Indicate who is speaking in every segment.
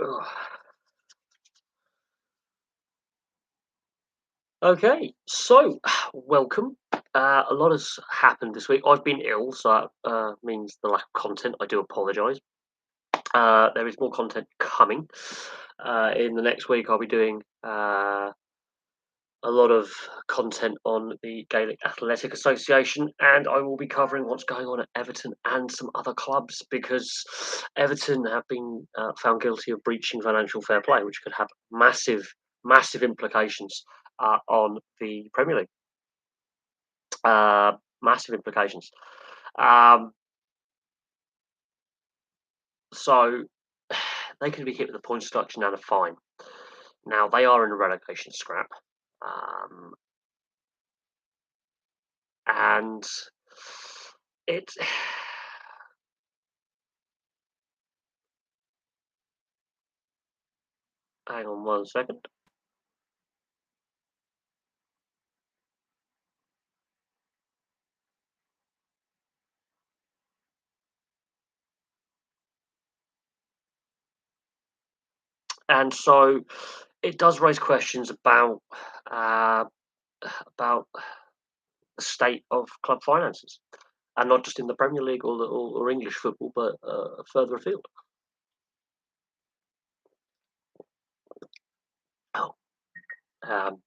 Speaker 1: Ugh. Okay, so welcome. A lot has happened this week. I've been ill, so that means the lack of content. I do apologise. There is more content coming. In the next week, I'll be doing a lot of content on the Gaelic Athletic Association, and I will be covering what's going on at Everton and some other clubs because Everton have been found guilty of breaching financial fair play, which could have massive implications on the Premier League. Massive implications. Um, so they could be hit with a point deduction and a fine. Now they are in a relegation scrap, um, and it. Hang on 1 second. And so it does raise questions uh, about the state of club finances, and not just in the Premier League or English football, but further afield. Oh, um,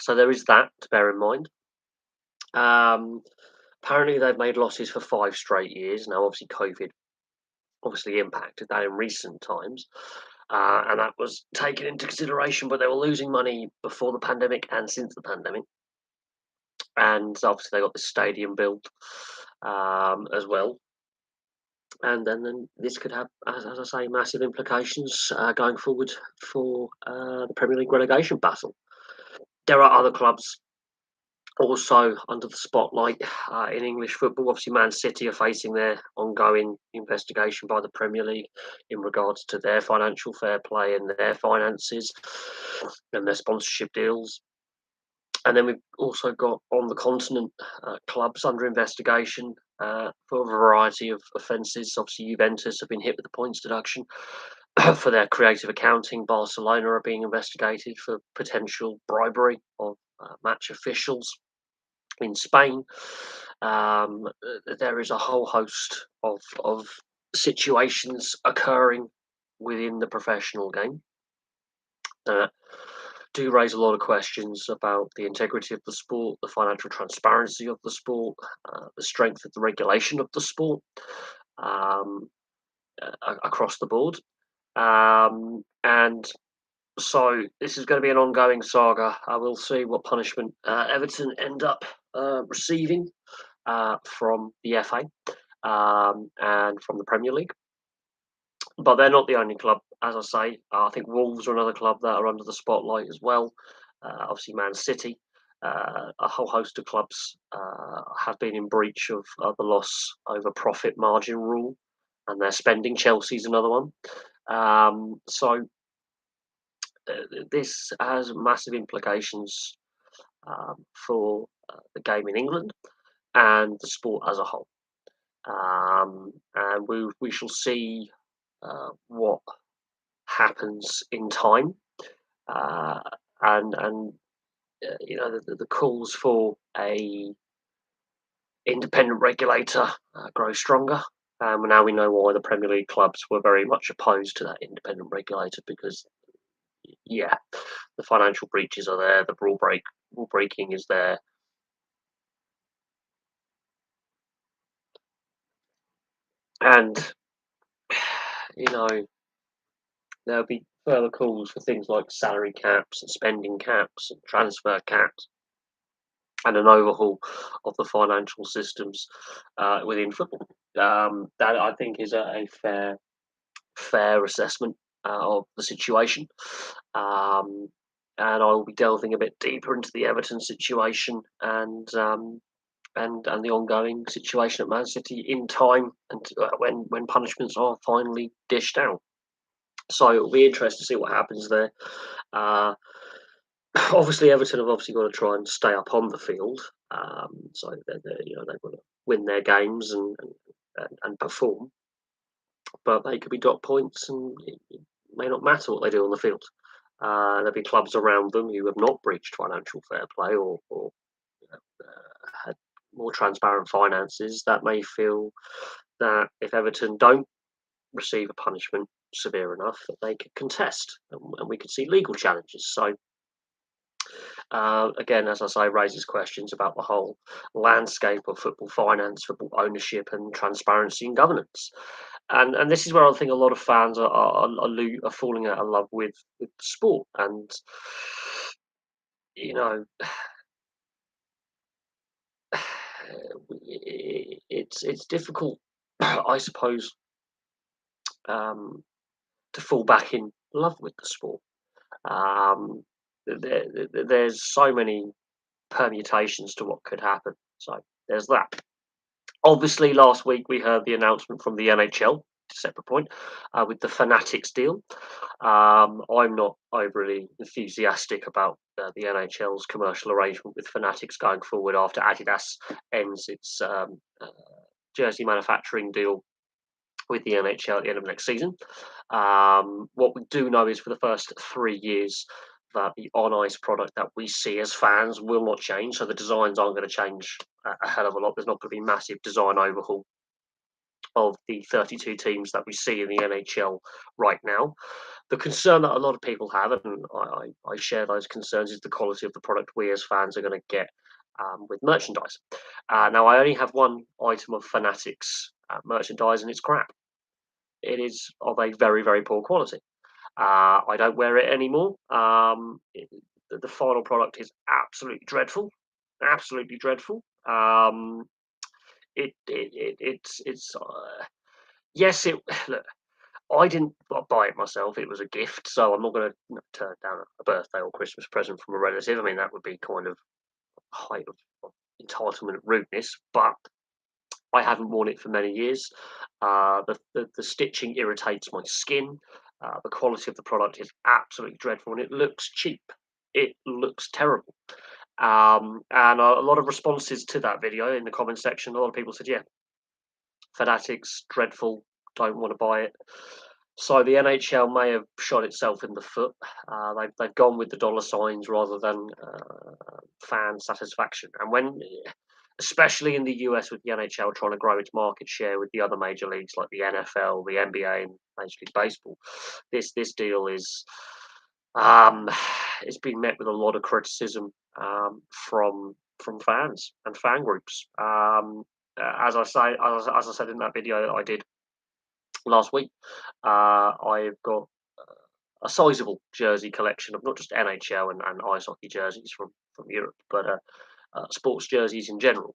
Speaker 1: so there is that to bear in mind. Um, Apparently, they've made losses for 5 straight years. Now, obviously, COVID obviously impacted that in recent times, and that was taken into consideration. But they were losing money before the pandemic and since the pandemic, and obviously they got the stadium built as well. And then this could have, as I say, massive implications going forward for the Premier League relegation battle. There are other clubs also under the spotlight in English football. Obviously, Man City are facing their ongoing investigation by the Premier League in regards to their financial fair play and their finances and their sponsorship deals. And then we've also got on the continent clubs under investigation for a variety of offences. Obviously, Juventus have been hit with the points deduction for their creative accounting. Barcelona are being investigated for potential bribery of match officials. In Spain, there is a whole host of situations occurring within the professional game that do raise a lot of questions about the integrity of the sport, the financial transparency of the sport, the strength of the regulation of the sport um, across the board. And so this is going to be an ongoing saga. I will see what punishment Everton end up receiving from the FA and from the Premier League. But they're not the only club, as I say. I think Wolves are another club that are under the spotlight as well. Obviously, Man City. A whole host of clubs have been in breach of the loss over profit margin rule, and they're spending. Chelsea's another one. So this has massive implications for the game in England and the sport as a whole. And we shall see what happens in time, uh, and you know the calls for a independent regulator grow stronger. Now we know why the Premier League clubs were very much opposed to that independent regulator because, yeah, the financial breaches are there, the rule breaking is there, and you know there'll be further calls for things like salary caps and spending caps and transfer caps and an overhaul of the financial systems within football. That I think is a fair assessment of the situation. Um, and I will be delving a bit deeper into the Everton situation and the ongoing situation at Man City in time and when punishments are finally dished out. So it'll be interesting to see what happens there. Uh, Obviously, Everton have obviously got to try and stay up on the field. So they've got to win their games and perform. But they could be drop points, and may not matter what they do on the field. There'll be clubs around them who have not breached financial fair play or had more transparent finances that may feel that if Everton don't receive a punishment severe enough, that they could contest, and we could see legal challenges. So again, as I say, raises questions about the whole landscape of football finance, football ownership, and transparency and governance. And this is where I think a lot of fans are falling out of love with sport. And you know, it's difficult, I suppose, um, to fall back in love with the sport. Um, there's so many permutations to what could happen. So there's that. Obviously, last week we heard the announcement from the NHL, separate point, with the Fanatics deal. I'm not overly enthusiastic about the NHL's commercial arrangement with Fanatics going forward after Adidas ends its jersey manufacturing deal with the NHL at the end of next season. What we do know is for the first 3 years, that the on ice product that we see as fans will not change. So the designs aren't going to change a hell of a lot. There's not going to be massive design overhaul of the 32 teams that we see in the NHL right now. The concern that a lot of people have, and I share those concerns, is the quality of the product we as fans are going to get with merchandise. Now, I only have one item of Fanatics merchandise, and it's crap. It is of a very, very poor quality. I don't wear it anymore. The final product is absolutely dreadful, absolutely dreadful. It's yes. It look, I didn't buy it myself. It was a gift, so I'm not going to turn down a birthday or Christmas present from a relative. I mean, that would be kind of height of entitlement rudeness. But I haven't worn it for many years. The stitching irritates my skin. The quality of the product is absolutely dreadful, and it looks cheap. It looks terrible. And a lot of responses to that video in the comment section. A lot of people said, "Yeah, Fanatics dreadful. Don't want to buy it." So the NHL may have shot itself in the foot. They've gone with the dollar signs rather than fan satisfaction. And when, especially in the US, with the NHL trying to grow its market share with the other major leagues like the NFL, the NBA, and Major League Baseball, this deal is um, it's been met with a lot of criticism from fans and fan groups. As I said in that video that I did last week, I've got a sizable jersey collection of not just NHL and ice hockey jerseys from Europe, but sports jerseys in general.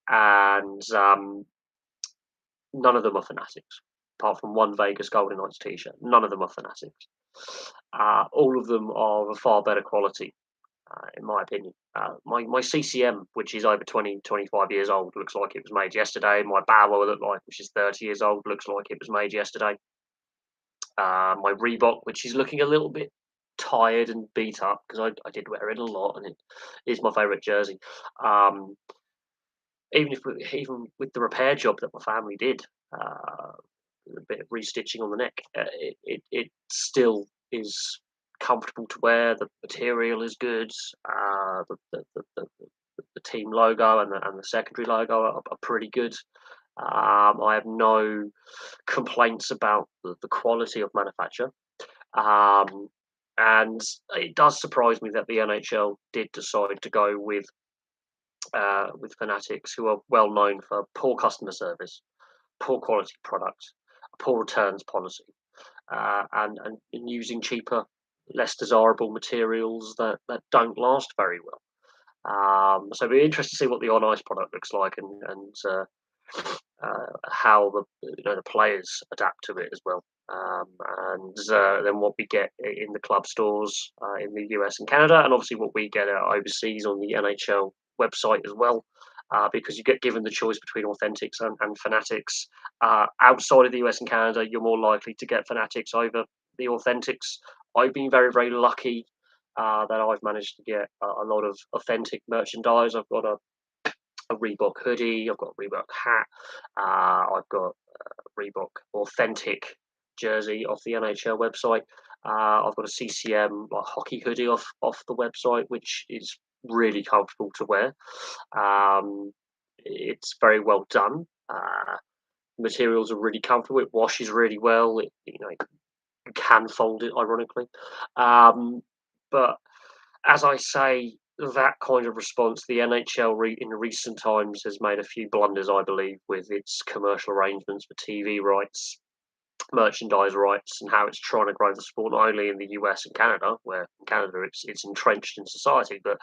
Speaker 1: And none of them are Fanatics, apart from one Vegas Golden Knights t-shirt. None of them are Fanatics. All of them are of far better quality, in my opinion. My CCM, which is over 20, 25 years old, looks like it was made yesterday. My Bauer look like, which is 30 years old, looks like it was made yesterday. My Reebok, which is looking a little bit tired and beat up because I did wear it a lot, and it is my favourite jersey. Um, even with the repair job that my family did, a bit of restitching on the neck, it still is comfortable to wear. The material is good. The team logo and the secondary logo are pretty good. I have no complaints about the quality of manufacture. Um, and it does surprise me that the NHL did decide to go with Fanatics, who are well known for poor customer service, poor quality product, poor returns policy, and using cheaper, less desirable materials that don't last very well. So it'll be interesting to see what the on ice product looks like and how the players adapt to it as well. And then what we get in the club stores in the US and Canada, and obviously what we get overseas on the NHL website as well, because you get given the choice between Authentics and Fanatics. Outside of the US and Canada, you're more likely to get Fanatics over the Authentics. I've been very, very lucky that I've managed to get a lot of authentic merchandise. I've got a Reebok hoodie, I've got a Reebok hat, I've got a Reebok authentic jersey off the NHL website. I've got a CCM like hockey hoodie off the website, which is really comfortable to wear. Um, it's very well done. Materials are really comfortable. It washes really well. You can fold it, ironically. Um, but as I say, that kind of response, the NHL in recent times has made a few blunders, I believe, with its commercial arrangements for TV rights, merchandise rights, and how it's trying to grow the sport not only in the US and Canada, where in Canada it's entrenched in society, but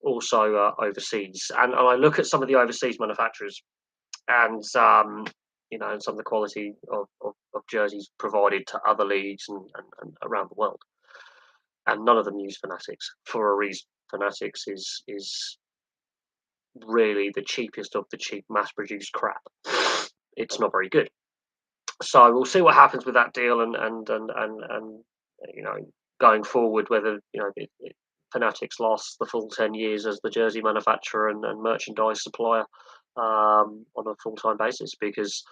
Speaker 1: also overseas. And I look at some of the overseas manufacturers, and and some of the quality of jerseys provided to other leagues and around the world, and none of them use Fanatics for a reason. Fanatics is really the cheapest of the cheap mass-produced crap. It's not very good. So we'll see what happens with that deal, and you know going forward, whether Fanatics lost the full 10 years as the jersey manufacturer and merchandise supplier on a full time basis, because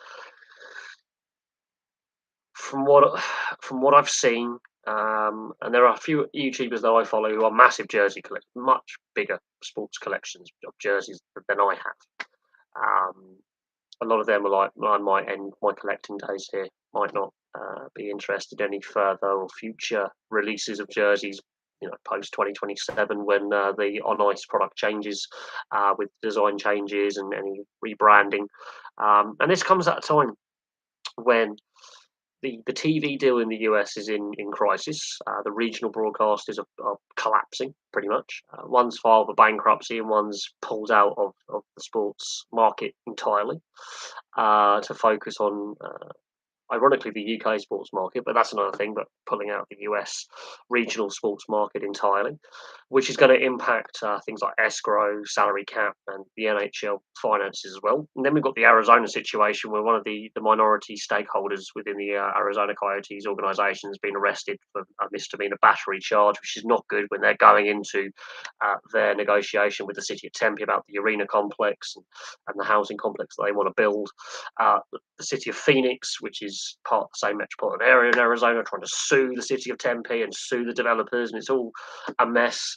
Speaker 1: from what from what I've seen, and there are a few YouTubers that I follow who are massive jersey collectors, much bigger sports collections of jerseys than I have. A lot of them are like, I might end my collecting days here, might not be interested any further or future releases of jerseys, post 2027 when the on ice product changes with design changes and any rebranding. And this comes at a time when the TV deal in the US is in crisis. The regional broadcasters are collapsing pretty much. One's filed for bankruptcy and one's pulled out of the sports market entirely to focus on ironically, the UK sports market, but that's another thing. But pulling out the US regional sports market entirely, which is going to impact things like escrow, salary cap, and the NHL finances as well. And then we've got the Arizona situation where one of the minority stakeholders within the Arizona Coyotes organization has been arrested for a misdemeanor battery charge, which is not good when they're going into their negotiation with the city of Tempe about the arena complex and the housing complex that they want to build. The city of Phoenix, which is part of the same metropolitan area in Arizona, trying to sue the city of Tempe and sue the developers, and it's all a mess.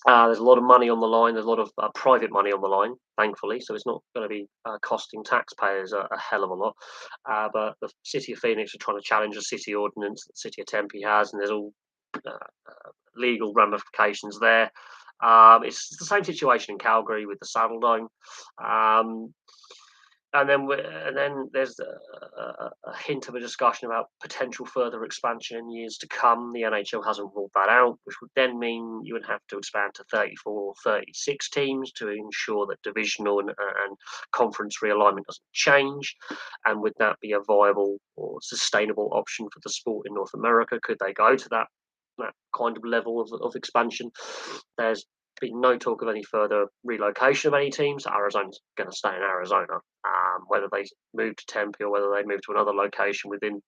Speaker 1: There's a lot of money on the line. There's a lot of private money on the line, thankfully, so it's not going to be costing taxpayers a hell of a lot. But the city of Phoenix are trying to challenge a city ordinance that the city of Tempe has, and there's all legal ramifications there. It's the same situation in Calgary with the Saddle Dome. Um, and then there's a hint of a discussion about potential further expansion in years to come. The NHL hasn't ruled that out, which would then mean you would have to expand to 34 or 36 teams to ensure that divisional and conference realignment doesn't change. And would that be a viable or sustainable option for the sport in North America? Could they go to that kind of level of expansion? There's been no talk of any further relocation of any teams. Arizona's going to stay in Arizona. Whether they move to Tempe or whether they move to another location within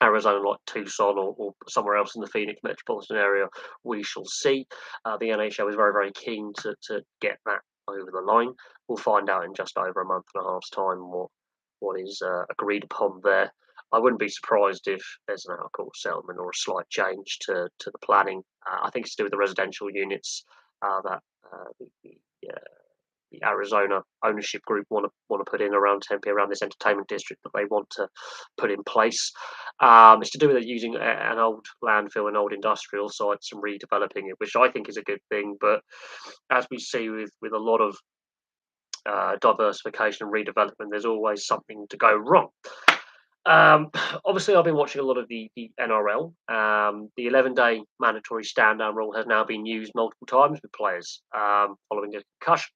Speaker 1: Arizona, like Tucson or somewhere else in the Phoenix metropolitan area, we shall see. The NHL is very, very keen to get that over the line. We'll find out in just over a month and a half's time what is agreed upon there. I wouldn't be surprised if there's an out-of-court settlement or a slight change to the planning. I think it's to do with the residential units that the Arizona ownership group want to put in around Tempe, around this entertainment district that they want to put in place. It's to do with using an old landfill and old industrial sites and redeveloping it, which I think is a good thing. But as we see with a lot of diversification and redevelopment, there's always something to go wrong. Um, Obviously, I've been watching a lot of the NRL. The 11-day mandatory stand down rule has now been used multiple times with players following a concussion.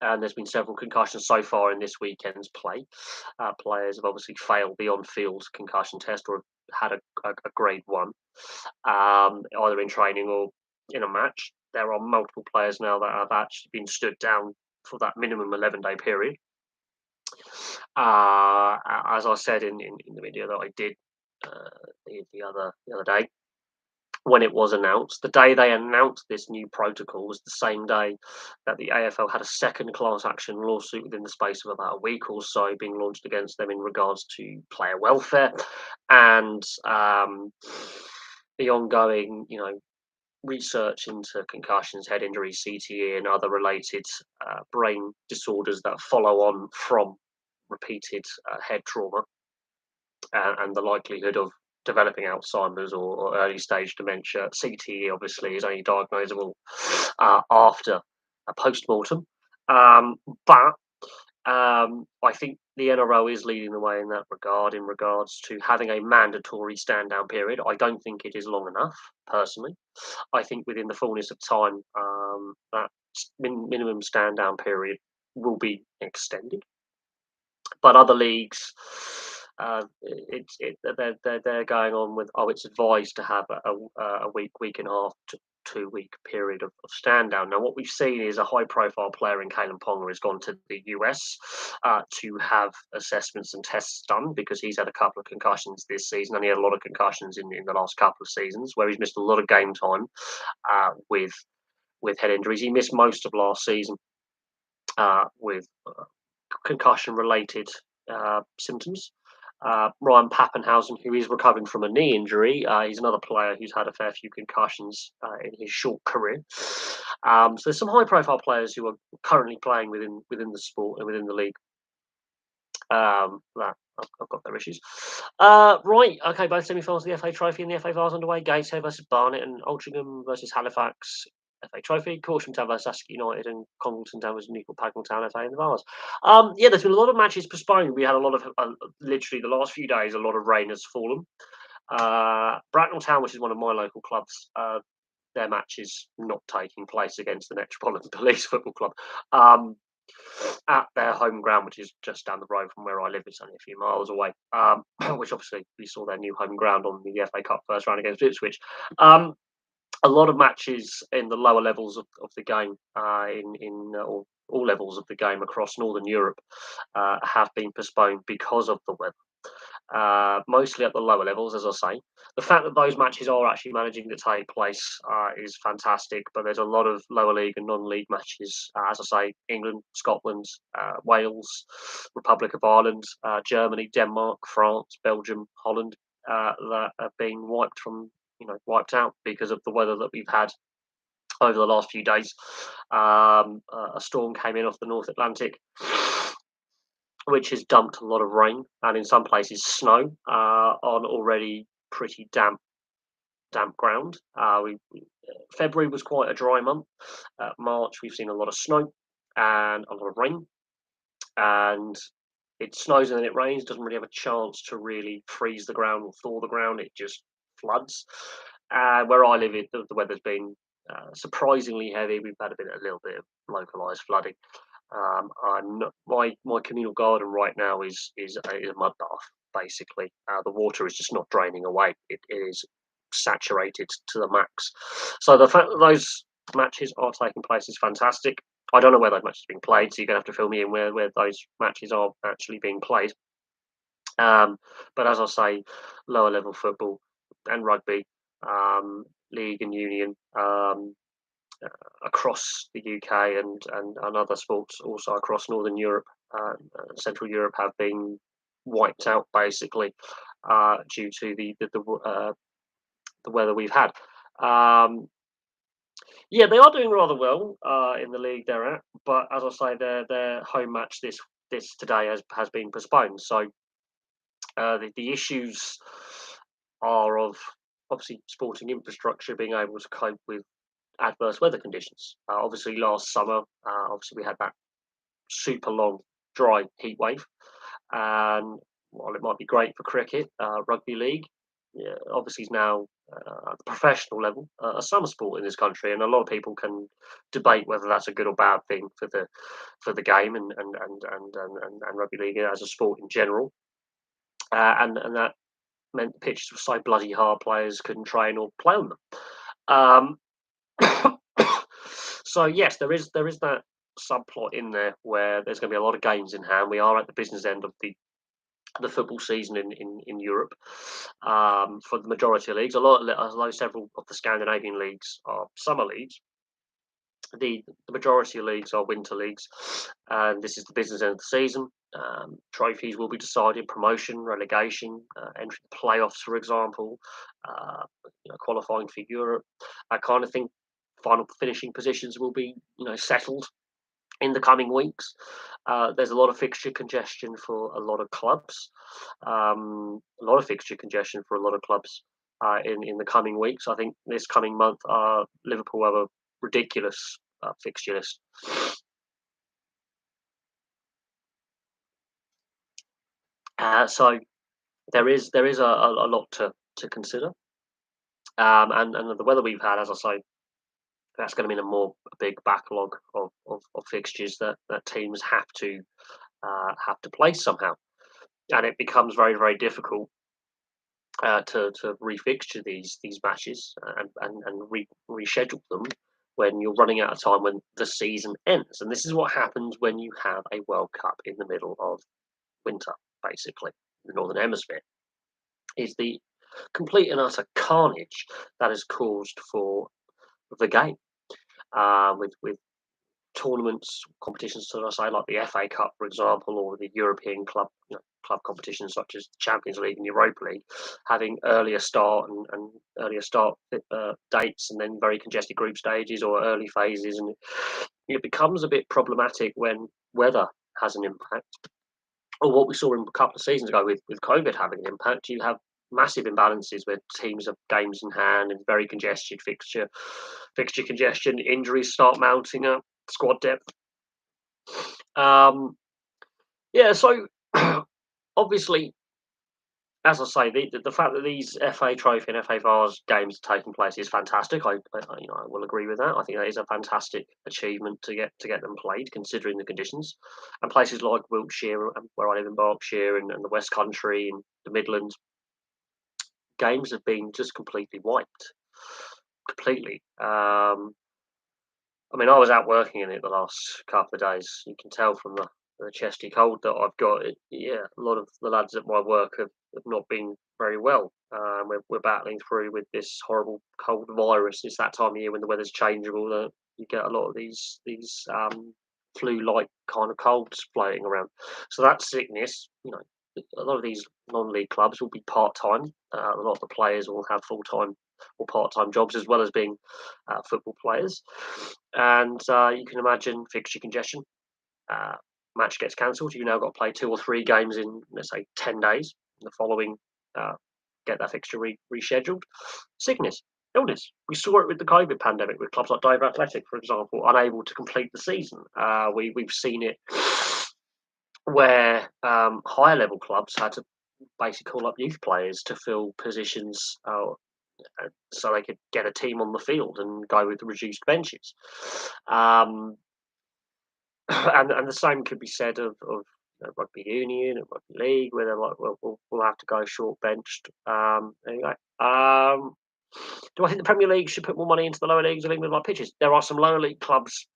Speaker 1: And there's been several concussions so far in this weekend's play. Players have obviously failed the on-field concussion test or have had a grade one, either in training or in a match. There are multiple players now that have actually been stood down for that minimum 11-day period. As I said in the video that I did the other day, when it was announced. The day they announced this new protocol was the same day that the AFL had a second class action lawsuit within the space of about a week or so being launched against them in regards to player welfare and the ongoing, research into concussions, head injuries, CTE, and other related brain disorders that follow on from repeated head trauma and the likelihood of developing Alzheimer's or early stage dementia. CTE obviously is only diagnosable after a post mortem, but I think the NRL is leading the way in that regard, in regards to having a mandatory stand down period. I don't think it is long enough, personally. I think within the fullness of time, that minimum stand down period will be extended. But other leagues, they're going on with, oh, it's advised to have a week and a half to 2 week period of stand down. Now, what we've seen is a high profile player in Kalen Ponga has gone to the US to have assessments and tests done because he's had a couple of concussions this season and he had a lot of concussions in the last couple of seasons where he's missed a lot of game time with head injuries. He missed most of last season with concussion related symptoms. Ryan Pappenhausen, who is recovering from a knee injury, he's another player who's had a fair few concussions in his short career. So there's some high-profile players who are currently playing within the sport and within the league. That I've got their issues. Right, okay, both semi-finals of the FA Trophy and the FA Vars underway. Gateshead versus Barnet and Altrincham versus Halifax. FA Trophy, Corsham Town versus Ascot United and Congleton Town versus Newport Pagnell Town FA in the Vars. Yeah, there's been a lot of matches postponed. We had a lot of, literally the last few days, a lot of rain has fallen. Bracknell Town, which is one of my local clubs, their match is not taking place against the Metropolitan Police Football Club. At their home ground, which is just down the road from where I live. It's only a few miles away, which obviously we saw their new home ground on the FA Cup first round against Ipswich. A lot of matches in the lower levels of the game, in all levels of the game across Northern Europe, have been postponed because of the weather. Mostly at the lower levels, as I say. The fact that those matches are actually managing to take place is fantastic, but there's a lot of lower league and non-league matches, as I say, England, Scotland, Wales, Republic of Ireland, Germany, Denmark, France, Belgium, Holland, that have been wiped out because of the weather that we've had over the last few days. A storm came in off the North Atlantic, which has dumped a lot of rain and in some places snow on already pretty damp ground. February was quite a dry month. March, we've seen a lot of snow and a lot of rain, and it snows and then it rains. Doesn't really have a chance to really freeze the ground or thaw the ground. It just floods. Where I live, the weather's been surprisingly heavy. We've had a little bit of localized flooding. My communal garden right now is a mud bath. Basically, the water is just not draining away. It is saturated to the max. So the fact that those matches are taking place is fantastic. I don't know where those matches are being played, so you're gonna have to fill me in where those matches are actually being played. But as I say, lower level football and rugby, league and union, across the UK and other sports also across Northern Europe, Central Europe have been wiped out basically due to the weather we've had. Yeah, they are doing rather well in the league they're at, but as I say, their home match this today has been postponed. So the issues are of obviously sporting infrastructure being able to cope with adverse weather conditions. Obviously, last summer, obviously we had that super long dry heat wave, and while it might be great for cricket, rugby league, yeah, obviously is now at the professional level a summer sport in this country, and a lot of people can debate whether that's a good or bad thing for the game and rugby league as a sport in general, and that meant the pitches were so bloody hard players couldn't train or play on them. So yes, there is that subplot in there where there's going to be a lot of games in hand. We are at the business end of the the football season in Europe. For the majority of leagues, although several of the Scandinavian leagues are summer leagues, the majority of leagues are winter leagues, and this is the business end of the season. Trophies will be decided: promotion, relegation, entry the playoffs, for example, qualifying for Europe, that kind of thing. Final finishing positions will be settled in the coming weeks. There's a lot of fixture congestion for a lot of clubs. A lot of fixture congestion for a lot of clubs in the coming weeks. I think this coming month, Liverpool have a ridiculous fixture list. So there is a lot to consider, and the weather we've had, as I say, that's going to mean a big backlog of fixtures that teams have to place somehow, and it becomes very very difficult to refixture these matches and reschedule them when you're running out of time when the season ends. And this is what happens when you have a World Cup in the middle of winter, basically, in the Northern Hemisphere, is the complete and utter carnage that is caused for the game, with tournaments, competitions, so I say, like the FA Cup, for example, or the European club competitions such as the Champions League and Europa League, having earlier start and earlier start dates, and then very congested group stages or early phases, and it becomes a bit problematic when weather has an impact. Or what we saw a couple of seasons ago with COVID having an impact, you have massive imbalances where teams have games in hand and very congested fixture congestion, injuries start mounting up, squad depth. Um, yeah, so obviously, as I say, the fact that these FA Trophy and FA Vars games are taking place is fantastic. I will agree with that. I think that is a fantastic achievement to get them played, considering the conditions. And places like Wiltshire, where I live in Berkshire, and the West Country and the Midlands, games have been just completely wiped, completely. I mean, I was out working in it the last couple of days. You can tell from the chesty cold that I've got. Yeah, a lot of the lads at my work have not been very well. We're battling through with this horrible cold virus. It's that time of year when the weather's changeable that you get a lot of these flu-like kind of colds floating around. So that sickness, a lot of these non-league clubs will be part-time. A lot of the players will have full-time or part-time jobs as well as being football players, and you can imagine fixture congestion. Uh, Match gets cancelled. You've now got to play 2 or 3 games in, let's say, 10 days. The following, uh, get that fixture rescheduled. Sickness, illness. We saw it with the COVID pandemic with clubs like Dover Athletic, for example, unable to complete the season. We've seen it where higher level clubs had to basically call up youth players to fill positions so they could get a team on the field and go with the reduced benches. Um, and the same could be said of rugby union and rugby league, where they're like, well, we'll have to go short benched. Anyway, do I think the Premier League should put more money into the lower leagues of England like pitches? There are some lower league clubs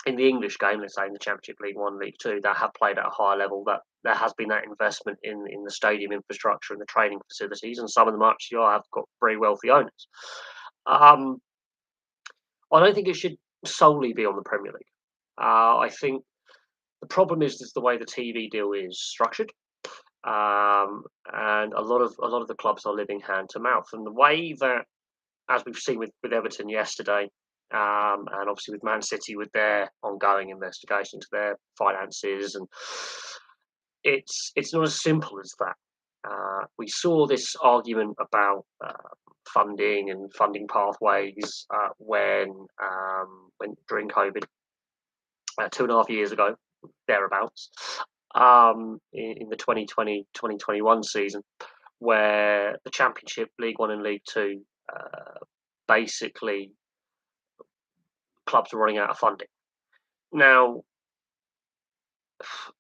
Speaker 1: in the English game, let's say in the Championship, League One, League Two, that have played at a higher level. That there has been that investment in the stadium infrastructure and the training facilities, and some of them actually have got very wealthy owners. Um, I don't think it should solely be on the Premier League. I think the problem is the way the TV deal is structured, and a lot of the clubs are living hand to mouth, and the way that, as we've seen with Everton yesterday, and obviously with Man City with their ongoing investigation into their finances, and it's not as simple as that. We saw this argument about funding and funding pathways when during COVID 2.5 years ago, thereabouts, in the 2020-2021 season, where the Championship, League One and League Two, basically clubs were running out of funding. Now,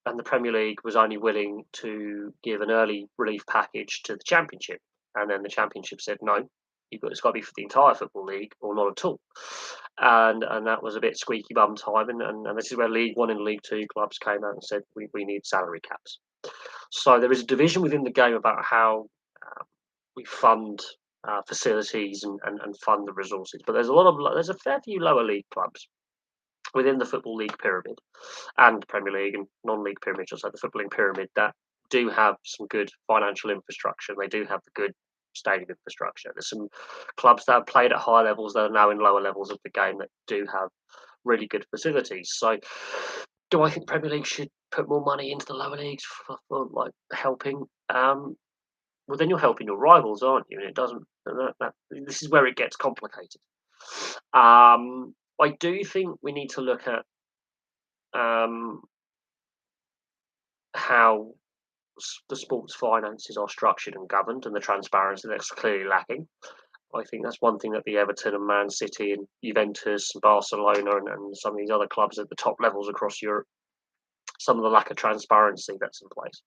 Speaker 1: and the Premier League was only willing to give an early relief package to the Championship, and then the Championship said no, it's got to be for the entire football league or not at all, and that was a bit squeaky bum time, and this is where League One and League Two clubs came out and said we need salary caps. So there is a division within the game about how we fund facilities and fund the resources. But there's a fair few lower league clubs within the football league pyramid and Premier League and non-league pyramid, just like the footballing pyramid, that do have some good financial infrastructure. They do have the good stadium infrastructure. There's some clubs that have played at high levels that are now in lower levels of the game that do have really good facilities. So, do I think Premier League should put more money into the lower leagues for like helping? Well, then you're helping your rivals, aren't you? And it doesn't. This is where it gets complicated. I do think we need to look at um, how the sports finances are structured and governed, and the transparency that's clearly lacking. I think that's one thing that the Everton and Man City and Juventus and Barcelona and some of these other clubs at the top levels across Europe, some of the lack of transparency that's in place.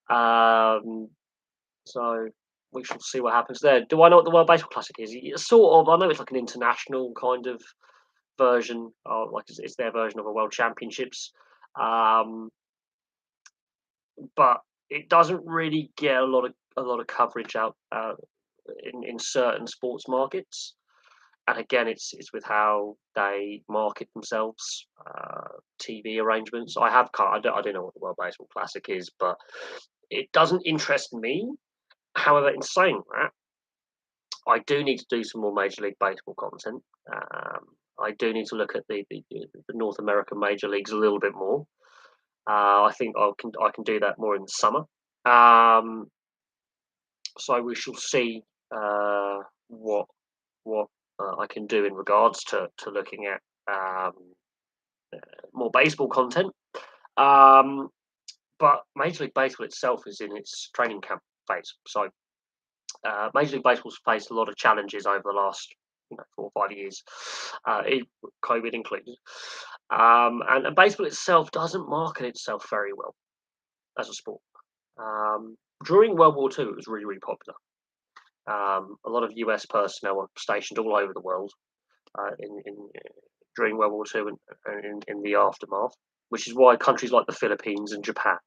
Speaker 1: Um, so we shall see what happens there. Do I know what the World Baseball Classic is? Sort of. I know it's like an international kind of version, or like it's their version of a World Championships. Um, but it doesn't really get a lot of coverage out in certain sports markets. And again, it's with how they market themselves, TV arrangements. I don't know what the World Baseball Classic is, but it doesn't interest me. However, in saying that, I do need to do some more Major League Baseball content. I do need to look at the North American major leagues a little bit more. I think I can do that more in the summer. Um, so we shall see what I can do in regards to looking at more baseball content. Um, but Major League Baseball itself is in its training camp phase. So Major League Baseball's faced a lot of challenges over the last 4 or 5 years, COVID included. And baseball itself doesn't market itself very well as a sport. During World War II, it was really, really popular. A lot of US personnel were stationed all over the world in during World War II and in the aftermath, which is why countries like the Philippines and Japan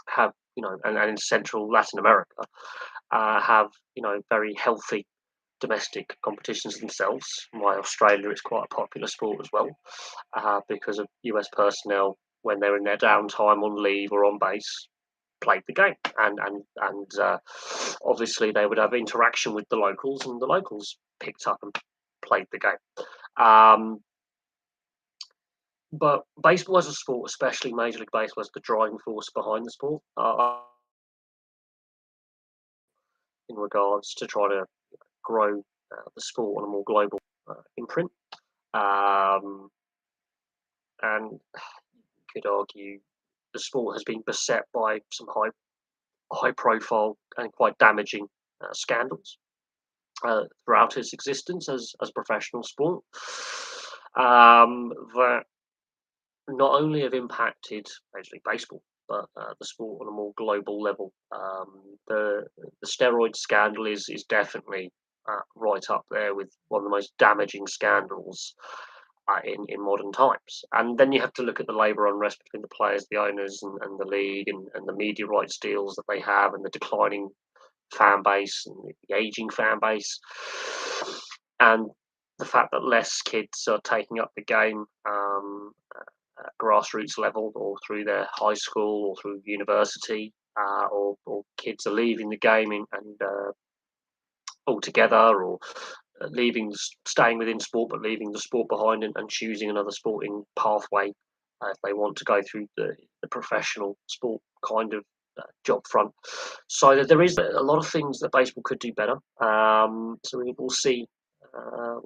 Speaker 1: have, and in Central Latin America have, very healthy domestic competitions themselves. Why Australia is quite a popular sport as well, because of US personnel when they're in their downtime on leave or on base played the game, and obviously they would have interaction with the locals, and the locals picked up and played the game. But baseball as a sport, especially Major League Baseball, is the driving force behind the sport in regards to trying to grow the sport on a more global imprint. Um, and you could argue the sport has been beset by some high profile and quite damaging scandals throughout its existence as a professional sport, that not only have impacted Major League Baseball, but the sport on a more global level. The steroid scandal is definitely right up there with one of the most damaging scandals in modern times. And then you have to look at the labour unrest between the players, the owners, and the league, and the media rights deals that they have, and the declining fan base and the aging fan base, and the fact that less kids are taking up the game at grassroots level or through their high school or through university, or kids are leaving the game and altogether, or staying within sport but leaving the sport behind and choosing another sporting pathway if they want to go through the professional sport kind of job front. So there is a lot of things that baseball could do better. So we'll see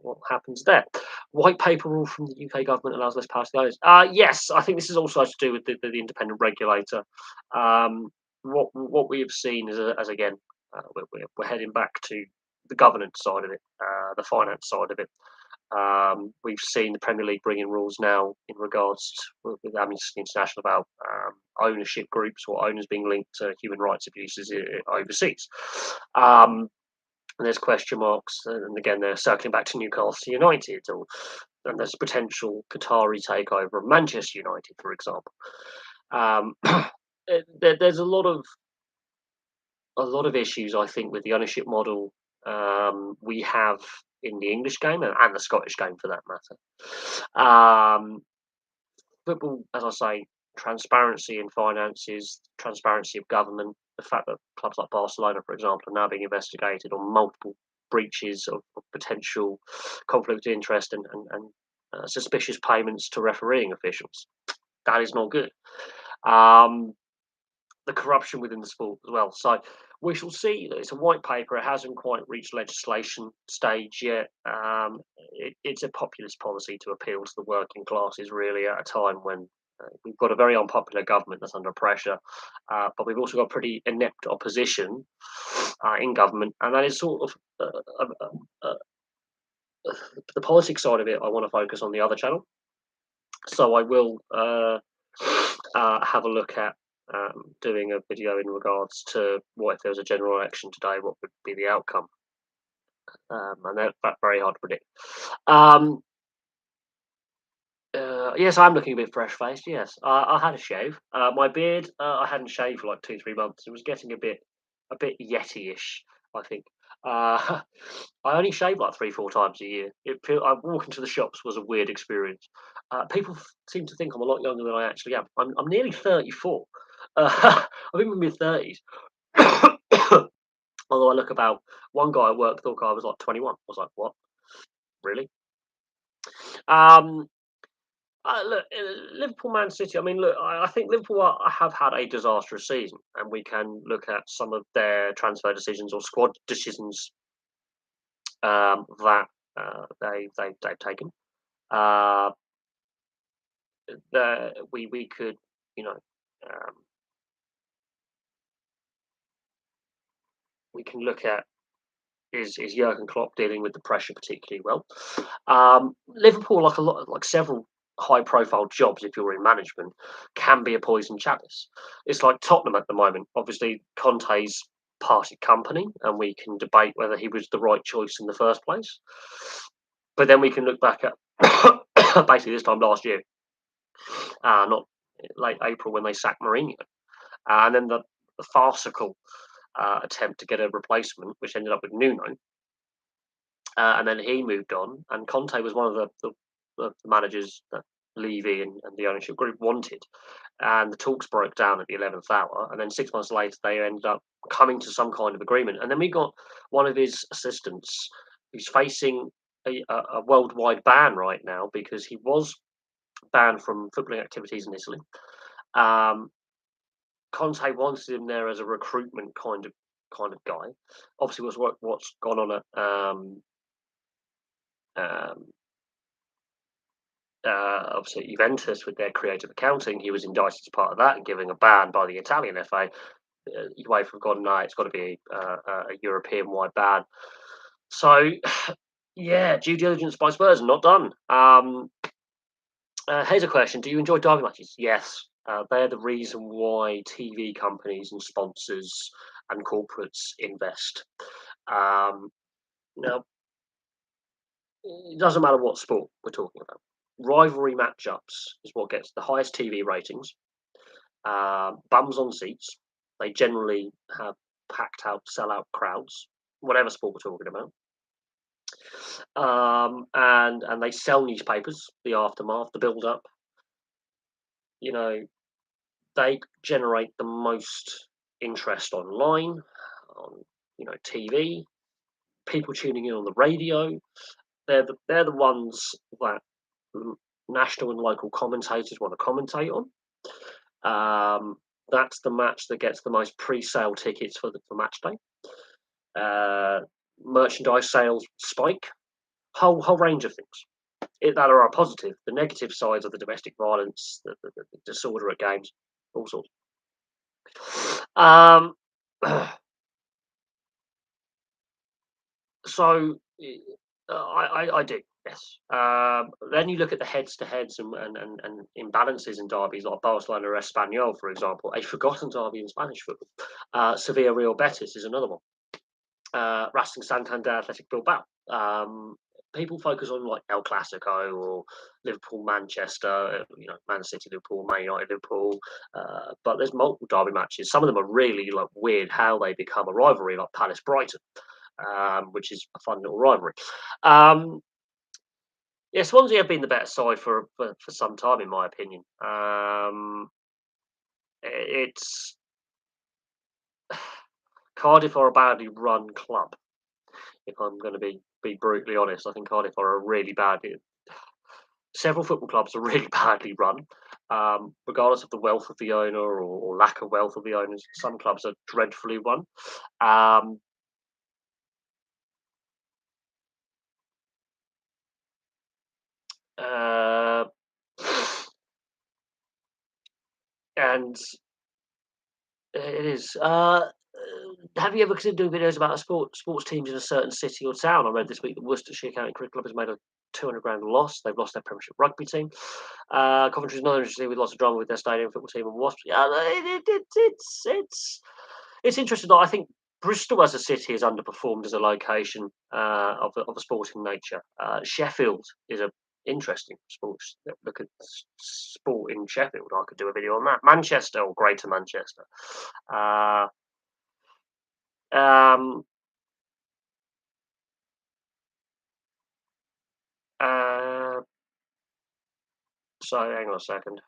Speaker 1: what happens there. White paper rule from the UK government allows less power to the owners. Yes, I think this is also to do with the independent regulator. What we have seen is, as again, we're heading back to the governance side of it, the finance side of it. We've seen the Premier League bring in rules now in regards to, with Amnesty International about ownership groups or owners being linked to human rights abuses overseas. And there's question marks, and again they're circling back to Newcastle United, and there's potential Qatari takeover of Manchester United, for example. Um, there's a lot of issues, I think, with the ownership model we have in the English game and the Scottish game for that matter. Football, as I say, transparency in finances, transparency of government, the fact that clubs like Barcelona, for example, are now being investigated on multiple breaches of potential conflict of interest and suspicious payments to refereeing officials. That is not good. Um, the corruption within the sport as well. So we shall see. It's a white paper. It hasn't quite reached legislation stage yet. It's a populist policy to appeal to the working classes, really, at a time when we've got a very unpopular government that's under pressure, but we've also got pretty inept opposition in government, and that is sort of the politics side of it. I want to focus on the other channel, so I will have a look at doing a video in regards to what if there was a general election today, what would be the outcome, and that's very hard to predict. Um, yes, I'm looking a bit fresh faced. Yes, I had a shave. My beard, I hadn't shaved for like 2, 3 months. It was getting a bit Yeti-ish, I think. Uh, I only shave like 3, 4 times a year. I walking to the shops was a weird experience. People seem to think I'm a lot younger than I actually am. I'm nearly 34. I'm in my mid 30s. Although I look about, one guy at work thought I was like 21. I was like, what? Really? Um, look, Liverpool, Man City. I mean, look, I think Liverpool have had a disastrous season, and we can look at some of their transfer decisions or squad decisions that they've taken. Uh, we could, you know, um, we can look at is Jurgen Klopp dealing with the pressure particularly well. Liverpool, like several high-profile jobs, if you're in management, can be a poison chalice. It's like Tottenham at the moment. Obviously, Conte's parted company, and we can debate whether he was the right choice in the first place. But then we can look back at basically this time last year, not late April when they sacked Mourinho, and then the farcical attempt to get a replacement, which ended up with Nuno, and then he moved on. And Conte was one of the managers that Levy and the ownership group wanted. And the talks broke down at the 11th hour. And then 6 months later, they ended up coming to some kind of agreement. And then we got one of his assistants who's facing a worldwide ban right now because he was banned from footballing activities in Italy. Conte wanted him there as a recruitment kind of guy. Obviously, what's gone on at um, obviously Juventus with their creative accounting. He was indicted as part of that and given a ban by the Italian FA. UEFA have gone, no, it's got to be a European-wide ban. So, yeah, due diligence by Spurs not done. Here's a question: do you enjoy derby matches? Yes, they're the reason why TV companies and sponsors and corporates invest. Now, it doesn't matter what sport we're talking about. Rivalry matchups is what gets the highest TV ratings. Bums on seats. They generally have packed out, sellout crowds, whatever sport we're talking about. And they sell newspapers, the aftermath, the build up. You know, they generate the most interest online, on TV. People tuning in on the radio. They're the ones that national and local commentators want to commentate on. That's the match that gets the most pre-sale tickets for match day. Merchandise sales spike. Whole range of things that are positive. The negative sides of the domestic violence, the disorder at games, all sorts. Um, so I do, yes. Then you look at the heads-to-heads and imbalances in derbies like Barcelona or Espanyol, for example, a forgotten derby in Spanish football. Sevilla Real Betis is another one. Racing Santander Athletic Bilbao. people focus on like El Clasico or Liverpool, Manchester, Man City, Liverpool, Man United, Liverpool. But there's multiple derby matches. Some of them are really like weird how they become a rivalry, like Palace Brighton, which is a fun little rivalry. Um, yeah, Swansea have been the better side for some time, in my opinion. It's Cardiff are a badly run club. If I'm going to be brutally honest, I think Cardiff are a really bad. Several football clubs are really badly run, regardless of the wealth of the owner or lack of wealth of the owners. Some clubs are dreadfully run. Um, uh, and it is. Have you ever considered doing videos about sports teams in a certain city or town? I read this week that Worcestershire County Cricket Club has made a 200 grand loss. They've lost their Premiership rugby team. Coventry's another interesting with lots of drama with their stadium football team and Wasps. Yeah, it's interesting. I think Bristol as a city has underperformed as a location of a sporting nature. Sheffield is a interesting sports. Look at sport in Sheffield. I could do a video on that. Manchester or Greater Manchester. Uh, um, uh, so hang on a second.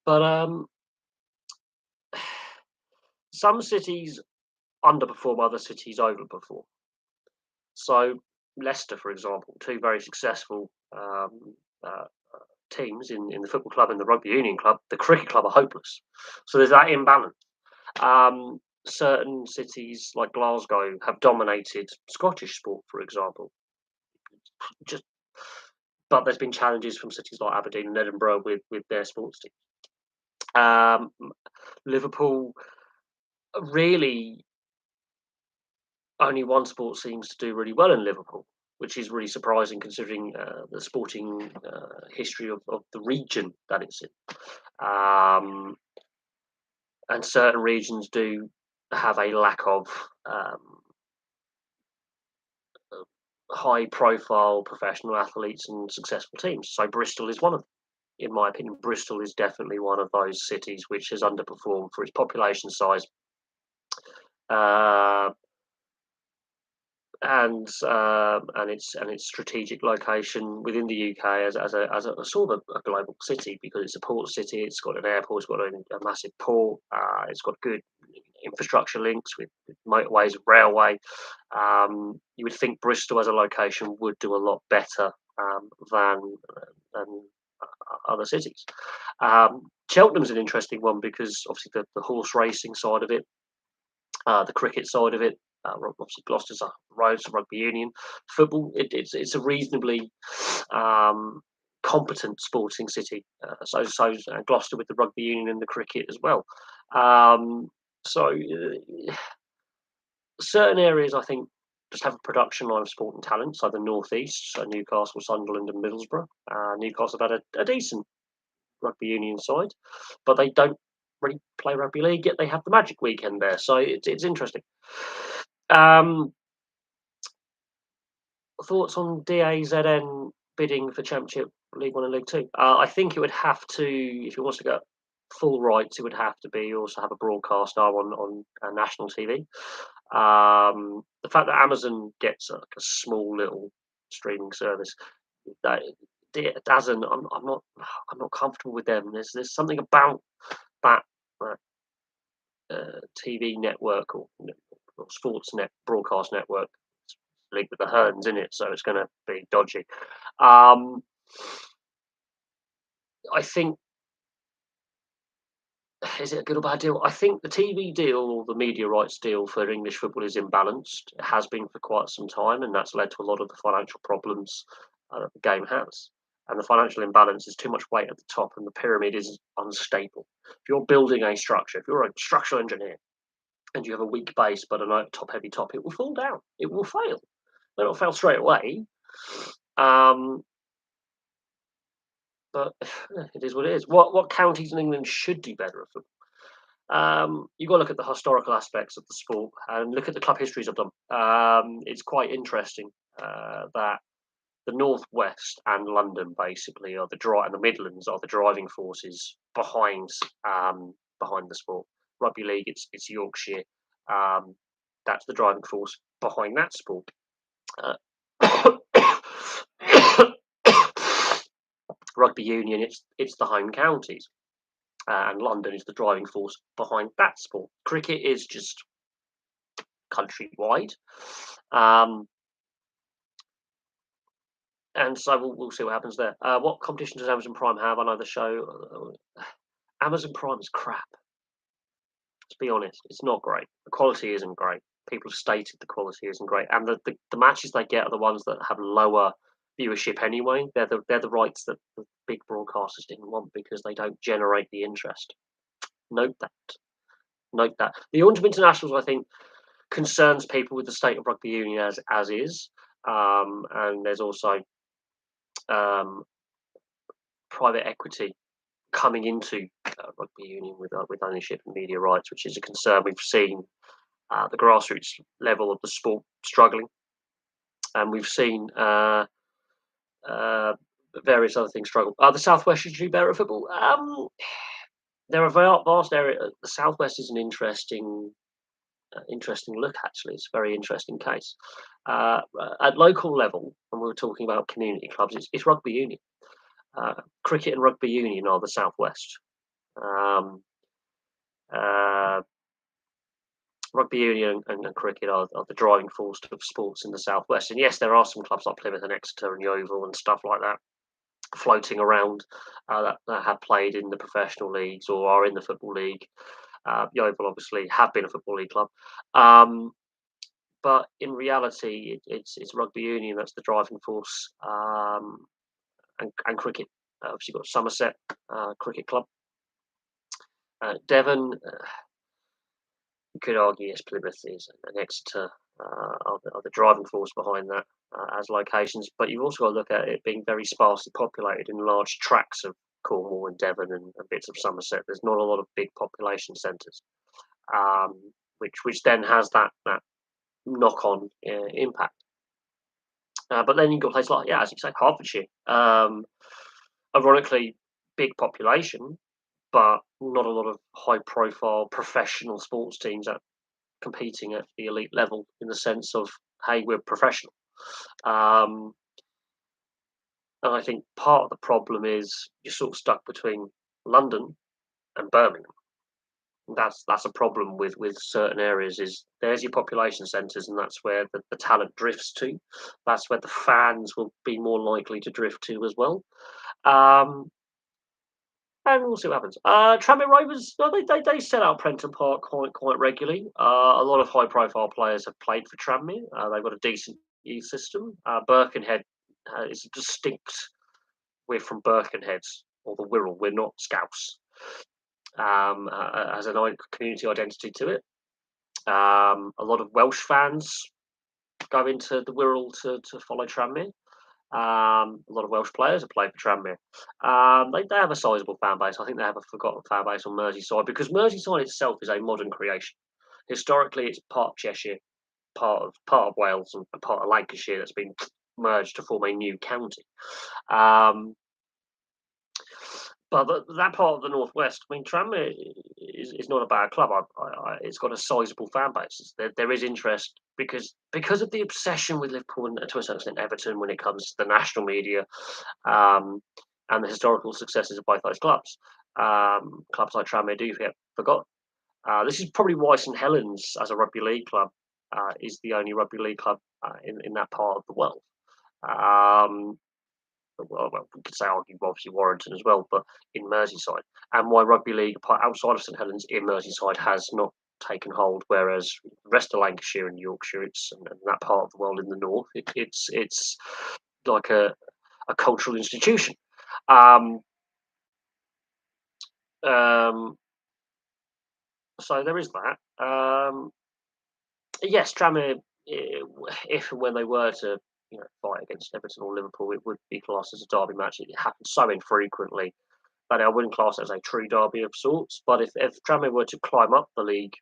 Speaker 1: But some cities underperform, other cities overperform. So Leicester, for example, two very successful uh, teams in the football club and the rugby union club, the cricket club are hopeless. So there's that imbalance. Certain cities like Glasgow have dominated Scottish sport, for example. Just, but there's been challenges from cities like Aberdeen and Edinburgh with their sports teams. Liverpool really only one sport seems to do really well in Liverpool, which is really surprising considering the sporting history of the region that it's in. And certain regions do have a lack of high profile professional athletes and successful teams. So Bristol is one of them. In my opinion, Bristol is definitely one of those cities which has underperformed for its population size, uh, and its strategic location within the UK as a sort of a global city because it's a port city. It's got an airport. It's got a massive port. It's got good infrastructure links with motorways, railway. You would think Bristol as a location would do a lot better than other cities. Cheltenham's an interesting one because obviously the horse racing side of it, the cricket side of it. Obviously, Gloucester's a Rhodes rugby union. Football, it's a reasonably competent sporting city. So Gloucester with the rugby union and the cricket as well. So certain areas I think just have a production line of sport and talent. So the northeast, so Newcastle, Sunderland, and Middlesbrough. Newcastle have had a decent rugby union side, but they don't really play rugby league yet. They have the Magic Weekend there, so it's interesting. Um, Thoughts on DAZN bidding for Championship League One and League Two? I think it would have to, if it wants to get full rights, it would have to be also have a broadcast on national TV. The fact that Amazon gets like a small little streaming service that doesn't, I'm not comfortable with them. There's something about that TV network or sports net broadcast network linked with the Hearns in it, so it's going to be dodgy. Um, I think is it a good or bad deal? I think the TV deal or the media rights deal for English football is imbalanced. It has been for quite some time, and that's led to a lot of the financial problems that the game has. and the financial imbalance is too much weight at the top, and the pyramid is unstable. If you're building a structure, if you're a structural engineer, and you have a weak base but a top-heavy top, it will fall down. It will fail. It'll fail straight away. Um, but it is what it is. What counties in England should do better at football? You've got to look at the historical aspects of the sport and look at the club histories of them. It's quite interesting that the Northwest and London basically are and the Midlands are the driving forces behind the sport. Rugby league, it's Yorkshire. That's the driving force behind that sport. Rugby union, it's the home counties, and London is the driving force behind that sport. Cricket is just countrywide. And so we'll see what happens there. What competition does Amazon Prime have? I know the show. Amazon Prime is crap. To be honest, it's not great. The quality isn't great. People have stated the quality isn't great, and the matches they get are the ones that have lower viewership anyway. They're the rights that the big broadcasters didn't want because they don't generate the interest. Note that. Note that. The Autumn Internationals, I think, concerns people with the state of rugby union as is, and there's also private equity coming into rugby union with ownership and media rights, which is a concern. We've seen the grassroots level of the sport struggling, and we've seen various other things struggle. The Southwest should do better at football. There are vast area. The Southwest is an interesting look. Actually, it's a very interesting case. At local level, and we were talking about community clubs, it's rugby union. Cricket and rugby union are the Southwest. Rugby union and cricket are the driving force of sports in the Southwest. And yes, there are some clubs like Plymouth and Exeter and Yeovil and stuff like that floating around that have played in the professional leagues or are in the football league. Yeovil obviously have been a football league club. But in reality, it's rugby union that's the driving force, and cricket. Obviously, you've got Somerset Cricket Club. Devon, you could argue, yes, Plymouth is, and Exeter are the driving force behind that as locations. But you've also got to look at it being very sparsely populated in large tracts of Cornwall and Devon and bits of Somerset. There's not a lot of big population centres, which then has that knock-on impact. But then you've got places like, as you say, Hertfordshire. Ironically, big population, but not a lot of high-profile professional sports teams that competing at the elite level in the sense of, hey, we're professional. And I think part of the problem is you're sort of stuck between London and Birmingham. That's a problem with certain areas. Is there's your population centres, and that's where the talent drifts to. That's where the fans will be more likely to drift to as well. And we'll see what happens. Tranmere Rovers, no, they sell out Prenton Park quite regularly. A lot of high profile players have played for Tranmere. They've got a decent youth system. Birkenhead is a distinct. We're from Birkenhead or the Wirral. We're not Scouse. Has a community identity to it. A lot of Welsh fans go into the Wirral to follow Tranmere. A lot of Welsh players have played for Tranmere. They have a sizable fan base. I think they have a forgotten fan base on Merseyside because Merseyside itself is a modern creation. Historically, it's part of Cheshire, part of Wales, and part of Lancashire that's been merged to form a new county. But that part of the northwest, I mean, Tranmere is not a bad club. It's got a sizable fan base. There is interest because of the obsession with Liverpool and to a certain extent Everton when it comes to the national media, and the historical successes of both those clubs. Clubs like Tranmere do get forgotten. This is probably why St Helens, as a rugby league club, is the only rugby league club in that part of the world. Well, we could say argue obviously Warrington as well, but in Merseyside, and why rugby league outside of St Helens in Merseyside has not taken hold, whereas the rest of Lancashire and Yorkshire, and that part of the world in the north, it's like a a cultural institution. Um, um, so there is that. Yes, Tranmere, if and when they were to, fight against Everton or Liverpool, it would be classed as a derby match. It happens so infrequently that I wouldn't class it as a true derby of sorts. But if Tranmere were to climb up the league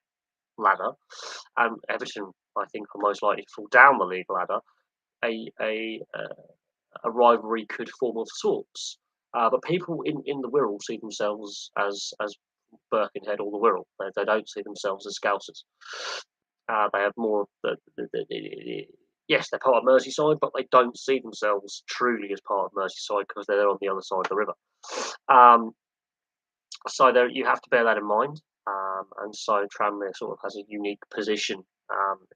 Speaker 1: ladder, and Everton, I think, are most likely to fall down the league ladder, a rivalry could form of sorts. But people in the Wirral see themselves as Birkenhead or the Wirral. They don't see themselves as Scousers. They have more of yes, they're part of Merseyside, but they don't see themselves truly as part of Merseyside because they're on the other side of the river. Um, so there, you have to bear that in mind. And so Tranmere sort of has a unique position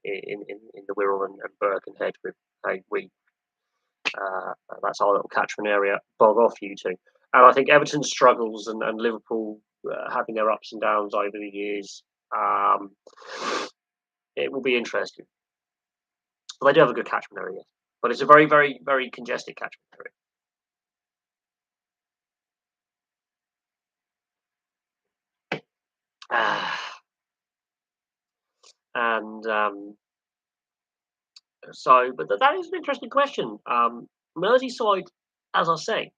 Speaker 1: in the Wirral and Birkenhead with a we that's our little catchment area. Bog off, you two. And I think Everton's struggles and Liverpool having their ups and downs over the years. Um, it will be interesting. But they do have a good catchment area, but it's a very, very, very congested catchment area. And so, but that is an interesting question. Merseyside, as I say,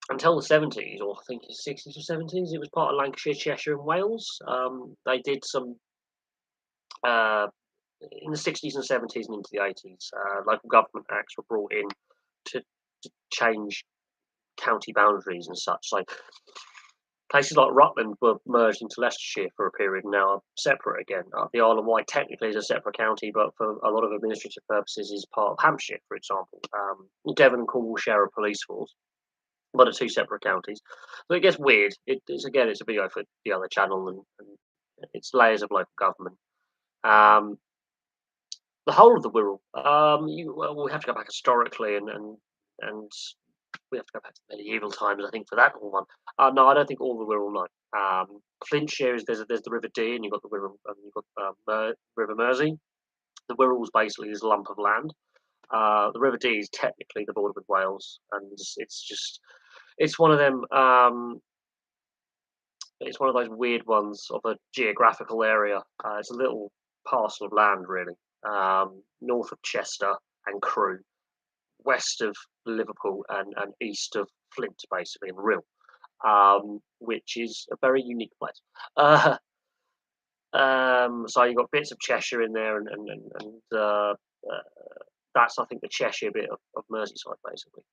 Speaker 1: until the 70s, or I think it's 60s or 70s, it was part of Lancashire, Cheshire, and Wales. They did some uh, in the 60s and 70s and into the 80s. Local government acts were brought in to change county boundaries and such. So places like Rutland were merged into Leicestershire for a period and now are separate again. The Isle of Wight technically is a separate county, but for a lot of administrative purposes is part of Hampshire, for example. Devon and Cornwall share a police force, but are two separate counties. So it gets weird. It's a video for the other channel, and it's layers of local government. Um, the whole of the Wirral, we have to go back historically and we have to go back to medieval times, I think, for that one. No, I don't think all the Wirral no. Flintshire is there's the River Dee, and you've got the Wirral, you've got River Mersey. The Wirral is basically this lump of land. The River Dee is technically the border with Wales, and it's one of them. It's one of those weird ones of a geographical area. It's a little parcel of land, really, north of Chester and Crewe, west of Liverpool, and east of Flint, basically, and Rill, which is a very unique place. Uh, so you've got bits of Cheshire in there, and that's, I think, the Cheshire bit of Merseyside, basically.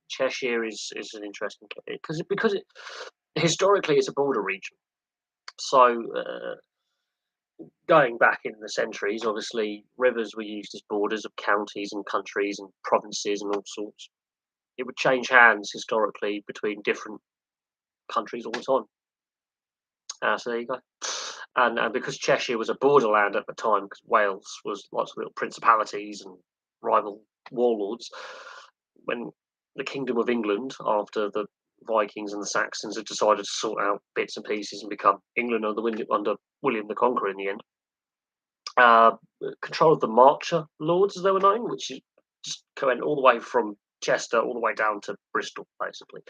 Speaker 1: Cheshire is an interesting because it historically it's a border region. So going back in the centuries, obviously rivers were used as borders of counties and countries and provinces and all sorts. It would change hands historically between different countries all the time. So there you go. And because Cheshire was a borderland at the time, because Wales was lots of little principalities and rival warlords, when the Kingdom of England, after the Vikings and the Saxons had decided to sort out bits and pieces and become England under William the Conqueror in the end, uh, control of the Marcher lords, as they were known, which just went all the way from Chester all the way down to Bristol, basically.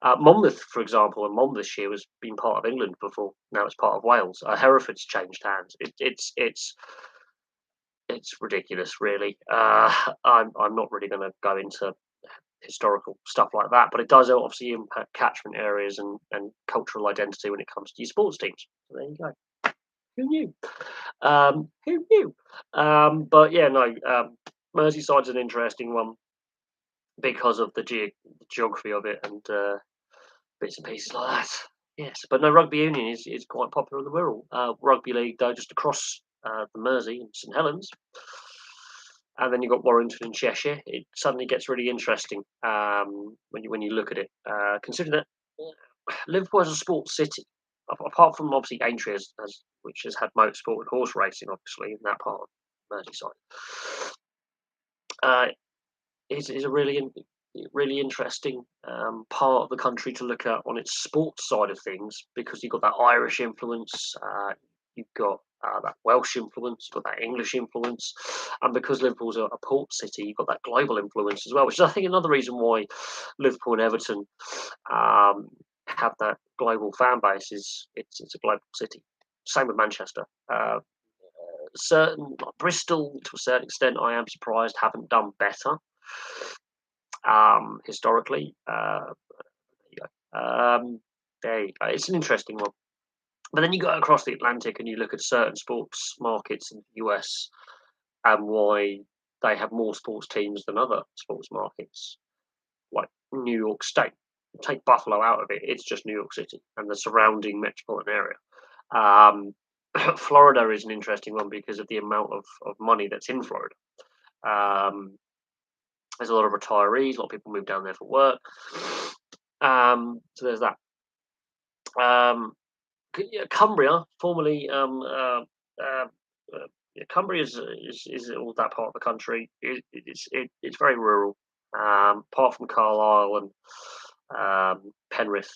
Speaker 1: Monmouth, for example, and Monmouthshire was been part of England before. Now it's part of Wales. Hereford's changed hands. It's ridiculous, really. I'm not really going to go into historical stuff like that, but it does obviously impact catchment areas and cultural identity when it comes to your sports teams. So there you go. Who knew? Who knew? But yeah, no. Merseyside's an interesting one because of the geography of it and bits and pieces like that. Yes, but no, rugby union is quite popular in the Wirral. Rugby league, though, just across the Mersey and St Helens. And then you've got Warrington and Cheshire. It suddenly gets really interesting when you look at it. Considering that Liverpool is a sports city, apart from obviously Aintree, which has had motorsport and horse racing, obviously in that part of Merseyside. Is a really interesting part of the country to look at on its sports side of things because you've got that Irish influence. You've got that Welsh influence, you've got that English influence, and because Liverpool's a port city, you've got that global influence as well, which is I think another reason why Liverpool and Everton um, have that global fan base. Is it's a global city. Same with Manchester. Certain like Bristol, to a certain extent, I am surprised haven't done better historically. You go. There you go. It's an interesting one. But then you go across the Atlantic and you look at certain sports markets in the US and why they have more sports teams than other sports markets, like New York State. Take Buffalo out of it, it's just New York City and the surrounding metropolitan area. Um, Florida is an interesting one because of the amount of money that's in Florida. Um, there's a lot of retirees, a lot of people move down there for work. So there's that. Um, yeah, Cumbria, formerly uh, yeah, Cumbria is all that part of the country. It's very rural. Apart from Carlisle and Penrith,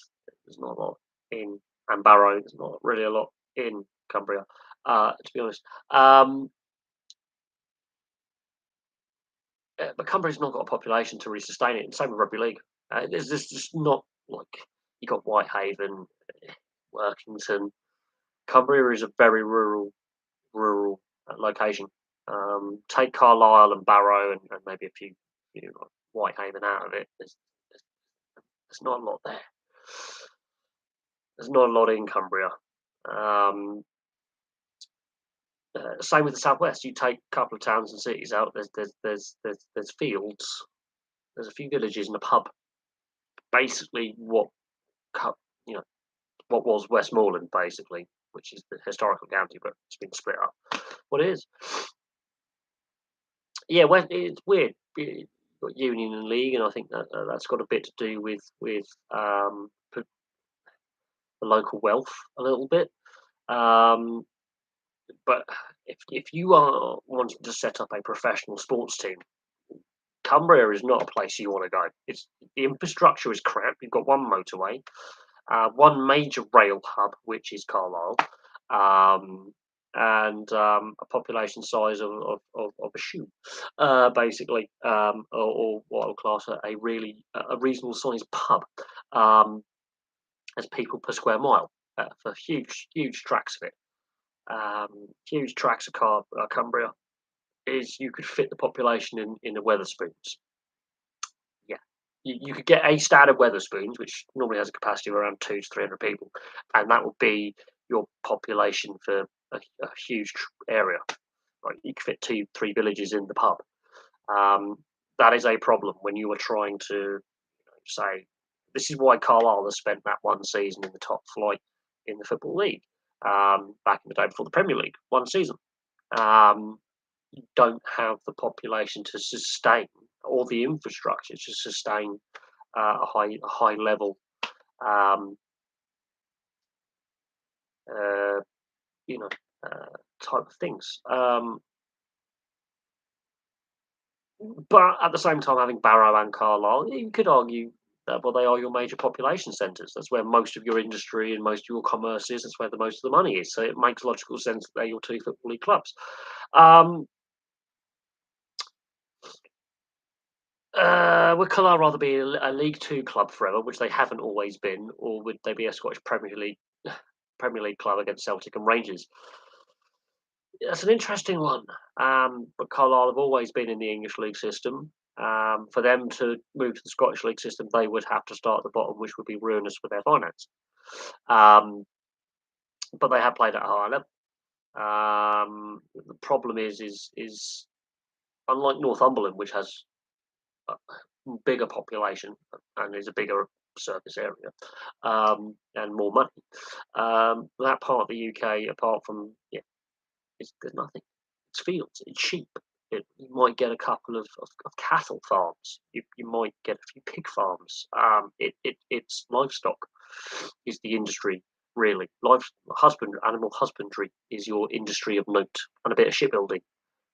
Speaker 1: there's not a lot in, and Barrow. There's not really a lot in Cumbria, to be honest. But Cumbria's not got a population to really sustain it. And same with rugby league. There's just not like you got Whitehaven, Workington. Cumbria is a very rural location. Take Carlisle and Barrow and maybe a few, like Whitehaven out of it. There's not a lot there. There's not a lot in Cumbria. Um, Same with the southwest. You take a couple of towns and cities out. There's fields. There's a few villages and a pub. Basically, you know what was Westmoreland, basically, which is the historical county, but it's been split up. What it is? Yeah, well, it's weird. Got Union and League, and I think that's got a bit to do with the local wealth a little bit. Um, but if you are wanting to set up a professional sports team, Cumbria is not a place you want to go. It's the infrastructure is crap. You've got one motorway, one major rail hub, which is Carlisle, um, and a population size of a shoe, basically, or what I would class a really a reasonable sized pub, um, as people per square mile for huge tracts of it. Huge tracts of Cumbria is you could fit the population in the Weatherspoons. Yeah, you could get a standard Weatherspoons, which normally has a capacity of around 200 to 300 people, and that would be your population for a huge area. Right, you could fit 2, 3 villages in the pub. Um, that is a problem when you are trying to say. This is why Carlisle has spent that one season in the top flight in the Football League, back in the day before the Premier League, one season. Um, you don't have the population to sustain or the infrastructure to sustain a high level, um, uh, you know, type of things. But at the same time, having Barrow and Carlisle, you could argue that well, they are your major population centres. That's where most of your industry and most of your commerce is. That's where the most of the money is. So it makes logical sense that they're your two football league clubs. Um, would Carlisle rather be a League Two club forever, which they haven't always been, or would they be a Scottish Premier League club against Celtic and Rangers? That's an interesting one. But Carlisle have always been in the English league system. For them to move to the Scottish league system, they would have to start at the bottom, which would be ruinous for their finance. But they have played at a higher level. The problem is unlike Northumberland, which has a bigger population and is a bigger surface area, and more money. That part of the UK, apart from there's nothing. It's fields. It's sheep. You might get a couple of cattle farms. You might get a few pig farms. It's livestock is the industry really. Animal husbandry is your industry of note, and a bit of shipbuilding,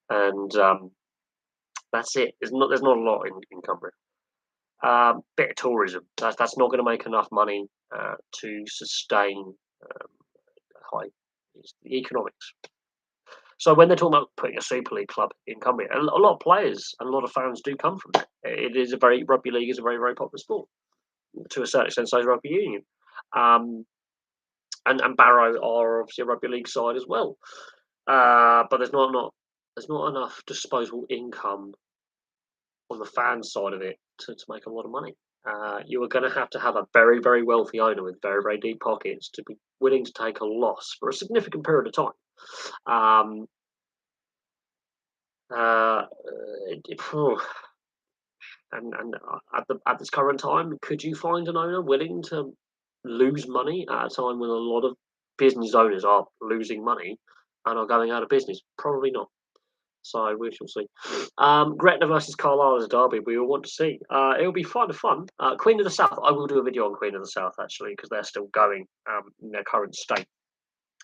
Speaker 1: and that's it. There's not a lot in Cumbria. Bit of tourism. That's not going to make enough money to sustain high. It's the economics. So when they're talking about putting a Super League club in Cumbria, a lot of players and a lot of fans do come from there. It is a very rugby league is a very very popular sport to a certain extent. So is rugby union, um, and Barrow are obviously a rugby league side as well. But there's not enough disposable income on the fan side of it to make a lot of money. You are going to have a very, very wealthy owner with very, very deep pockets to be willing to take a loss for a significant period of time. Um, uh, phew, and at this current time, could you find an owner willing to lose money at a time when a lot of business owners are losing money and are going out of business? Probably not. So we shall see. Gretna versus Carlisle is a derby we all want to see. It'll be fun. Queen of the South. I will do a video on Queen of the South actually because they're still going in their current state.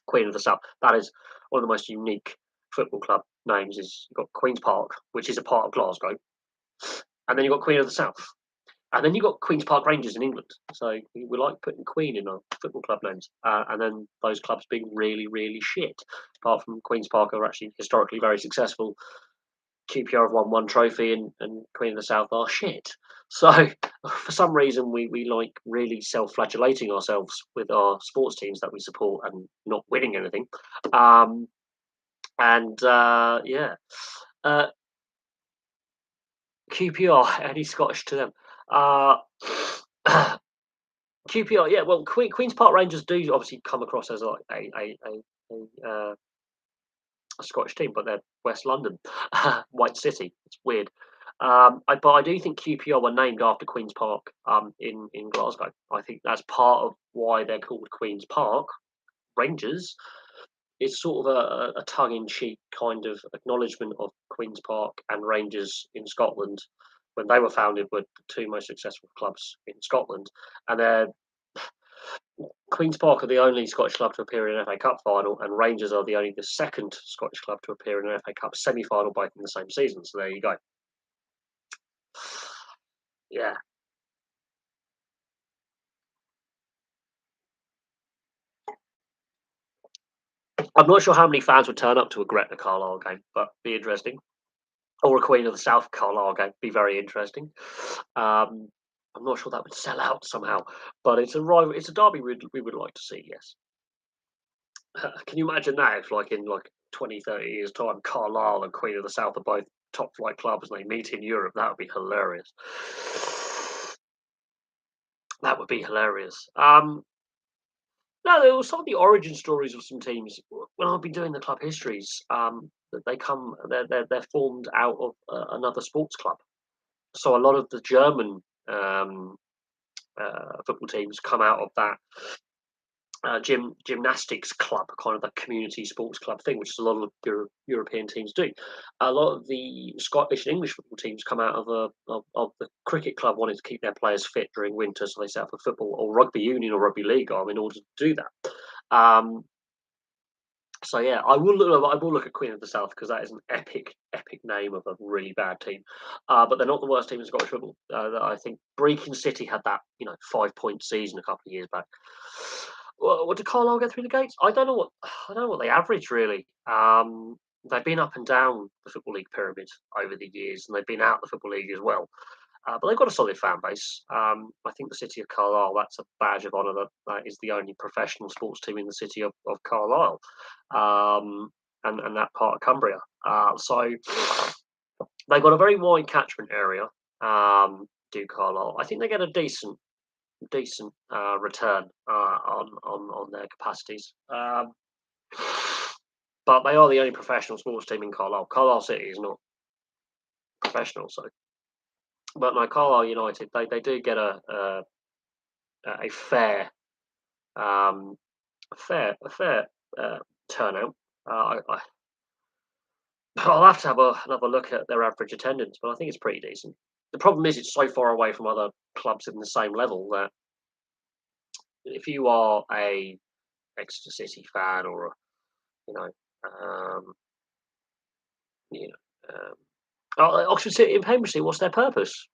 Speaker 1: Queen of the South. That is one of the most unique football club names. Is you've got Queen's Park, which is a part of Glasgow, and then you've got Queen of the South, and then you've got Queen's Park Rangers in England. So we like putting Queen in our football club names, and then those clubs being really, really shit. Apart from Queen's Park, are actually historically very successful. QPR have won one trophy and Queen of the South are shit. So for some reason we like really self-flagellating ourselves with our sports teams that we support and not winning anything. Um, and yeah, uh, QPR, any Scottish to them? Uh, QPR, yeah. Well, Queens Park Rangers do obviously come across as like a Scottish team, but they're West London, White City. It's weird. But I do think QPR were named after Queen's Park in Glasgow. I think that's part of why they're called Queen's Park Rangers. It's sort of a tongue-in-cheek kind of acknowledgement of Queen's Park and Rangers in Scotland when they were founded were the two most successful clubs in Scotland, and they're Queen's Park are the only Scottish club to appear in an FA Cup final, and Rangers are the second Scottish club to appear in an FA Cup semi-final, both in the same season. So there you go. Yeah, I'm not sure how many fans would turn up to a Gretna Carlisle game, but be interesting. Or a Queen of the South Carlisle game, be very interesting. Um, I'm not sure that would sell out somehow, but it's a rival. It's a derby we would like to see. Yes. Can you imagine that if, like, in like 20, 30 years' time, Carlisle and Queen of the South are both top flight clubs and they meet in Europe? That would be hilarious. That would be hilarious. No, there was some of the origin stories of some teams when I've been doing the club histories. That they're formed out of another sports club. So a lot of the German football teams come out of that gymnastics club, kind of the community sports club thing, which is a lot of European teams do. A lot of the Scottish and English football teams come out of the cricket club wanting to keep their players fit during winter, so they set up a football or rugby union or rugby league arm in order to do that. Um, so yeah, I will look at Queen of the South because that is an epic name of a really bad team. But they're not the worst team in Scottish football. I think Brecon City had that 5 point season a couple of years back. What did Carlisle get through the gates? I don't know what they average really. They've been up and down the football league pyramid over the years, and they've been out the football league as well. But they've got a solid fan base. I think the city of Carlisle, that's a badge of honour that that is the only professional sports team in the city of Carlisle, and that part of Cumbria. So they've got a very wide catchment area. Do Carlisle? I think they get a decent return on their capacities. But they are the only professional sports team in Carlisle. Carlisle City is not professional, so but no, Carlisle United they do get a fair a fair turnout. I'll have to have another look at their average attendance, but I think it's pretty decent. The problem is it's so far away from other clubs in the same level that if you are a Exeter City fan or a, you know um, you Oxford City and Cambridge, what's their purpose?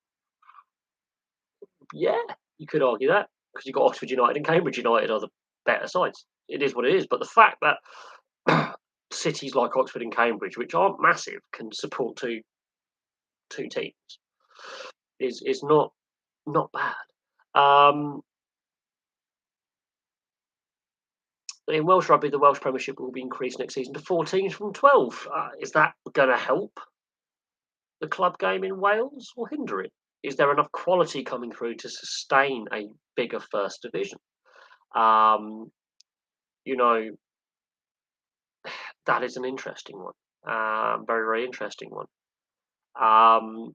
Speaker 1: Yeah, you could argue that because you've got Oxford United and Cambridge United are the better sides. It is what it is. But the fact that cities like Oxford and Cambridge, which aren't massive, can support two teams is not bad. Um, in Welsh rugby, the Welsh Premiership will be increased next season to 4 teams from 12. Is that going to help the club game in Wales or hinder it? Is there enough quality coming through to sustain a bigger first division? Um, you know, that is an interesting one. Very, very interesting one. Um,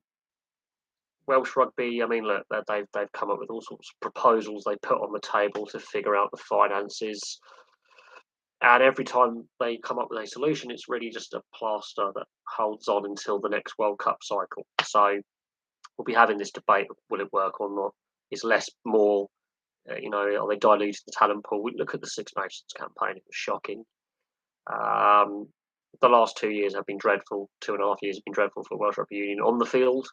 Speaker 1: Welsh rugby, I mean, look, they've come up with all sorts of proposals they put on the table to figure out the finances. And every time they come up with a solution, it's really just a plaster that holds on until the next World Cup cycle. So we'll be having this debate: will it work or not? Is less more? Are they diluting the talent pool? We look at the Six Nations campaign; it was shocking. Um, the last 2 years have been dreadful. 2.5 years have been dreadful for Welsh Rugby Union on the field.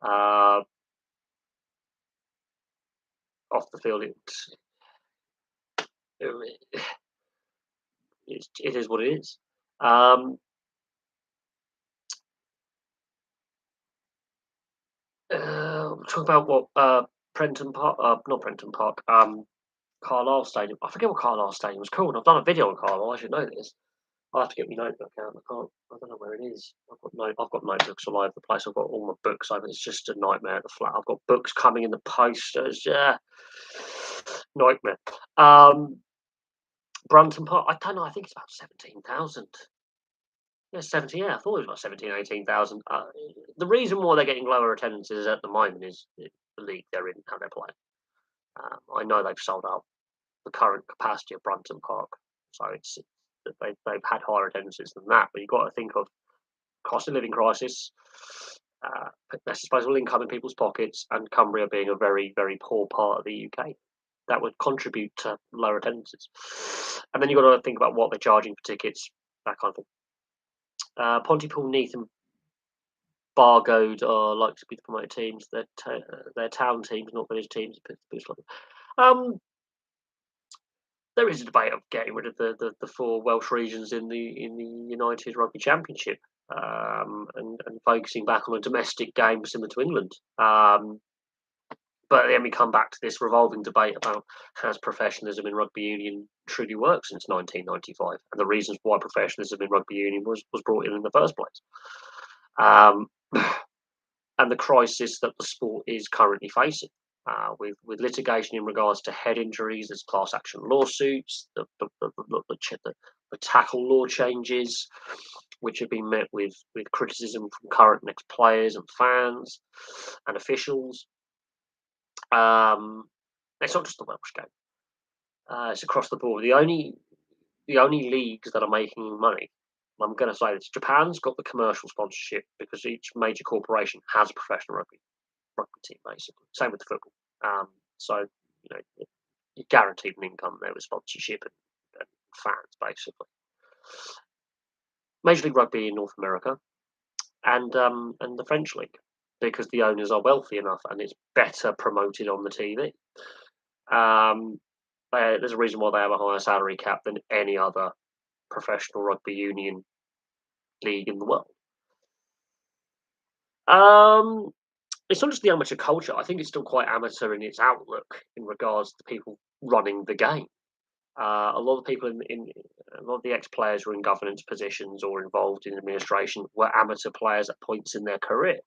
Speaker 1: Uh, Off the field, it, it is what it is. Talk about what Prenton Park, not Prenton Park, Carlisle Stadium. I forget what Carlisle Stadium was called. I've done a video on Carlisle. I should know this. I'll have to get my notebook out. I can't. I don't know where it is. I've got notebooks all over the place. I've got all my books over. It's just a nightmare at the flat. I've got books coming in the post. It's nightmare. Brunton Park. I don't know. I think it's about 17,000. Yeah, 70. Yeah, I thought it was about 17, 18,000. The reason why they're getting lower attendances at the moment is the league they're in, how they're playing. I know they've sold out the current capacity of Brunton Park, so it's they've had higher attendances than that. But you've got to think of cost of living crisis, less disposable income in people's pockets, and Cumbria being a very, very poor part of the UK. That would contribute to lower attendances. And then you've got to think about what they're charging for tickets, that kind of thing. Pontypool, Neath, and Bargoed are likely to be the promoted teams. They're town teams, not village teams. Um, there is a debate of getting rid of the four Welsh regions in the United Rugby Championship, and focusing back on a domestic game similar to England. But then we come back to this revolving debate about has professionalism in rugby union truly worked since 1995, and the reasons why professionalism in rugby union was brought in the first place. Um, and the crisis that the sport is currently facing, with litigation in regards to head injuries, there's class action lawsuits, the tackle law changes, which have been met with criticism from current and ex-players and fans and officials. It's not just the Welsh game; it's across the board. The only leagues that are making money, I'm going to say this: Japan's got the commercial sponsorship because each major corporation has a professional rugby team, basically. Same with the football. So you're guaranteed an income there with sponsorship and fans, basically. Major League Rugby in North America and the French league, because the owners are wealthy enough and it's better promoted on the TV. There's a reason why they have a higher salary cap than any other professional rugby union league in the world. It's not just the amateur culture. I think it's still quite amateur in its outlook in regards to people running the game. A lot of people in a lot of the ex-players who are in governance positions or involved in administration were amateur players at points in their career.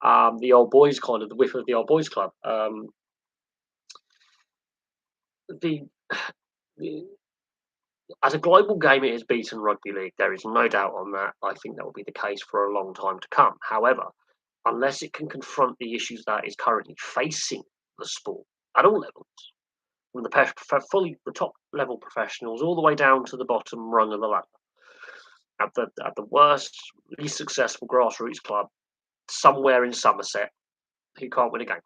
Speaker 1: The old boys, kind of the whiff of the old boys club. The, the As a global game, it has beaten rugby league. There is no doubt on that. I think that will be the case for a long time to come. However, unless it can confront the issues that is currently facing the sport at all levels, from the top level professionals all the way down to the bottom rung of the ladder, at the worst, least successful grassroots club somewhere in Somerset who can't win a game.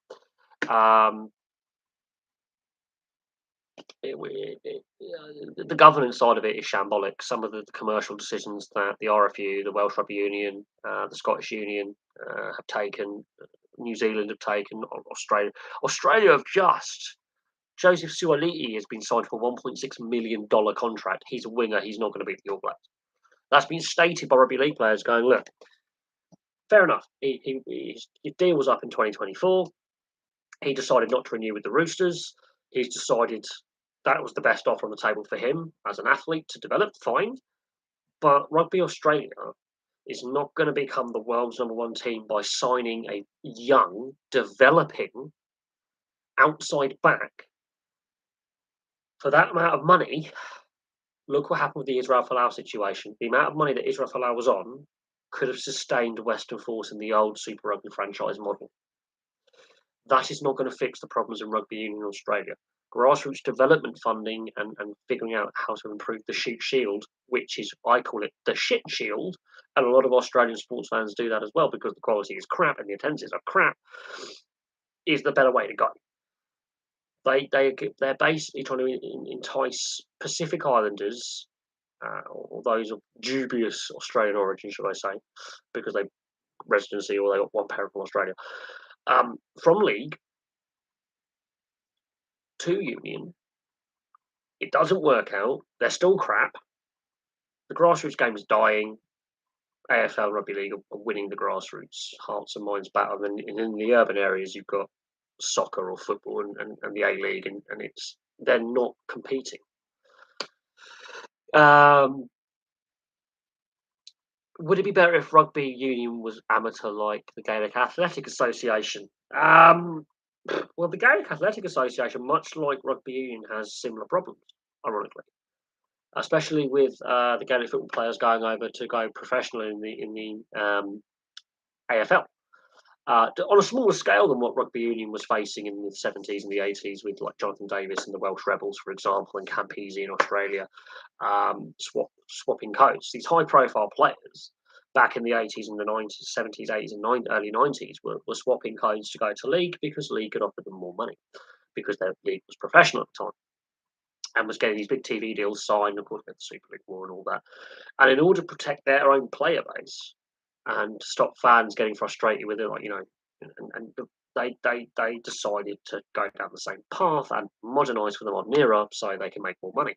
Speaker 1: The governance side of it is shambolic. Some of the commercial decisions that the RFU, the Welsh Rugby Union, the Scottish Union have taken, New Zealand have taken, Australia have just. Joseph Suaalii has been signed for a $1.6 million contract. He's a winger. He's not going to beat the All Blacks. That's been stated by rugby league players going, look, fair enough. His deal was up in 2024. He decided not to renew with the Roosters. He's decided that was the best offer on the table for him as an athlete to develop. Fine. But Rugby Australia is not going to become the world's number one team by signing a young, developing outside back for that amount of money. Look what happened with the Israel Folau situation. The amount of money that Israel Folau was on could have sustained Western Force in the old Super Rugby franchise model. That is not going to fix the problems in rugby union in Australia. Grassroots development funding and figuring out how to improve the shit shield, which is, I call it the shit shield, and a lot of Australian sports fans do that as well because the quality is crap and the attendances are crap, is the better way to go. They're basically trying to entice Pacific Islanders, or those of dubious Australian origin, should I say, because they residency or they got one parent from Australia, from league to union. It doesn't work out. They're still crap. The grassroots game is dying. AFL Rugby League are winning the grassroots hearts and minds battle. And in the urban areas, you've got soccer or football and the A League, and they're not competing. Would it be better if rugby union was amateur like the Gaelic Athletic Association? Well, the Gaelic Athletic Association, much like rugby union, has similar problems, ironically, especially with the Gaelic football players going over to go professional in the AFL. On a smaller scale than what rugby union was facing in the 70s and the 80s with like Jonathan Davis and the Welsh Rebels, for example, and Campese in Australia, swapping codes. These high-profile players back in the 80s and the 90s, 70s, 80s, and early 90s were swapping codes to go to league because league could offer them more money because their league was professional at the time and was getting these big TV deals signed, of course, with the Super League War and all that. And in order to protect their own player base and to stop fans getting frustrated with it, like, and they decided to go down the same path and modernise for the modern era so they can make more money.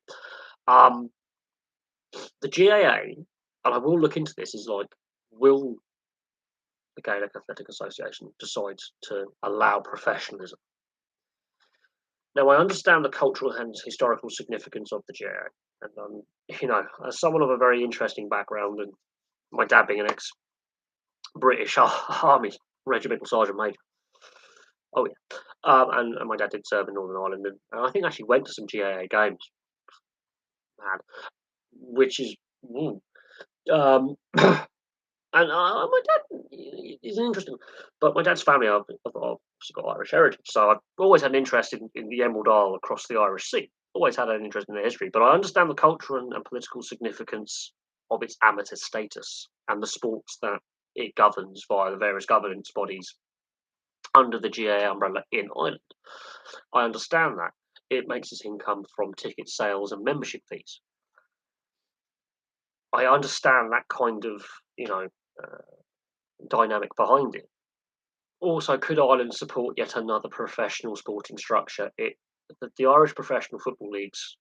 Speaker 1: The GAA, and I will look into this, is like, will the Gaelic Athletic Association decide to allow professionalism? Now, I understand the cultural and historical significance of the GAA, and as someone of a very interesting background, and my dad being an ex-British Army regimental sergeant major. Oh yeah, and my dad did serve in Northern Ireland, and I think actually went to some GAA games, man, which is, um, and my dad is interesting, but my dad's family, I've obviously got Irish heritage, so I've always had an interest in the Emerald Isle across the Irish Sea. Always had an interest in the history, but I understand the cultural and political significance of its amateur status and the sports that it governs via the various governance bodies under the GAA umbrella in Ireland. I understand that. It makes its income from ticket sales and membership fees. I understand that kind of, dynamic behind it. Also, could Ireland support yet another professional sporting structure? The Irish professional football leagues,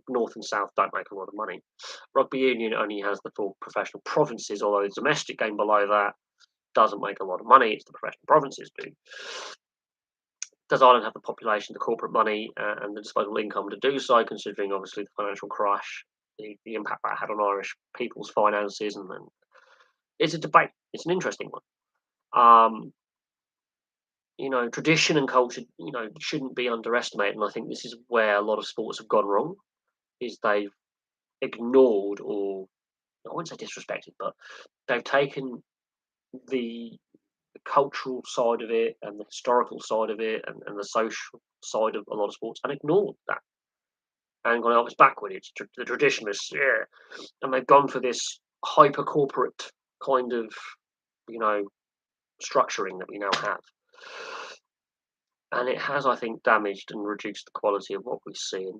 Speaker 1: North and South, don't make a lot of money. Rugby union only has the 4 professional provinces, although the domestic game below that doesn't make a lot of money. It's the professional provinces do. Does Ireland have the population, the corporate money, and the disposable income to do so, considering obviously the financial crash, the impact that had on Irish people's finances? And it's a debate. It's an interesting one. Tradition and culture, shouldn't be underestimated. And I think this is where a lot of sports have gone wrong, is they've ignored, or I wouldn't say disrespected, but they've taken the cultural side of it and the historical side of it and the social side of a lot of sports and ignored that and gone, oh, it's backward, it's the traditionalists, yeah. And they've gone for this hyper corporate kind of, structuring that we now have. And it has, I think, damaged and reduced the quality of what we see.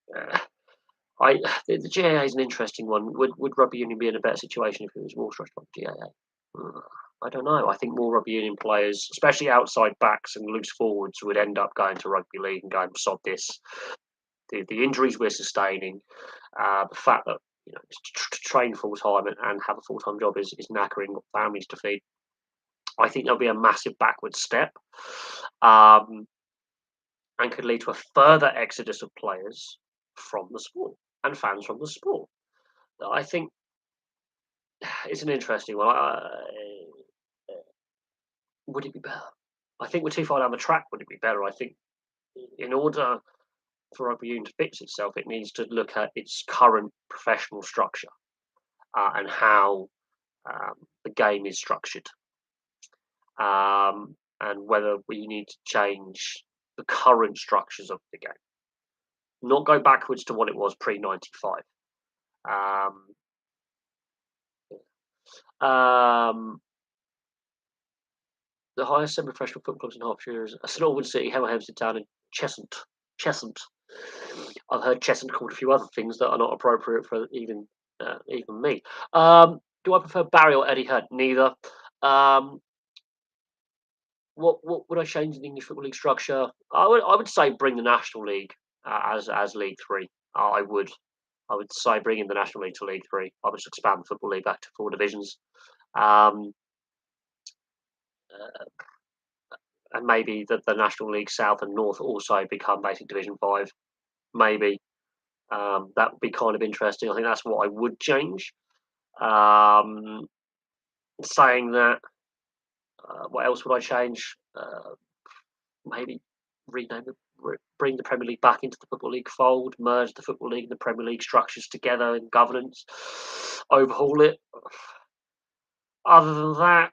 Speaker 1: The GAA is an interesting one. Would rugby union be in a better situation if it was more structured like GAA? I don't know. I think more rugby union players, especially outside backs and loose forwards, would end up going to rugby league and going, sod this. The injuries we're sustaining, the fact that to train full time and have a full time job is knackering families to feed. I think there'll be a massive backward step, um, and could lead to a further exodus of players from the sport and fans from the sport. I think it's an interesting one. Would it be better? I think we're too far down the track. Would it be better? I think in order for rugby union to fix itself, it needs to look at its current professional structure, and how the game is structured, and whether we need to change the current structures of the game, not go backwards to what it was pre 95. Um, um, the highest semi-professional football clubs in Hertfordshire is St Albans City, Hemel Hempstead Town, and Cheshunt. Cheshunt. I've heard Cheshunt called a few other things that are not appropriate for even me. Do I prefer Barry or Eddie Hearn? Neither. Um, what would I change in the English Football League structure? I would say bring the National League as League Three. I would say bring in the National League to League Three. I would just expand the Football League back to four divisions. Um, uh, and maybe the National League South and North also become basic Division 5. Maybe that would be kind of interesting. I think that's what I would change. Um, saying that, what else would I change? Maybe rename bring the Premier League back into the Football League fold, merge the Football League and the Premier League structures together in governance, overhaul it. Other than that,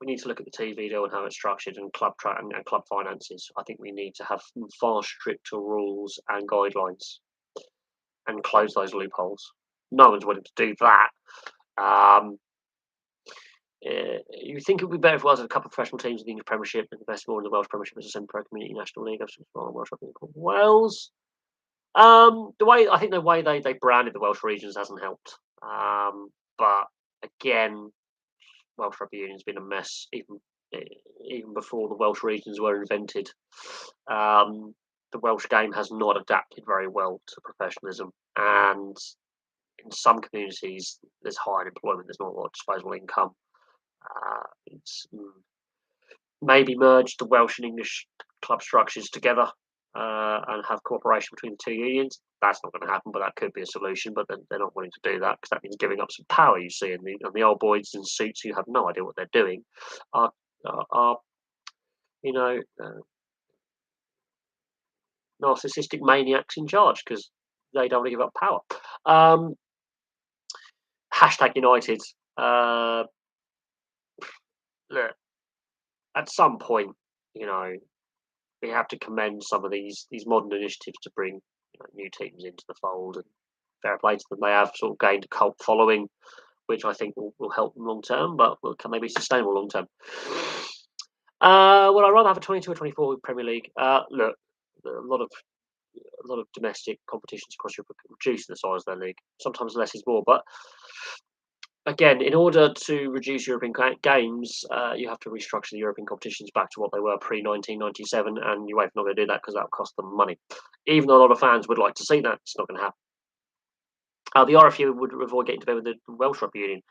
Speaker 1: we need to look at the TV deal and how it's structured and and club finances. I think we need to have far stricter rules and guidelines and close those loopholes. No one's willing to do that. Um, you think it would be better if it was a couple of professional teams in the English Premiership and the best more in the Welsh Premiership as a semi-pro community national league? Welsh Rugby called Wales. The way they branded the Welsh regions hasn't helped. But again, Welsh Rugby Union's been a mess even before the Welsh regions were invented. The Welsh game has not adapted very well to professionalism, and in some communities there's high unemployment. There's not a lot of disposable income. It's maybe merge the Welsh and English club structures together, and have cooperation between the two unions. That's not going to happen, but that could be a solution. But they're not willing to do that because that means giving up some power. You see, and the old boys in suits who have no idea what they're doing are you know uh, narcissistic maniacs in charge because they don't want to give up power. Um, hashtag United. Uh, Look, at some point, you know, we have to commend some of these modern initiatives to bring new teams into the fold, and fair play to them. They have sort of gained a cult following, which I think will help them long term, but can they be sustainable long term? Would I rather have a 22 or 24 Premier League? Look, a lot of domestic competitions across Europe are reducing the size of their league. Sometimes less is more, but again, in order to reduce European games, you have to restructure the European competitions back to what they were pre 1997, and UEFA not going to do that because that will cost them money. Even though a lot of fans would like to see that, it's not going to happen. The RFU would avoid getting to bed with the Welsh Rugby Union.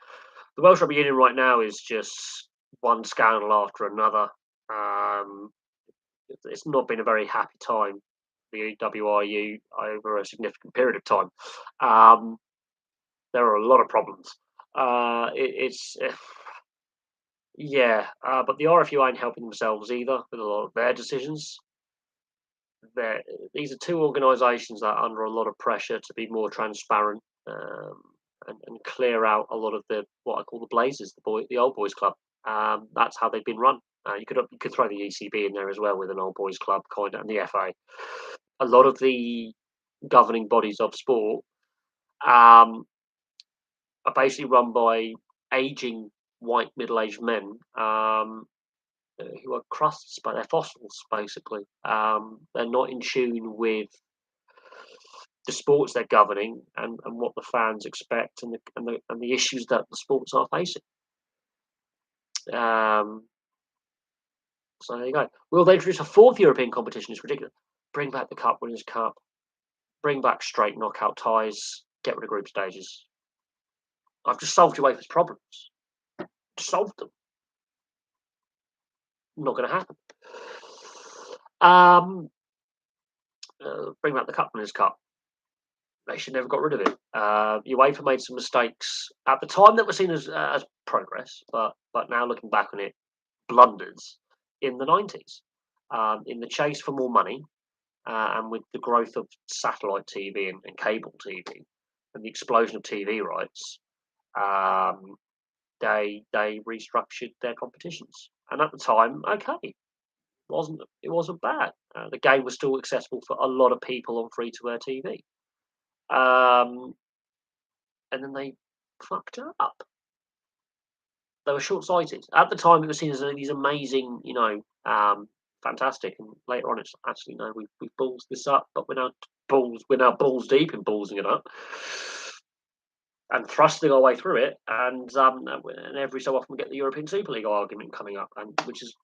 Speaker 1: The Welsh Rugby Union right now is just one scandal after another. Um, it's not been a very happy time, the WRU, over a significant period of time. There are a lot of problems. It's yeah, but the RFU ain't helping themselves either with a lot of their decisions. These are two organisations that are under a lot of pressure to be more transparent, and clear out a lot of what I call the Blazers, the old boys club. That's how they've been run. You could throw the ECB in there as well with an old boys club kind of, and the FA. A lot of the governing bodies of sport um, are basically run by aging white middle-aged men, who are crusts, but they're fossils basically. They're not in tune with the sports they're governing and what the fans expect and the issues that the sports are facing. Um, so there you go. Will they introduce a fourth European competition? It's ridiculous. Bring back the Cup Winners' Cup. Bring back straight knockout ties. get rid of group stages. I've just solved UEFA's problems. Just solved them. Not going to happen. Bring back the Cup Winners' Cup. They should never got rid of it. UEFA made some mistakes at the time that were seen as progress, but now looking back on it, blunders in the 90s. In the chase for more money, and with the growth of satellite TV and cable TV, and the explosion of TV rights, um, they restructured their competitions. And at the time, okay, it wasn't bad. The game was still accessible for a lot of people on free to air TV. Um, and then they fucked up. They were short sighted. At the time, it was seen as these amazing, fantastic. And later on, it's actually no, we've ballsed this up, but we're now balls deep in ballsing it up and thrusting our way through it. And every so often we get the European Super League argument coming up, and which is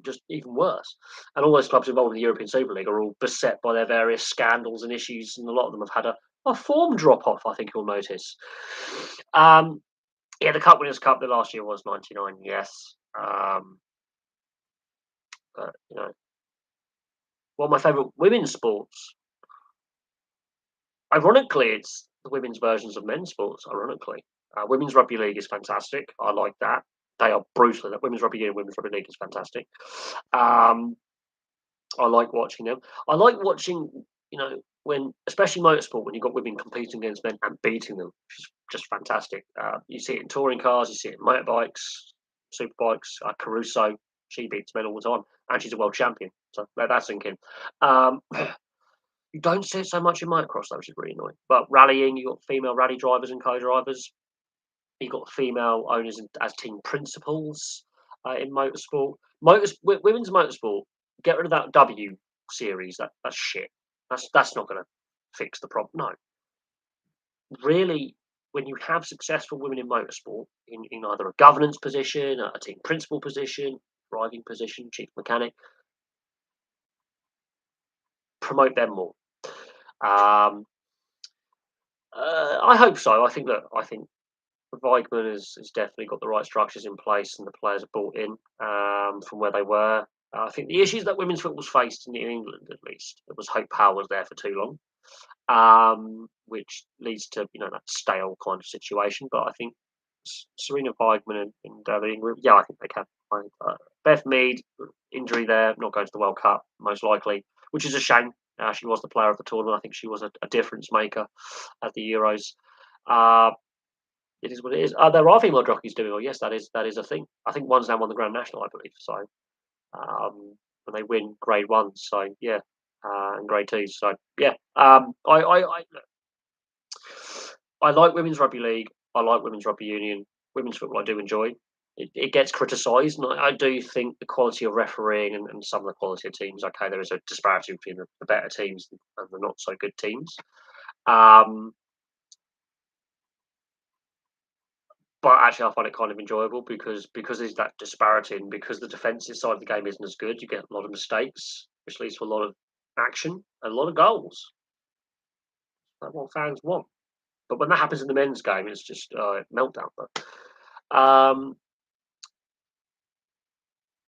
Speaker 1: just even worse. And all those clubs involved in the European Super League are all beset by their various scandals and issues, and a lot of them have had a form drop off. I think you'll notice. Yeah, the Cup Winners' Cup the last year was '99. Yes, but one of my favourite women's sports. Ironically, it's the women's versions of men's sports. Ironically, women's rugby league is fantastic. I like that. They are brutal. That women's rugby union, women's rugby league is fantastic. Um, I like watching them. I like watching, when especially motorsport, when you've got women competing against men and beating them, which is just fantastic. You see it in touring cars, you see it in motorbikes, superbikes. Caruso, she beats men all the time, and she's a world champion. So let that sink in. Um, you don't see it so much in motocross, though, which is really annoying. But rallying, you've got female rally drivers and co-drivers. You've got female owners as team principals in motorsport. Women's motorsport, get rid of that W series. That's shit. That's not going to fix the problem. No, really, when you have successful women in motorsport, in either a governance position, a team principal position, driving position, chief mechanic, promote them more. Um, I hope so. I think Weigman has definitely got the right structures in place, and the players are bought in from where they were. I think the issues that women's football's faced in England, at least, it was Hope Powell was there for too long, which leads to that stale kind of situation. But I think Serena Weigman and England, yeah, I think they can. Beth Mead, injury there, not going to the World Cup most likely, which is a shame. She was the player of the tournament. I think she was a difference maker at the Euros. Uh, it is what it is. There are female jockeys doing well. Yes, that is a thing. I think one's now won the Grand National, I believe. So, and they win Grade One. So yeah, and Grade Twos. So yeah, I like women's rugby league. I like women's rugby union. Women's football I do enjoy. It gets criticised, and I do think the quality of refereeing and some of the quality of teams. Okay, there is a disparity between the better teams and the not so good teams. But actually, I find it kind of enjoyable because there's that disparity, and because the defensive side of the game isn't as good, you get a lot of mistakes, which leads to a lot of action and a lot of goals. That's what fans want. But when that happens in the men's game, it's just meltdown. Um,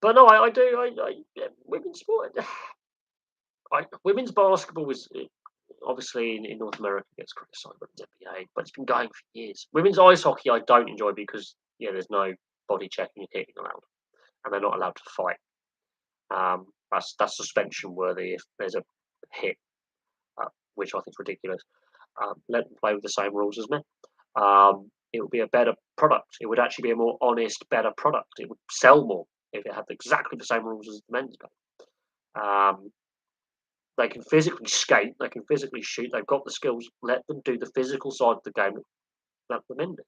Speaker 1: but no, I do. Yeah, women's sport. Women's basketball is obviously in North America gets criticised by the NBA, but it's been going for years. Women's ice hockey I don't enjoy because there's no body checking and hitting allowed, and they're not allowed to fight. That's suspension worthy if there's a hit, which I think is ridiculous. Let them play with the same rules as men. It would be a better product. It would actually be a more honest, better product. It would sell more if it had exactly the same rules as the men's game. They can physically skate. They can physically shoot. They've got the skills. Let them do the physical side of the game that the men do.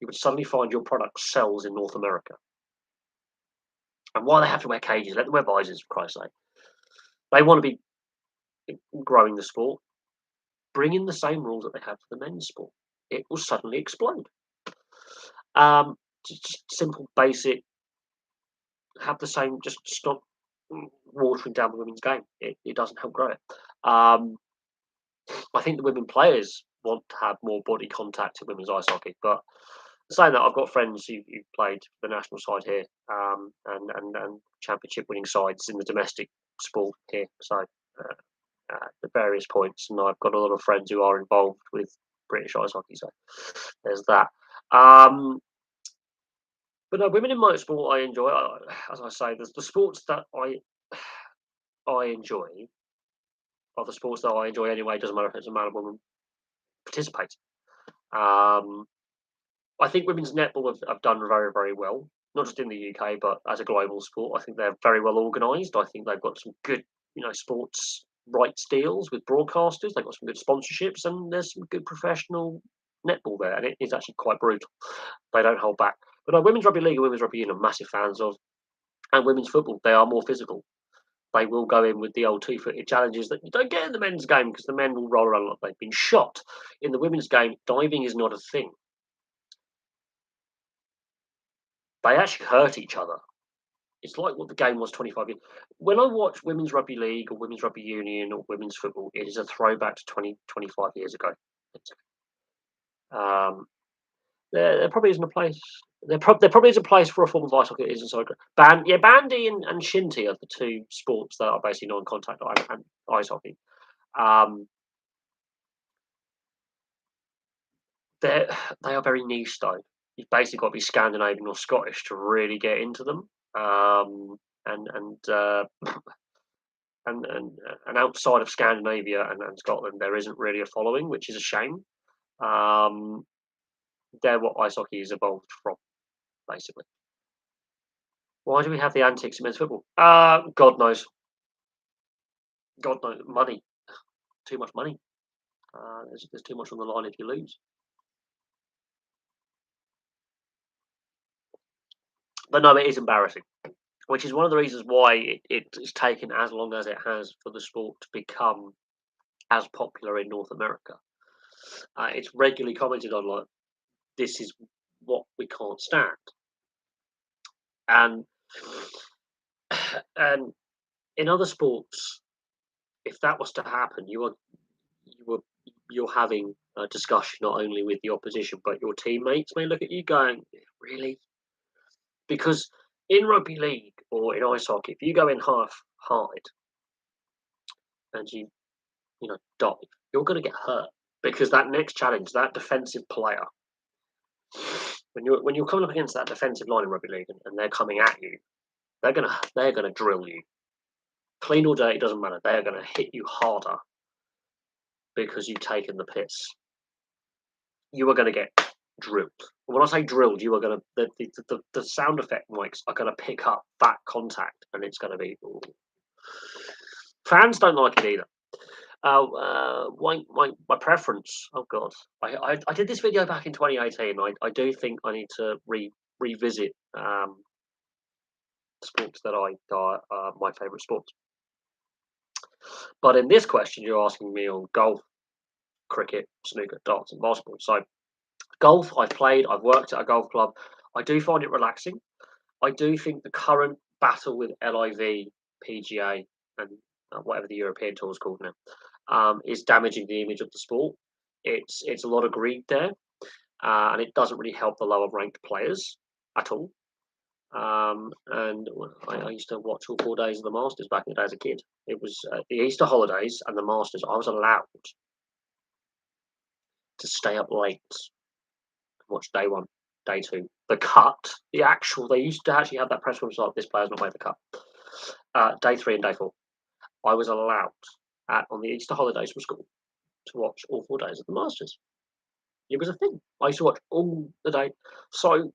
Speaker 1: You would suddenly find your product sells in North America. And why they have to wear cages? Let them wear visors, for Christ's sake. They want to be growing the sport. Bring in the same rules that they have for the men's sport. It will suddenly explode. Just simple, basic. Have the same. Just stop watering down the women's game. It doesn't help grow it. I think the women players want to have more body contact in women's ice hockey. But saying that, I've got friends who played the national side here, and championship winning sides in the domestic sport here. So at various points, and I've got a lot of friends who are involved with British ice hockey. So there's that. Um, but no, women in motorsport I enjoy. As I say, there's the sports that I enjoy are the sports that I enjoy anyway. Doesn't matter if it's a man or woman participating. Um, I think women's netball have done very, very well, not just in the UK, but as a global sport. I think they're very well organised. I think they've got some good, sports rights deals with broadcasters. They've got some good sponsorships, and there's some good professional netball there, and it is actually quite brutal. They don't hold back. But women's rugby league and women's rugby union, I'm massive fans of, and women's football. They are more physical. They will go in with the old two-footed challenges that you don't get in the men's game because the men will roll around like they've been shot. In the women's game, diving is not a thing. They actually hurt each other. It's like what the game was 25 years. When I watch women's rugby league or women's rugby union or women's football, it is a throwback to 20, 25 years ago. Um, there probably isn't a place. There probably is a place for a form of ice hockey that isn't so good. Bandy and shinty are the two sports that are basically non-contact and ice hockey. Um, they they are very niche though. You've basically got to be Scandinavian or Scottish to really get into them. Um, and and uh, and outside of Scandinavia and Scotland, there isn't really a following, which is a shame. Um, they're what ice hockey is evolved from, basically. Why do we have the antics in men's football? God knows. God knows. Money. Too much money. There's too much on the line if you lose. But no, it is embarrassing, which is one of the reasons why it's taken as long as it has for the sport to become as popular in North America. It's regularly commented on like, this is what we can't stand. And and in other sports, if that was to happen, you're having a discussion not only with the opposition but your teammates may look at you going, really? Because in rugby league or in ice hockey, if you go in half hide and you dive, you're going to get hurt because that next challenge, that defensive player, when you're coming up against that defensive line in rugby league and they're coming at you, they're gonna drill you. Clean or dirty, doesn't matter. They're going to hit you harder because you've taken the piss. You are going to get drilled. When I say drilled, you are going to the sound effect mics are going to pick up that contact, and it's going to be. Ooh. Fans don't like it either. My preference. Oh God, I did this video back in 2018. I do think I need to revisit sports that are my favourite sports. But in this question, you're asking me on golf, cricket, snooker, darts, and basketball. So golf, I've played, I've worked at a golf club. I do find it relaxing. I do think the current battle with LIV, PGA, and whatever the European tour is called now, is damaging the image of the sport. It's a lot of greed there, and it doesn't really help the lower ranked players at all. And I used to watch all 4 days of the Masters back in the day as a kid. It was the Easter holidays and the Masters. I was allowed to stay up late and watch day one, day two. The cut, the actual, they used to actually have that press conference like this player's not made the cut. Day three and day four. I was allowed on the Easter holidays from school to watch all 4 days of the Masters. It was a thing. I used to watch all the day. So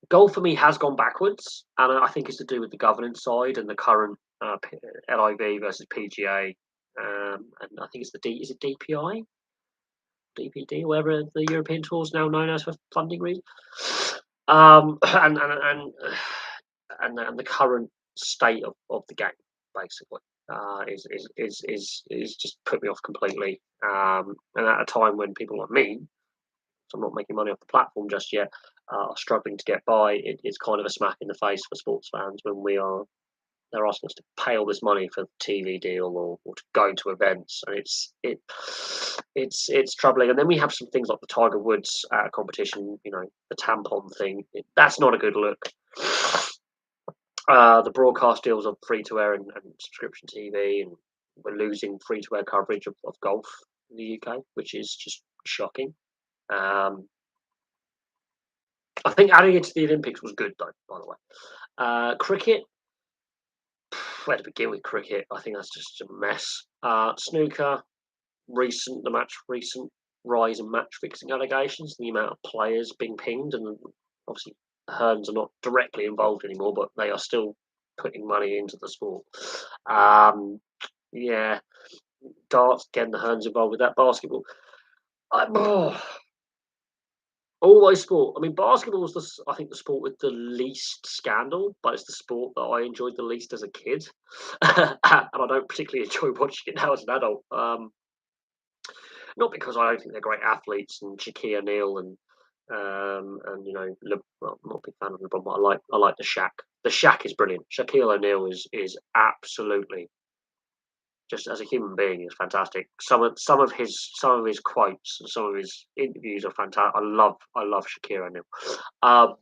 Speaker 1: golf for me has gone backwards, and I think it's to do with the governance side and the current LIV versus PGA, and I think it's is it DPI, DPD, whatever the European Tour is now known as for funding reasons, and the current state of the game basically. Is just put me off completely. And at a time when people like me, so I'm not making money off the platform just yet, are struggling to get by, it's kind of a smack in the face for sports fans when we are they're asking us to pay all this money for the TV deal or to go to events, and it's troubling. And then we have some things like the Tiger Woods competition, the tampon thing. That's not a good look. The broadcast deals on free to air and subscription TV, and we're losing free to air coverage of golf in the UK, which is just shocking. Um, I think adding it to the Olympics was good, though. By the way, cricket. Where to begin with cricket? I think that's just a mess. Snooker. Recent rise in match fixing allegations, the amount of players being pinged, and obviously the Hearns are not directly involved anymore, but they are still putting money into the sport. Yeah, darts, getting the Hearns involved with that. Basketball, always sport. I mean, basketball is I think the sport with the least scandal, but it's the sport that I enjoyed the least as a kid, and I don't particularly enjoy watching it now as an adult. Not because I don't think they're great athletes and Shaquille O'Neal and well, I'm not a big fan of LeBron, but I like the Shaq. The Shaq is brilliant. Shaquille O'Neal is absolutely, just as a human being, is fantastic. Some of his quotes and some of his interviews are fantastic. I love Shaquille O'Neal. Um,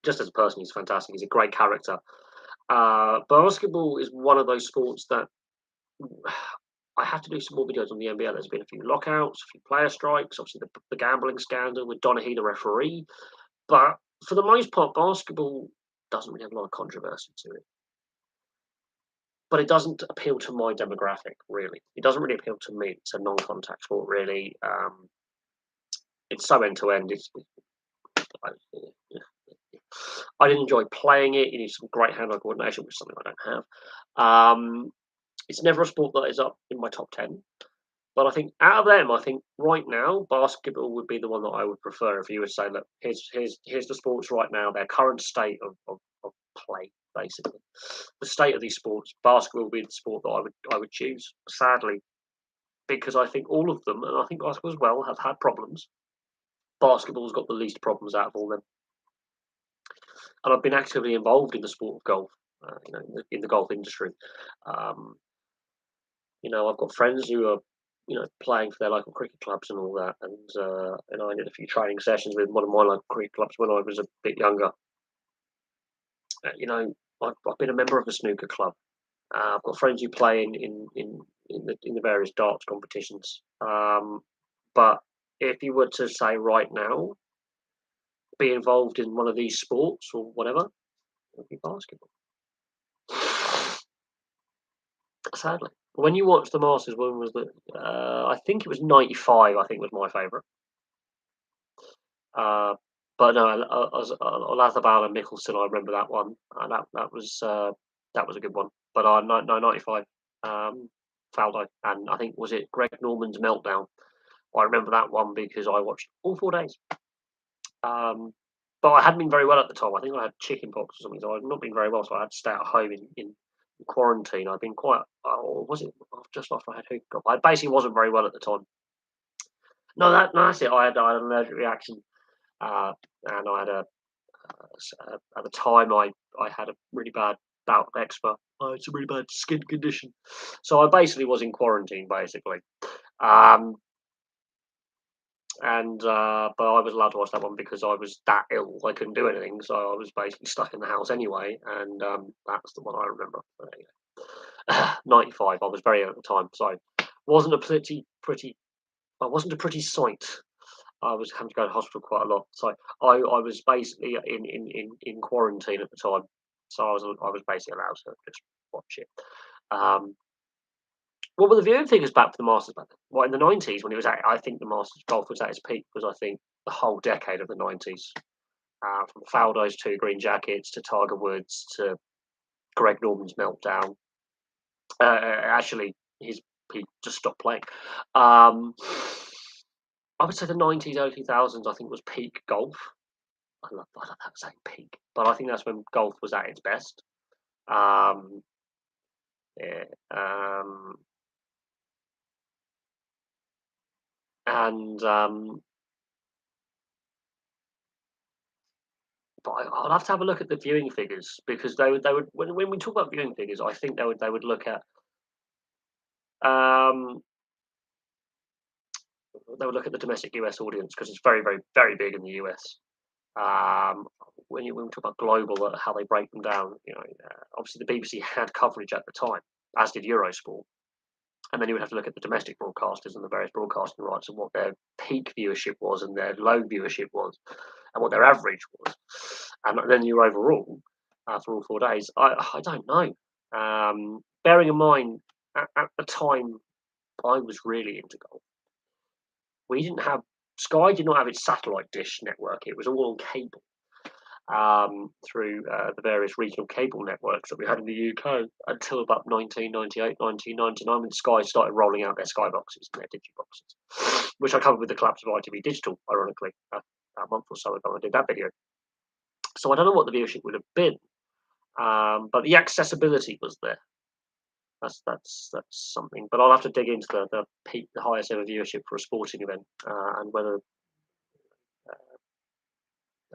Speaker 1: just as a person, he's fantastic. He's a great character. Basketball is one of those sports that I have to do some more videos on the NBA. There's been a few lockouts, a few player strikes, obviously the gambling scandal with Donaghy, the referee. But for the most part, basketball doesn't really have a lot of controversy to it. But it doesn't appeal to my demographic, really. It doesn't really appeal to me. It's a non-contact sport, really. It's so end to end. I, I didn't enjoy playing it. You need some great hand-eye coordination, which is something I don't have. It's never a sport that is up in my top 10. But I think out of them, I think right now basketball would be the one that I would prefer if you would say, look, here's the sports right now, their current state of play, basically. The state of these sports, basketball would be the sport that I would choose, sadly, because I think all of them, and I think basketball as well, have had problems. Basketball's got the least problems out of all them. And I've been actively involved in the sport of golf, in the golf industry. Um, I've got friends who are, playing for their local cricket clubs and all that, and I did a few training sessions with one of my local cricket clubs when I was a bit younger. Uh, you know, I've been a member of a snooker club. I've got friends who play in the various darts competitions. But if you were to say right now, be involved in one of these sports or whatever, it would be basketball. Sadly, when you watch the Masters, when was the? I think it was '95. I think was my favourite. Uh, but no, Olazabal and Mickelson, I remember that one. That was a good one. But no, '95. Faldo, and I think was it Greg Norman's meltdown. I remember that one because I watched all 4 days. But I hadn't been very well at the time. I think I had chicken pox or something, so I'd not been very well. So I had to stay at home in quarantine. I'd been quite. Or was it just after I had hiccup? I basically wasn't very well at the time. No, that's it. I had an allergic reaction, and I had at the time I had a really bad bout of eczema. I had some really bad skin condition, so I basically was in quarantine basically. Um, and but I was allowed to watch that one because I was that ill. I couldn't do anything, so I was basically stuck in the house anyway. And that's the one I remember. But there you go. 95. I was very ill at the time, so wasn't a pretty. I wasn't a pretty sight. I was having to go to hospital quite a lot. So I was basically in quarantine at the time. So I was basically allowed to just watch it. Um, what were the viewing figures back for the Masters back then? Well, in the 90s when it was at, I think the Masters golf was at its peak, was I think the whole decade of the 90s. From Faldo's two green jackets to Tiger Woods to Greg Norman's meltdown. Actually, he just stopped playing. I would say the 90s, early 2000s, I think was peak golf. I love that saying peak, but I think that's when golf was at its best. Um, yeah, and But I'll have to have a look at the viewing figures because they would when we talk about viewing figures, I think they would look at um, they would look at the domestic US audience because it's very, very, very big in the US. Um, when we talk about global, how they break them down, obviously the BBC had coverage at the time, as did Eurosport, and then you would have to look at the domestic broadcasters and the various broadcasting rights and what their peak viewership was and their low viewership was, and what their average was, and then your overall for all 4 days. I don't know. Bearing in mind, at the time I was really into golf, we didn't have Sky did not have its satellite dish network. It was all on cable through the various regional cable networks that we had in the UK until about 1998, 1999, when Sky started rolling out their Sky boxes and their digiboxes, which I covered with the collapse of ITV Digital, ironically, a month or so ago. I did that video. So I don't know what the viewership would have been, but the accessibility was there. That's something. But I'll have to dig into the peak, the highest ever viewership for a sporting event, and whether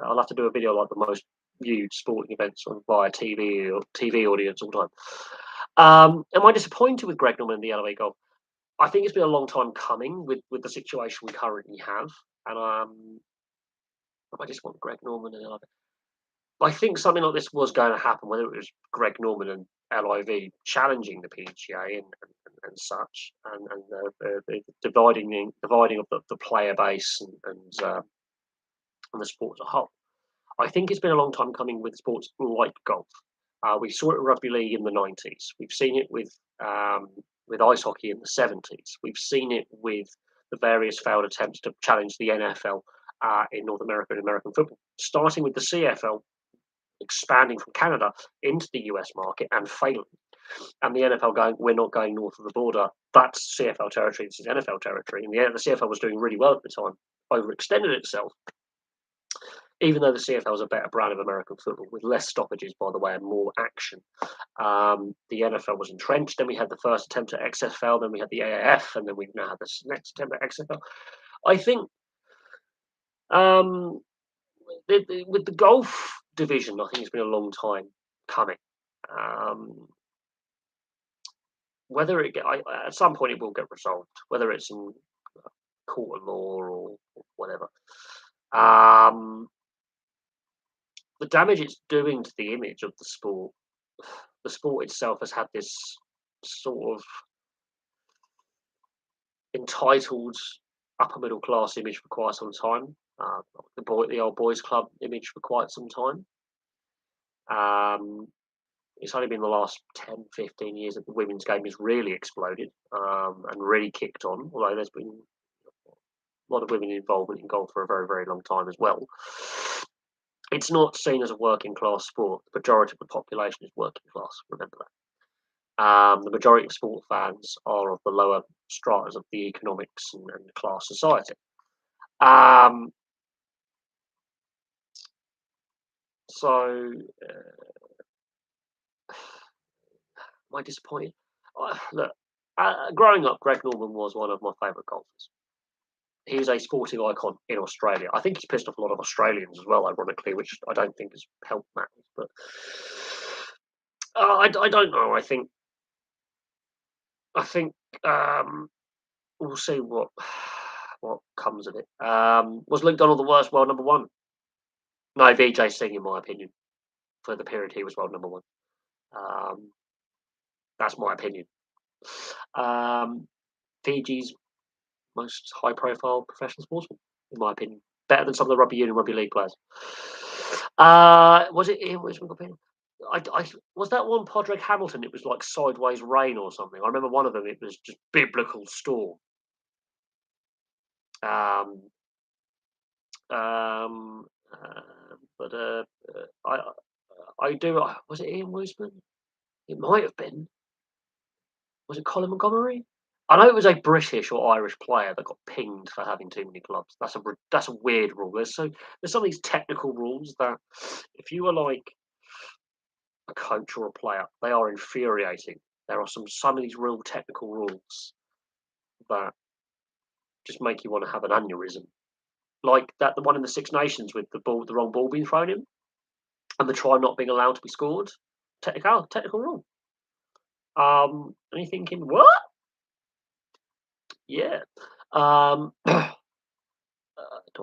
Speaker 1: I'll have to do a video like the most viewed sporting events on via TV or TV audience all the time. Am I disappointed with Greg Norman and the LA Golf? I think it's been a long time coming with the situation we currently have, and I just want Greg Norman and LIV. I think something like this was going to happen, whether it was Greg Norman and LIV challenging the PGA and such, and the dividing of the player base and the sport as a whole. I think it's been a long time coming with sports like golf. We saw it in rugby league in the 90s. We've seen it with ice hockey in the 70s. We've seen it with the various failed attempts to challenge the NFL in North America and American football, starting with the CFL expanding from Canada into the US market and failing. And the NFL going, we're not going north of the border. That's CFL territory. This is NFL territory. And the CFL was doing really well at the time, overextended itself, even though the CFL was a better brand of American football with less stoppages, by the way, and more action. The NFL was entrenched. Then we had the first attempt at XFL. Then we had the AAF, and then we've now had this next attempt at XFL. I think with the golf division, I think it's been a long time coming. Whether at some point it will get resolved, whether it's in court of law or whatever. The damage it's doing to the image of the sport itself has had this sort of entitled upper middle class image for quite some time. The old boys club image for quite some time. It's only been the last 10, 15 years that the women's game has really exploded and really kicked on, although there's been a lot of women involvement in golf for a very, very long time as well. It's not seen as a working class sport. The majority of the population is working class, remember that. The majority of sport fans are of the lower stratas of the economics and class society. So, am I disappointed? Look, growing up, Greg Norman was one of my favourite golfers. He's a sporting icon in Australia. I think he's pissed off a lot of Australians as well, ironically, which I don't think has helped matters. But I don't know. I think we'll see what comes of it. Was Luke Donald the worst world number one? No, Vijay Singh, in my opinion, for the period he was world number one. That's my opinion. Fiji's most high-profile professional sportsman, in my opinion. Better than some of the rugby union, rugby league players. Was it Ian Wisman? Was that one Podrick Hamilton? It was like sideways rain or something. I remember one of them. It was just biblical storm. But I do. Was it Ian Wisman? It might have been. Was it Colin Montgomery? I know it was a British or Irish player that got pinged for having too many clubs. That's a weird rule. There's some of these technical rules that if you are like a coach or a player, they are infuriating. There are some of these real technical rules that just make you want to have an aneurysm. Like the one in the Six Nations with the wrong ball being thrown in. and the try not being allowed to be scored. Technical rule. And you're thinking, what? Yeah. Do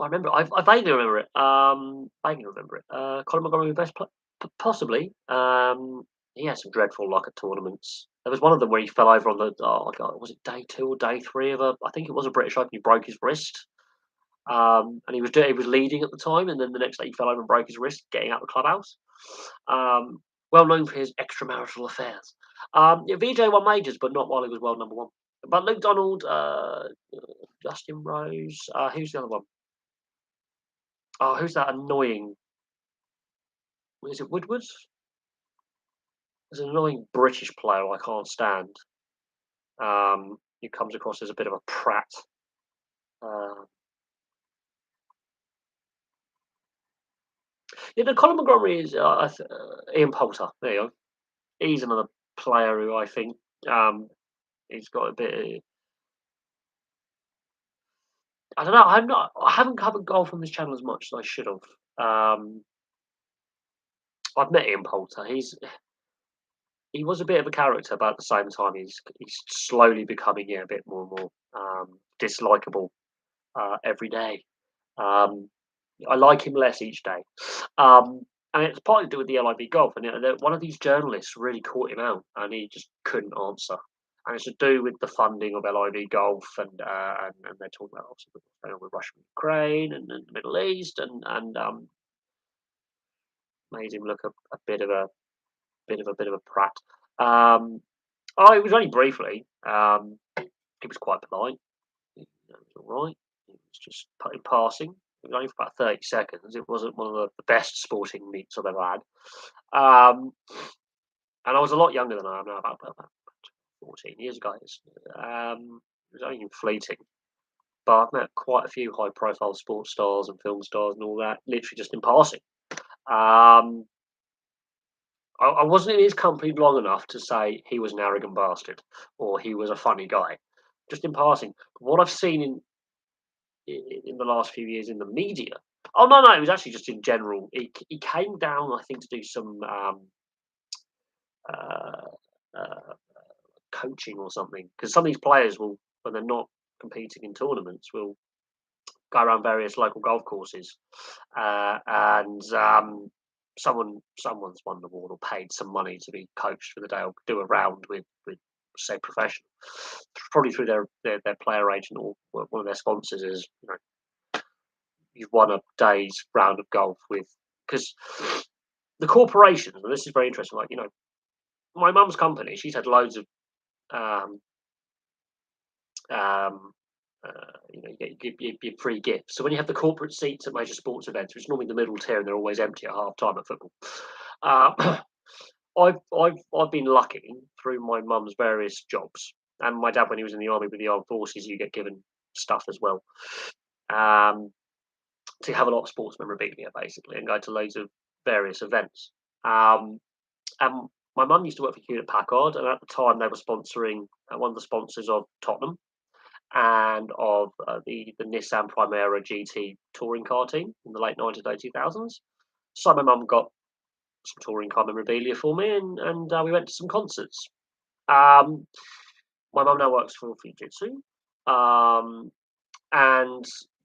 Speaker 1: I remember? I vaguely remember it. Vaguely remember it. Colin Montgomery, best possibly. He had some dreadful luck at tournaments. There was one of them where he fell over on the. Oh God, was it day 2 or day 3 of a? I think it was a British Open. He broke his wrist. And he was leading at the time, and then the next day he fell over and broke his wrist getting out of the clubhouse. Um, well known for his extramarital affairs. Yeah, VJ won majors, but not while he was world number one. But Luke Donald, Justin Rose, who's the other one? Oh, who's that annoying? Is it Woodward? There's an annoying British player I can't stand. Who comes across as a bit of a prat. Uh, yeah, the Colin Montgomery is Ian Poulter. There you go. He's another player who I think he's got a bit. I don't know. I haven't covered golf on this channel as much as I should have. I've met Ian Poulter. He was a bit of a character, but at the same time, he's slowly becoming a bit more and more dislikable every day. Um, I like him less each day. And it's partly to do with the LIB golf. And one of these journalists really caught him out, and he just couldn't answer. And it's to do with the funding of LIB golf, and they're talking about obviously what's going on with Russia and Ukraine and the Middle East, and made him look a bit of a prat. It was only briefly. He was quite polite. It was all right. It was just in passing. It was only for about 30 seconds. It wasn't one of the best sporting meets I've ever had. And I was a lot younger than I am now, about 14 years ago. It was only fleeting. But I've met quite a few high profile sports stars and film stars and all that, literally just in passing. I wasn't in his company long enough to say he was an arrogant bastard or he was a funny guy. Just in passing. What I've seen in the last few years in the media. Oh no, it was actually just in general. He came down, I think, to do some uh, uh, coaching or something. Because some of these players will, when they're not competing in tournaments, will go around various local golf courses, and someone's won the award or paid some money to be coached for the day or do a round with say professional, probably through their player agent or one of their sponsors. Is you've won a day's round of golf with, because the corporations, and this is very interesting. Like my mum's company, she's had loads of um, um, you get free gifts. So when you have the corporate seats at major sports events, which is normally the middle tier, and they're always empty at half time at football. I've been lucky through my mum's various jobs, and my dad when he was in the army with the armed forces, you get given stuff as well. To have a lot of sports memorabilia basically, and go to loads of various events. And my mum used to work for Hewlett Packard, and at the time they were sponsoring one of the sponsors of Tottenham and of the Nissan Primera GT touring car team in the late 90s, early 2000s. So my mum got some touring car memorabilia for me, and we went to some concerts. Um, my mum now works for Fujitsu, and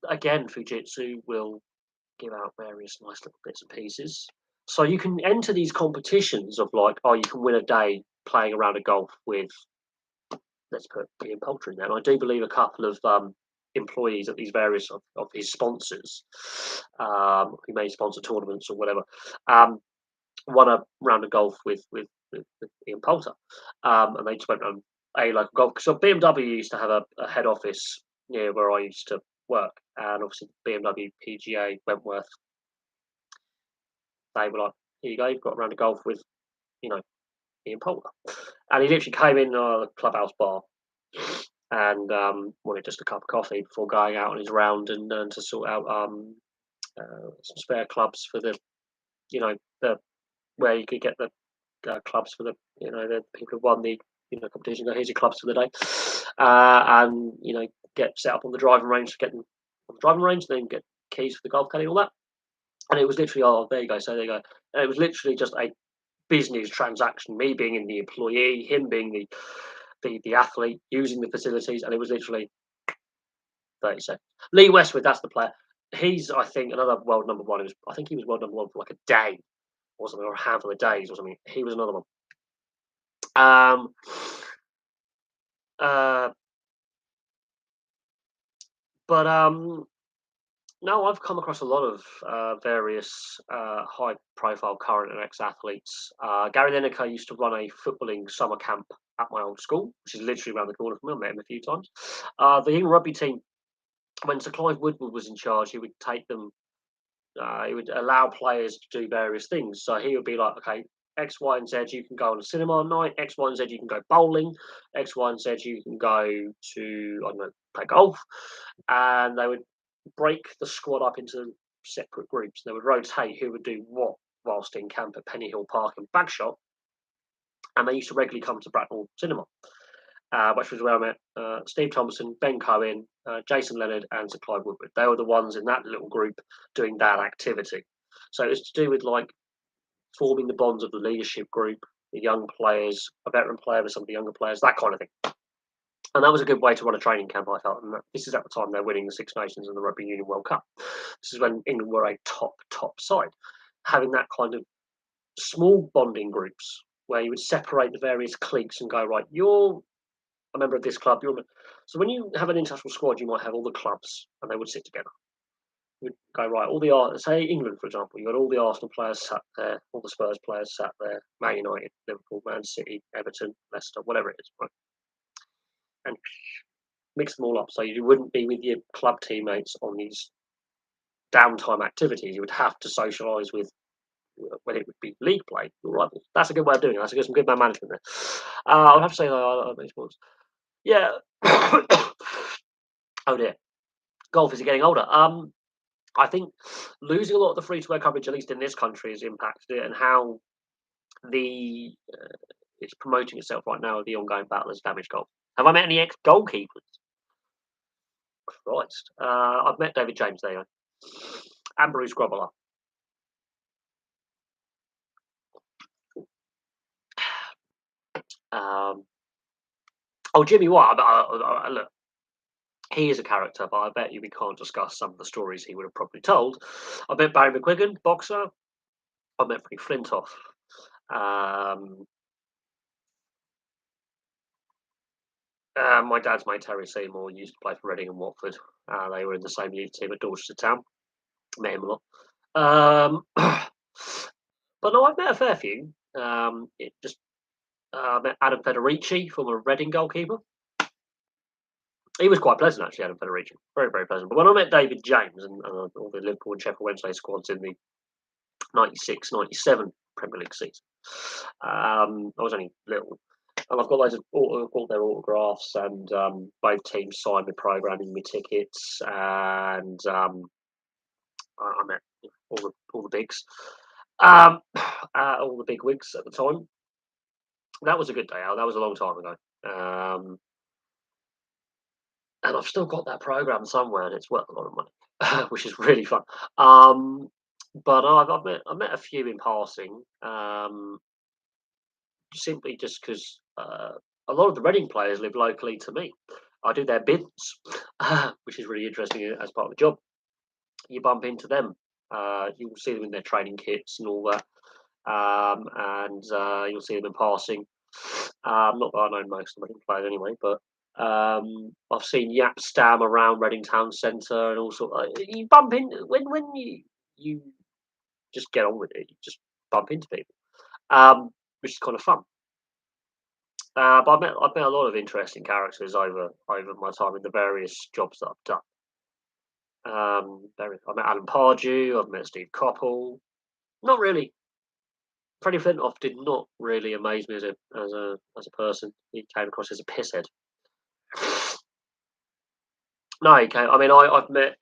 Speaker 1: again, Fujitsu will give out various nice little bits and pieces. So you can enter these competitions of like, oh, you can win a day playing around a golf with, let's put Ian Poulter in there. And I do believe a couple of employees at these various of his sponsors, who may sponsor tournaments or whatever, won a round of golf with Ian Poulter, and they just went around a local golf. So BMW used to have a head office near where I used to work, and obviously BMW, PGA, Wentworth, they were like, "Here you go, you've got a round of golf with, Ian Poulter," and he literally came in the clubhouse bar and wanted just a cup of coffee before going out on his round and to sort out some spare clubs for the the where you could get the clubs for the people who won the competition. Go, here's your clubs for the day, and get set up on the driving range, get them on the driving range, then get keys for the golf caddy and all that. And it was literally, oh, there you go, so there you go. And it was literally just a business transaction. Me being in the employee, him being the athlete, using the facilities, and it was literally 30 seconds. Lee Westwood, that's the player. He's, I think, another world number one. I think he was world number one for like a day or something, or a handful of days or something. He was another one. Um, uh, but no, I've come across a lot of various high-profile current and ex-athletes. Gary Lineker used to run a footballing summer camp at my old school, which is literally around the corner from me. I met him a few times. The England rugby team, when Sir Clive Woodward was in charge, he would take them. He would allow players to do various things. So he would be like, okay, X, Y, and Z, you can go on a cinema night. X, Y, and Z, you can go bowling. X, Y, and Z, you can go to, I don't know, play golf. And they would break the squad up into separate groups. They would rotate who would do what whilst in camp at Pennyhill Park in Bagshot. And they used to regularly come to Bracknell Cinema, which was where I met Steve Thompson, Ben Cohen, Jason Leonard, and Sir Clive Woodward. They were the ones in that little group doing that activity. So it was to do with like forming the bonds of the leadership group, the young players, a veteran player with some of the younger players, that kind of thing. And that was a good way to run a training camp, I felt. And this is at the time they're winning the Six Nations and the Rugby Union World Cup. This is when England were a top side. Having that kind of small bonding groups where you would separate the various cliques and go, right, you're a member of this club. So when you have an international squad, you might have all the clubs and they would sit together. You'd go, right, all the, say England, for example, you got all the Arsenal players sat there, all the Spurs players sat there, Man United, Liverpool, Man City, Everton, Leicester, whatever it is, right? And mix them all up. So you wouldn't be with your club teammates on these downtime activities. You would have to socialise with when it would be league play, your rivals. That's a good way of doing it. That's some good man management there. I'll have to say though, I like sports. Yeah. Oh dear. Golf is getting older. I think losing a lot of the free to air coverage, at least in this country, has impacted it, and how the it's promoting itself right now with the ongoing battle as damaged golf. Have I met any ex goalkeepers? Christ. I've met David James there, and Bruce Grobbelaar. Um, oh, Jimmy White. Look, he is a character, but I bet you we can't discuss some of the stories he would have probably told. I met Barry McGuigan, boxer. I met Frank Flintoff. My dad's mate Terry Seymour used to play for Reading and Watford. They were in the same youth team at Dorchester Town. Met him a lot. But no, I've met a fair few. It just met Adam Federici, former Reading goalkeeper. He was quite pleasant, actually, Adam Federici. Very pleasant. But when I met David James and all the Liverpool and Sheffield Wednesday squads in the 96-97 Premier League season, I was only little. And I've got loads of all their autographs, and both teams signed me programming, me tickets, and I met all the bigs, all the big wigs at the time. That was a good day out. That was a long time ago. And I've still got that program somewhere, and it's worth a lot of money, which is really fun. But I've met a few in passing, simply just because a lot of the Reading players live locally to me. I do their bids, which is really interesting as part of the job. You bump into them. You'll see them in their training kits and all that, and you'll see them in passing. Not that I know most of the Reading players anyway, but I've seen Yap Stam around Reading Town Centre and all sorts. You bump in when you just get on with it. You just bump into people, which is kind of fun. But I've met a lot of interesting characters over my time in the various jobs that I've done. I met Alan Pardew. I've met Steve Coppell. Not really. Freddie Flintoff did not really amaze me as a person. He came across as a pisshead. No, he came. I mean, I've met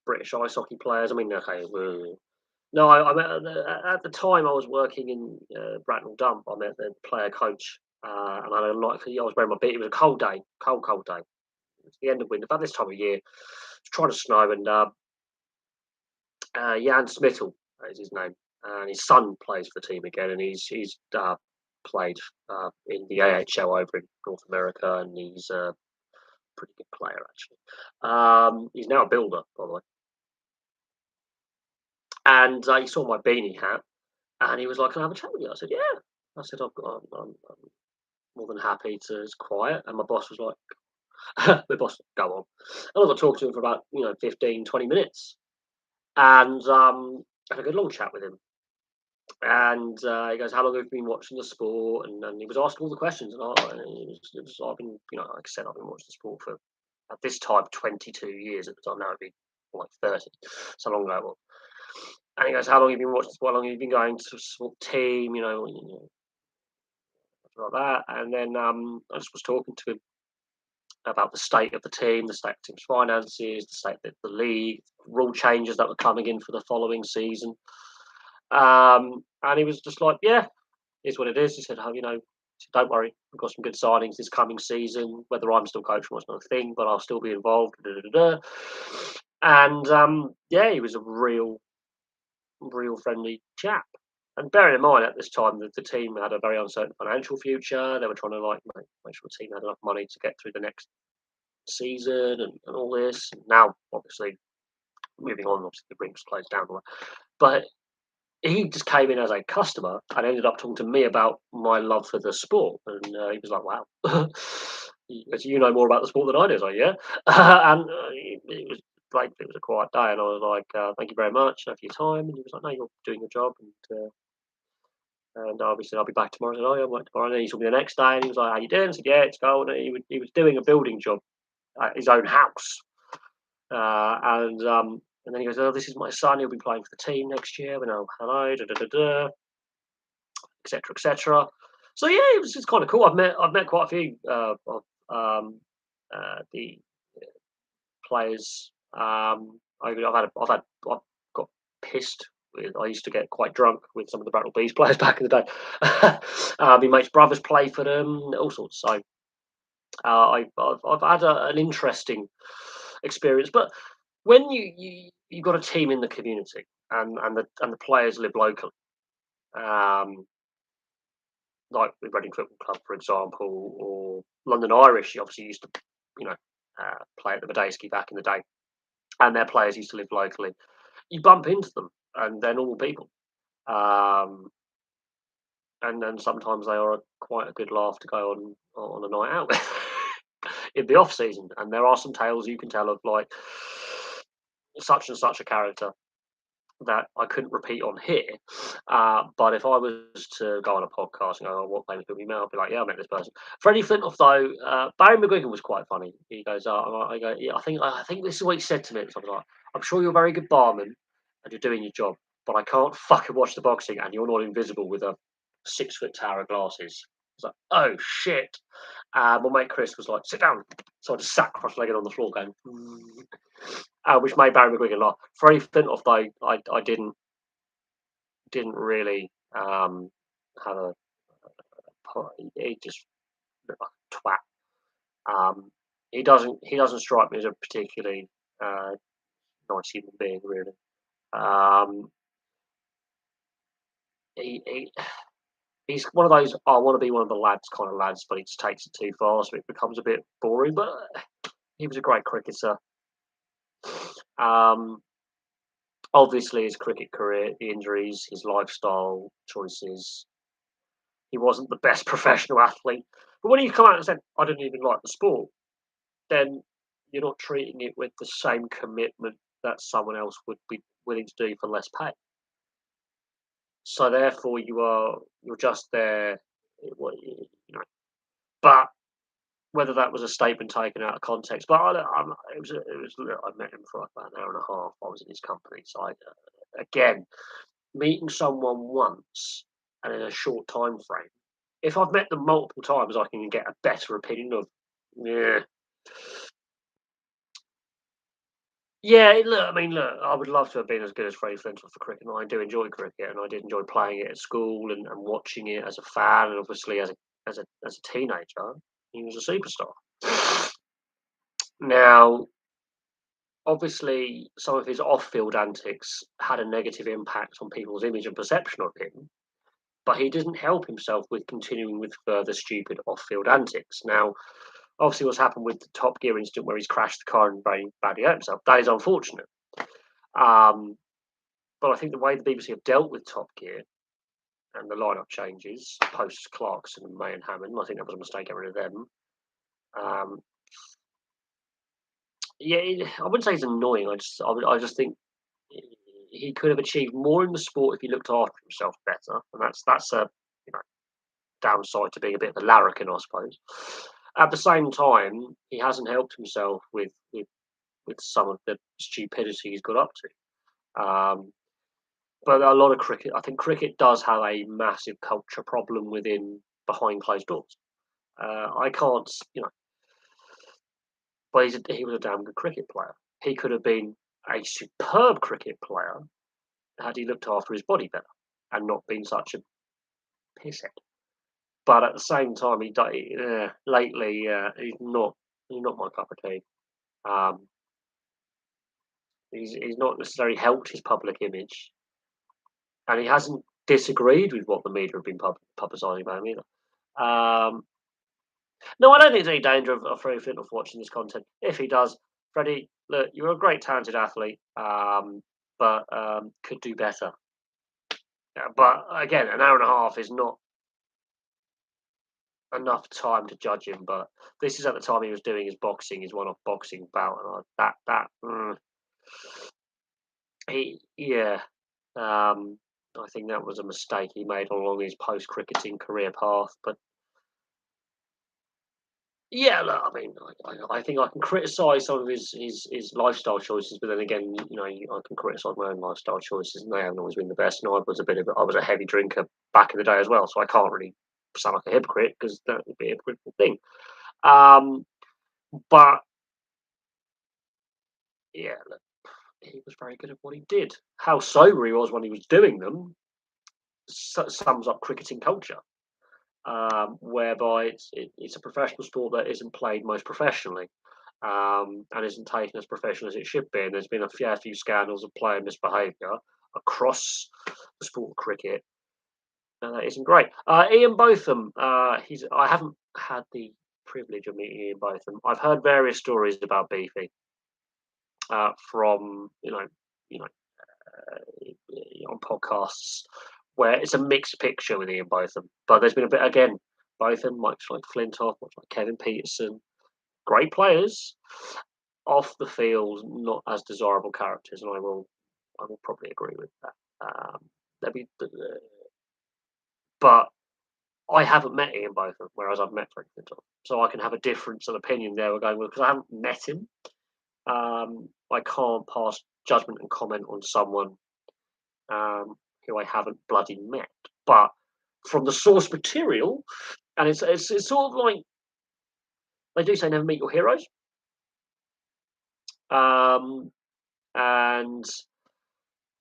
Speaker 1: British ice hockey players. I mean, okay, no, I met at the time I was working in Bracknell Dump. I met the player coach, and I was wearing my beat. It was a cold day, cold day. It's the end of winter, about this time of year. It's trying to snow, and Jan Smittle is his name, and his son plays for the team again, and he's played in the AHL over in North America, and he's a pretty good player actually. He's now a builder, by the way, and he saw my beanie hat, and he was like, "Can I have a chat with you?" I said, "Yeah." I said, I'm more than happy to. It's quiet, and my boss was like, "The boss, go on." And I got talking to him for about 15, 20 minutes, and had a good long chat with him. And he goes, "How long have you been watching the sport?" And he was asking all the questions, and I've been, like I said, I've been watching the sport for at this time 22 years. At the time now, it'd be like 30. So long ago it was. And he goes, "How long have you been watching? How long have you been going to a sport team? Like that." And then I just was talking to him about the state of the team, the state of the team's finances, the state of the league, rule changes that were coming in for the following season. And he was just like, "Yeah, is what it is." He said, "Don't worry, we've got some good signings this coming season. Whether I'm still coaching was another thing, but I'll still be involved." Da, da, da, da. And yeah, he was a real friendly chap. And bearing in mind, at this time, the team had a very uncertain financial future. They were trying to make sure the team had enough money to get through the next season and all this. And now, obviously, moving on, obviously the ring's closed down. But he just came in as a customer and ended up talking to me about my love for the sport. And he was like, "Wow, you know more about the sport than I do." I was like, "Yeah." And it was like, it was a quiet day, and I was like, "Thank you very much for your time." And he was like, "No, you're doing your job." And obviously, "I'll be back tomorrow." I said, "Oh, yeah, I'm back tomorrow." And then he saw me the next day, and he was like, "How you doing?" I said, "Yeah, it's going." And he was doing a building job at his own house. And then he goes, "Oh, this is my son. He'll be playing for the team next year." We know, hello, da da da da, etc. etc. So yeah, it's kind of cool. I've met quite a few of the players. I've got pissed with. I used to get quite drunk with some of the Brattle Bees players back in the day. My mate's brothers play for them, all sorts. So I've had an interesting experience. But when you've got a team in the community and the players live locally, um, like with Reading Football Club, for example, or London Irish, you obviously used to, you know, play at the Medeski back in the day, and their players used to live locally. You bump into them, and they're normal people. Um, and then sometimes they are quite a good laugh to go on a night out in the off season. And there are some tales you can tell of like such and such a character that I couldn't repeat on here. But if I was to go on a podcast and go, "Oh, what famous people you met?" I'd be like, "Yeah, I met this person." Freddie Flintoff, though, Barry McGuigan was quite funny. He goes, I go, "Yeah, I think this is what he said to me." So I was like, "I'm sure you're a very good barman and you're doing your job, but I can't fucking watch the boxing and you're not invisible with a 6 foot tower of glasses." I was like, "Oh shit." My mate Chris was like, "Sit down." So I just sat cross-legged on the floor going, which made Barry McGuigan laugh. Freddie Flintoff, though, I didn't really have a. He just looked like a twat. He doesn't strike me as a particularly uh, nice human being, really. Um, he he's one of those I want to be one of the lads kind of lads, but he just takes it too far, so it becomes a bit boring. But he was a great cricketer. Um, Obviously, his cricket career, the injuries, his lifestyle choices, he wasn't the best professional athlete. But when he come out and said, "I didn't even like the sport," then you're not treating it with the same commitment that someone else would be willing to do for less pay. So therefore, you're just there. But whether that was a statement taken out of context, but I met him for like about an hour and a half. I was in his company, so again, meeting someone once and in a short time frame. If I've met them multiple times, I can get a better opinion of. Yeah, yeah. Look, I would love to have been as good as Freddie Flintoff for cricket. And I do enjoy cricket, and I did enjoy playing it at school and watching it as a fan, and obviously as a teenager, he was a superstar. Now, obviously some of his off-field antics had a negative impact on people's image and perception of him, but he didn't help himself with continuing with further stupid off-field antics. Now, obviously, what's happened with the Top Gear incident where he's crashed the car and badly hurt himself, that is unfortunate. Um, but I think the way the BBC have dealt with Top Gear and the lineup changes post Clarkson and May and Hammond, I think that was a mistake getting rid of them. Um, yeah, I wouldn't say it's annoying. I just think he could have achieved more in the sport if he looked after himself better, and that's a you know downside to being a bit of a larrikin, I suppose. At the same time, he hasn't helped himself with some of the stupidity he's got up to. But a lot of cricket, I think cricket does have a massive culture problem within behind closed doors. I can't, but he was a damn good cricket player. He could have been a superb cricket player had he looked after his body better and not been such a pisshead. But at the same time, lately he's not my cup of tea. Um, he's not necessarily helped his public image, and he hasn't disagreed with what the media have been publicising about him either. No, I don't think there's any danger of Freddie Flintoff watching this content. If he does, Freddie, look, you're a great, talented athlete, but could do better. Yeah, but again, an hour and a half is not enough time to judge him. But this is at the time he was doing his one-off boxing bout, and yeah, I think that was a mistake he made along his post-cricketing career path. But yeah, look, I mean, I think I can criticise some of his lifestyle choices, but then again, I can criticise my own lifestyle choices, and they haven't always been the best. And I was a heavy drinker back in the day as well, so I can't really sound like a hypocrite because that would be a hypocritical thing. Um, but yeah, look, he was very good at what he did. How sober he was when he was doing them sums up cricketing culture. Whereby it's a professional sport that isn't played most professionally, and isn't taken as professional as it should be. And there's been a few scandals of player misbehaviour across the sport of cricket, and that isn't great. Ian Botham, I haven't had the privilege of meeting Ian Botham. I've heard various stories about Beefy from on podcasts where it's a mixed picture with Ian Botham. But there's been a bit again, Botham, much like Flintoff, much like Kevin Peterson, great players off the field, not as desirable characters, and I will probably agree with that. There'll be, but I haven't met Ian Botham, whereas I've met Freddie Flintoff, so I can have a difference of opinion there. We're going with because I haven't met him. I can't pass judgment and comment on someone who I haven't bloody met. But from the source material, and it's sort of like they do say never meet your heroes. And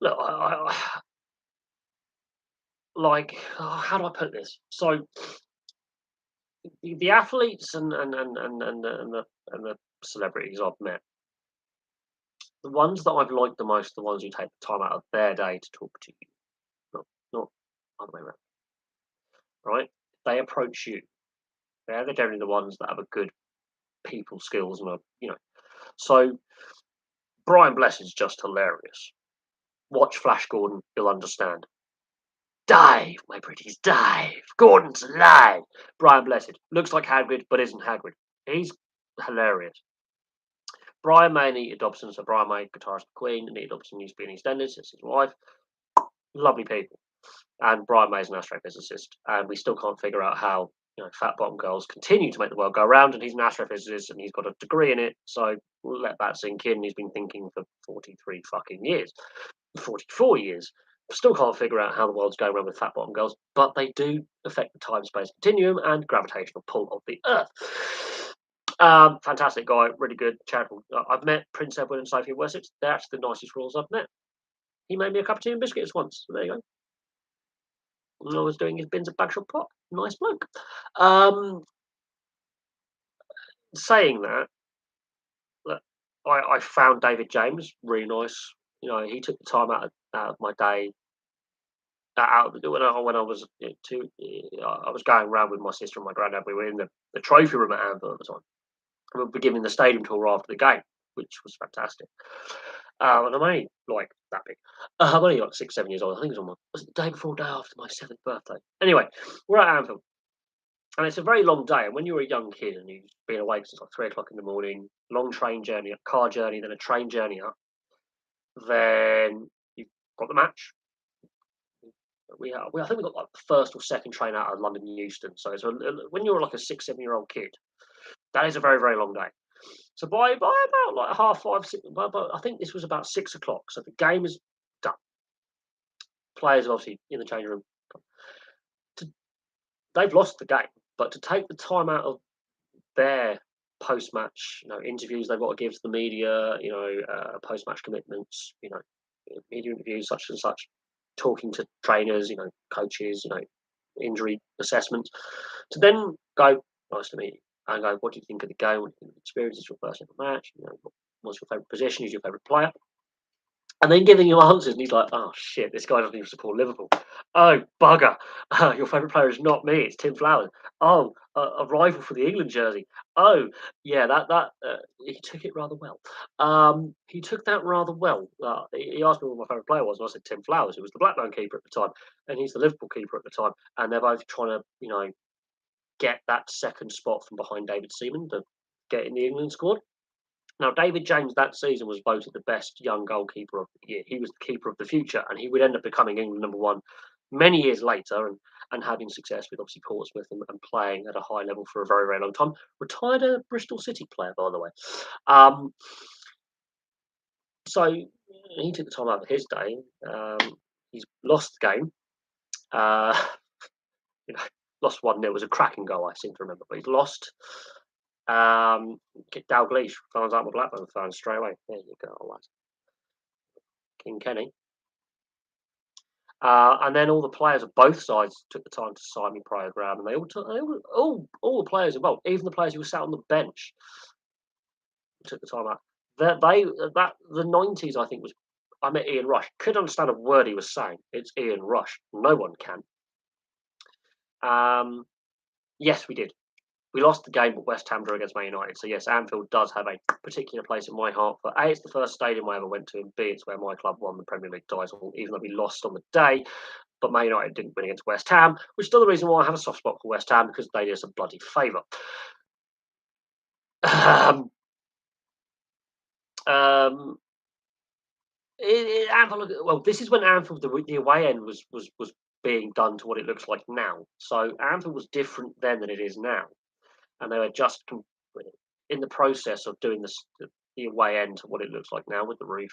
Speaker 1: look, like how do I put this? So the athletes and the celebrities I've met, the ones that I've liked the most, the ones who take the time out of their day to talk to you, not other way around, right? They approach you. They're generally the ones that have a good people skills and So Brian Bless is just hilarious. Watch Flash Gordon, you'll understand. Dive, my pretties, dive. Gordon's alive. Brian Blessed looks like Hagrid, but isn't Hagrid. He's hilarious. Brian May and Nita Dobson. So Brian May, guitarist of Queen, and Nita Dobson used to be in EastEnders. It's his wife. Lovely people. And Brian May is an astrophysicist, and we still can't figure out how fat bottom girls continue to make the world go round. And he's an astrophysicist, and he's got a degree in it. So we'll let that sink in. He's been thinking for 43 fucking years, 44 years. Still can't figure out how the world's going around with fat bottom girls, but they do affect the time-space continuum and gravitational pull of the Earth. Fantastic guy, really good, charitable. I've met Prince Edward and Sophie Wessex. They're actually the nicest royals I've met. He made me a cup of tea and biscuits once. So there you go. When I was doing his bins at Bagshot Pot. Nice bloke. Saying that, look, I found David James really nice. He took the time out of my day. Out when I was I was going around with my sister and my granddad. We were in the trophy room at Anfield at the time. We were giving the stadium tour after the game, which was fantastic. And I'm only like that big. I'm only like 6, 7 years old. I think it was it the day before, day after my 7th birthday. Anyway, we're at Anfield, and it's a very long day. And when you're a young kid and you've been awake since like 3 o'clock in the morning, long train journey, a car journey, then a train journey up, then you've got the match. I think we got like the first or second train out of London Euston. So when you're like a 6, 7 year old kid, that is a very, very long day. So by about like half 5, 6, I think this was about 6 o'clock. So the game is done. Players are obviously in the change room. To, they've lost the game, but to take the time out of their post-match, interviews they've got to give to the media, post-match commitments, media interviews such and such, talking to trainers, coaches, injury assessments, to then go, nice to meet you, and go, what do you think of the game? What do you think of the experience? Is your first ever match? What's your favourite position? Who's your favourite player? And then giving you answers, and he's like, "Oh shit, this guy doesn't even support Liverpool. Oh bugger, your favourite player is not me. It's Tim Flowers. Oh, a rival for the England jersey. Oh, yeah, that he took it rather well. He took that rather well. He asked me what my favourite player was, and I said Tim Flowers, who was the Blackburn keeper at the time, and he's the Liverpool keeper at the time, and they're both trying to, get that second spot from behind David Seaman to get in the England squad. Now, David James that season was voted the best young goalkeeper of the year. He was the keeper of the future, and he would end up becoming England #1 many years later and having success with obviously Portsmouth and playing at a high level for a very, very long time. Retired a Bristol City player, by the way. Um, so he took the time out of his day. He's lost the game. Uh, you know, lost 1-0. It was a cracking goal, I seem to remember, but he's lost. Dalglish finds out my Blackburn fans straight away. There you go, lads. King Kenny. And then all the players of both sides took the time to sign me program, and they all took all the players involved, even the players who were sat on the bench, took the time out. That the 90s, I think, was. I met Ian Rush. Couldn't understand a word he was saying. It's Ian Rush. No one can. Yes, we did. We lost the game, but West Ham drew against Man United. So yes, Anfield does have a particular place in my heart. For A, it's the first stadium I ever went to, and B, it's where my club won the Premier League title, even though we lost on the day. But Man United didn't win against West Ham, which is still the reason why I have a soft spot for West Ham, because they did us a bloody favour. Um, um, Anfield, well, this is when Anfield, the away end was being done to what it looks like now. So Anfield was different then than it is now, and they were just in the process of doing the away end to what it looks like now with the roof,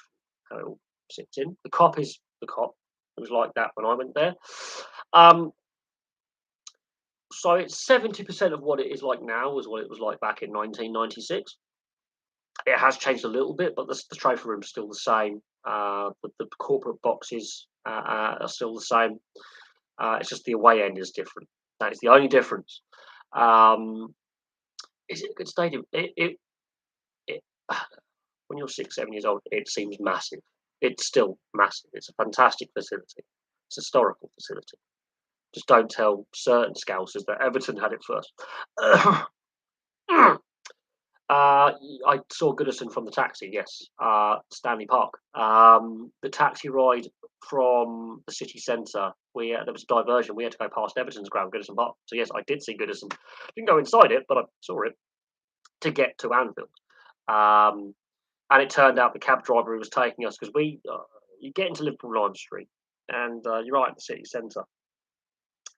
Speaker 1: how it all sits in. The Cop is the Cop. It was like that when I went there. So it's 70% of what it is like now was what it was like back in 1996. It has changed a little bit, but the trophy room's still the same. The corporate boxes are still the same. It's just the away end is different. That is the only difference. Is it a good stadium? It when you're 6, 7 years old, it seems massive. It's still massive. It's a fantastic facility. It's a historical facility. Just don't tell certain Scousers that Everton had it first. I saw Goodison from the taxi, yes. Stanley Park. The taxi ride from the city centre, there was a diversion. We had to go past Everton's ground, Goodison Park. So, yes, I did see Goodison. Didn't go inside it, but I saw it to get to Anfield. And it turned out the cab driver who was taking us, because you get into Liverpool Lime Street, and you're right at the city centre.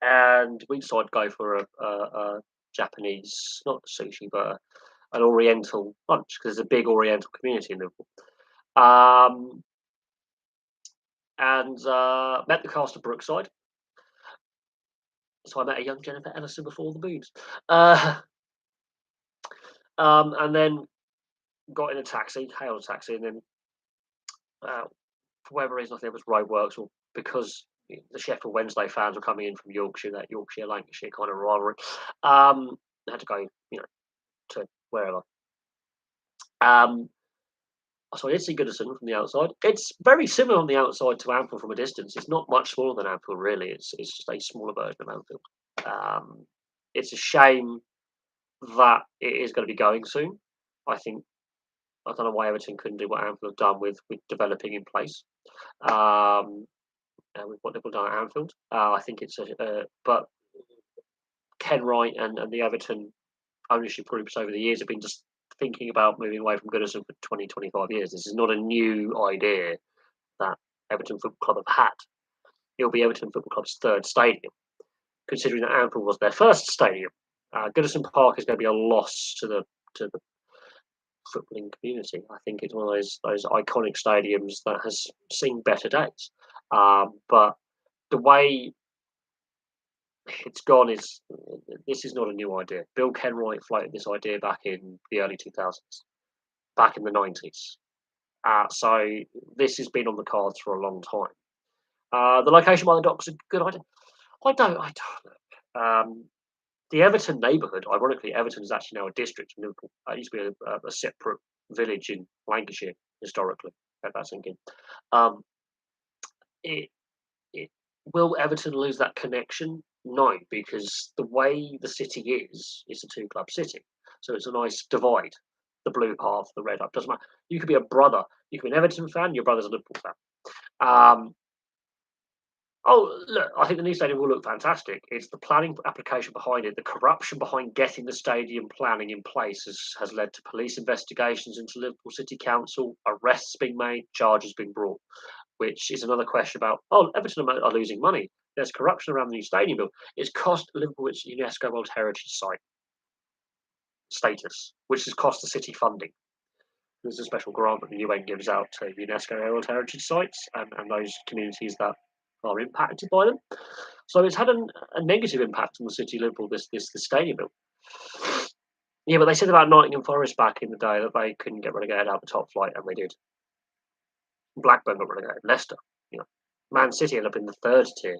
Speaker 1: And we decided to go for a Japanese, not sushi, but an Oriental lunch, because there's a big Oriental community in Liverpool. And met the cast of Brookside. So I met a young Jennifer Ellison before the boobs. And then got in a taxi, hailed a taxi, and then for whatever reason, I think it was roadworks, or because the Sheffield Wednesday fans were coming in from Yorkshire, that Yorkshire Lancashire kind of rivalry. I had to go, to wherever. So I did see Goodison from the outside. It's very similar on the outside to Anfield from a distance. It's not much smaller than Anfield, really. It's just a smaller version of Anfield. Um, it's a shame that it is going to be going soon. I think I don't know why Everton couldn't do what Anfield have done with developing in place. With what they've done at Anfield, I think it's but Ken Wright and the Everton ownership groups over the years have been just thinking about moving away from Goodison for 20, 25 years. This is not a new idea that Everton Football Club have had. It'll be Everton Football Club's third stadium, considering that Anfield was their first stadium. Goodison Park is going to be a loss to the footballing community. I think it's one of those iconic stadiums that has seen better days. But the way it's gone is this is not a new idea. Bill Kenwright floated this idea back in the early 2000s, back in the 90s. So this has been on the cards for a long time. The location by the docks is a good idea. I don't know. The Everton neighbourhood, ironically, Everton is actually now a district in Liverpool. It used to be a separate village in Lancashire historically. Let that sink in. Um, it, it will Everton lose that connection? No, because the way the city is, it's a two-club city, so it's a nice divide. The blue half, the red half doesn't matter. You could be a brother. You could be an Everton fan. Your brother's a Liverpool fan. Um, Oh, look, I think the new stadium will look fantastic. It's the planning application behind it. The corruption behind getting the stadium planning in place has led to police investigations into Liverpool City Council, arrests being made, charges being brought, which is another question about, oh, Everton are losing money. There's corruption around the new stadium build. It's cost Liverpool its UNESCO World Heritage Site status, which has cost the city funding. There's a special grant that the UN gives out to UNESCO World Heritage Sites and those communities that are impacted by them. So it's had a negative impact on the city of Liverpool. This stadium build. Yeah, but they said about Nottingham Forest back in the day that they couldn't get relegated out of the top flight, and they did. Blackburn got relegated. Leicester, you know, Man City ended up in the third tier.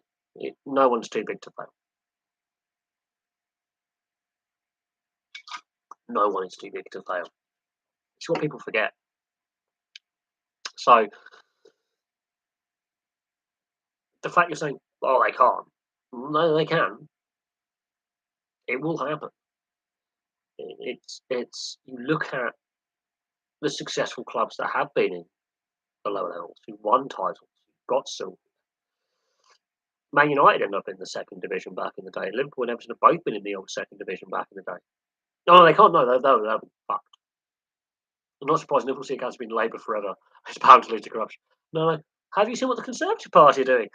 Speaker 1: No one's too big to fail. No one is too big to fail. It's what people forget. So the fact you're saying, "Oh, they can't," no, they can. It will happen. It's you look at the successful clubs that have been in the lower levels, who won titles, who got silver. Man United ended up in the second division back in the day. Liverpool and Everton have both been in the old second division back in the day. No, they can't. No, they'll be fucked. I'm not surprised Liverpool City Council has been Labour forever. It's bound to lead to corruption. No, no. Have you seen what the Conservative Party are doing?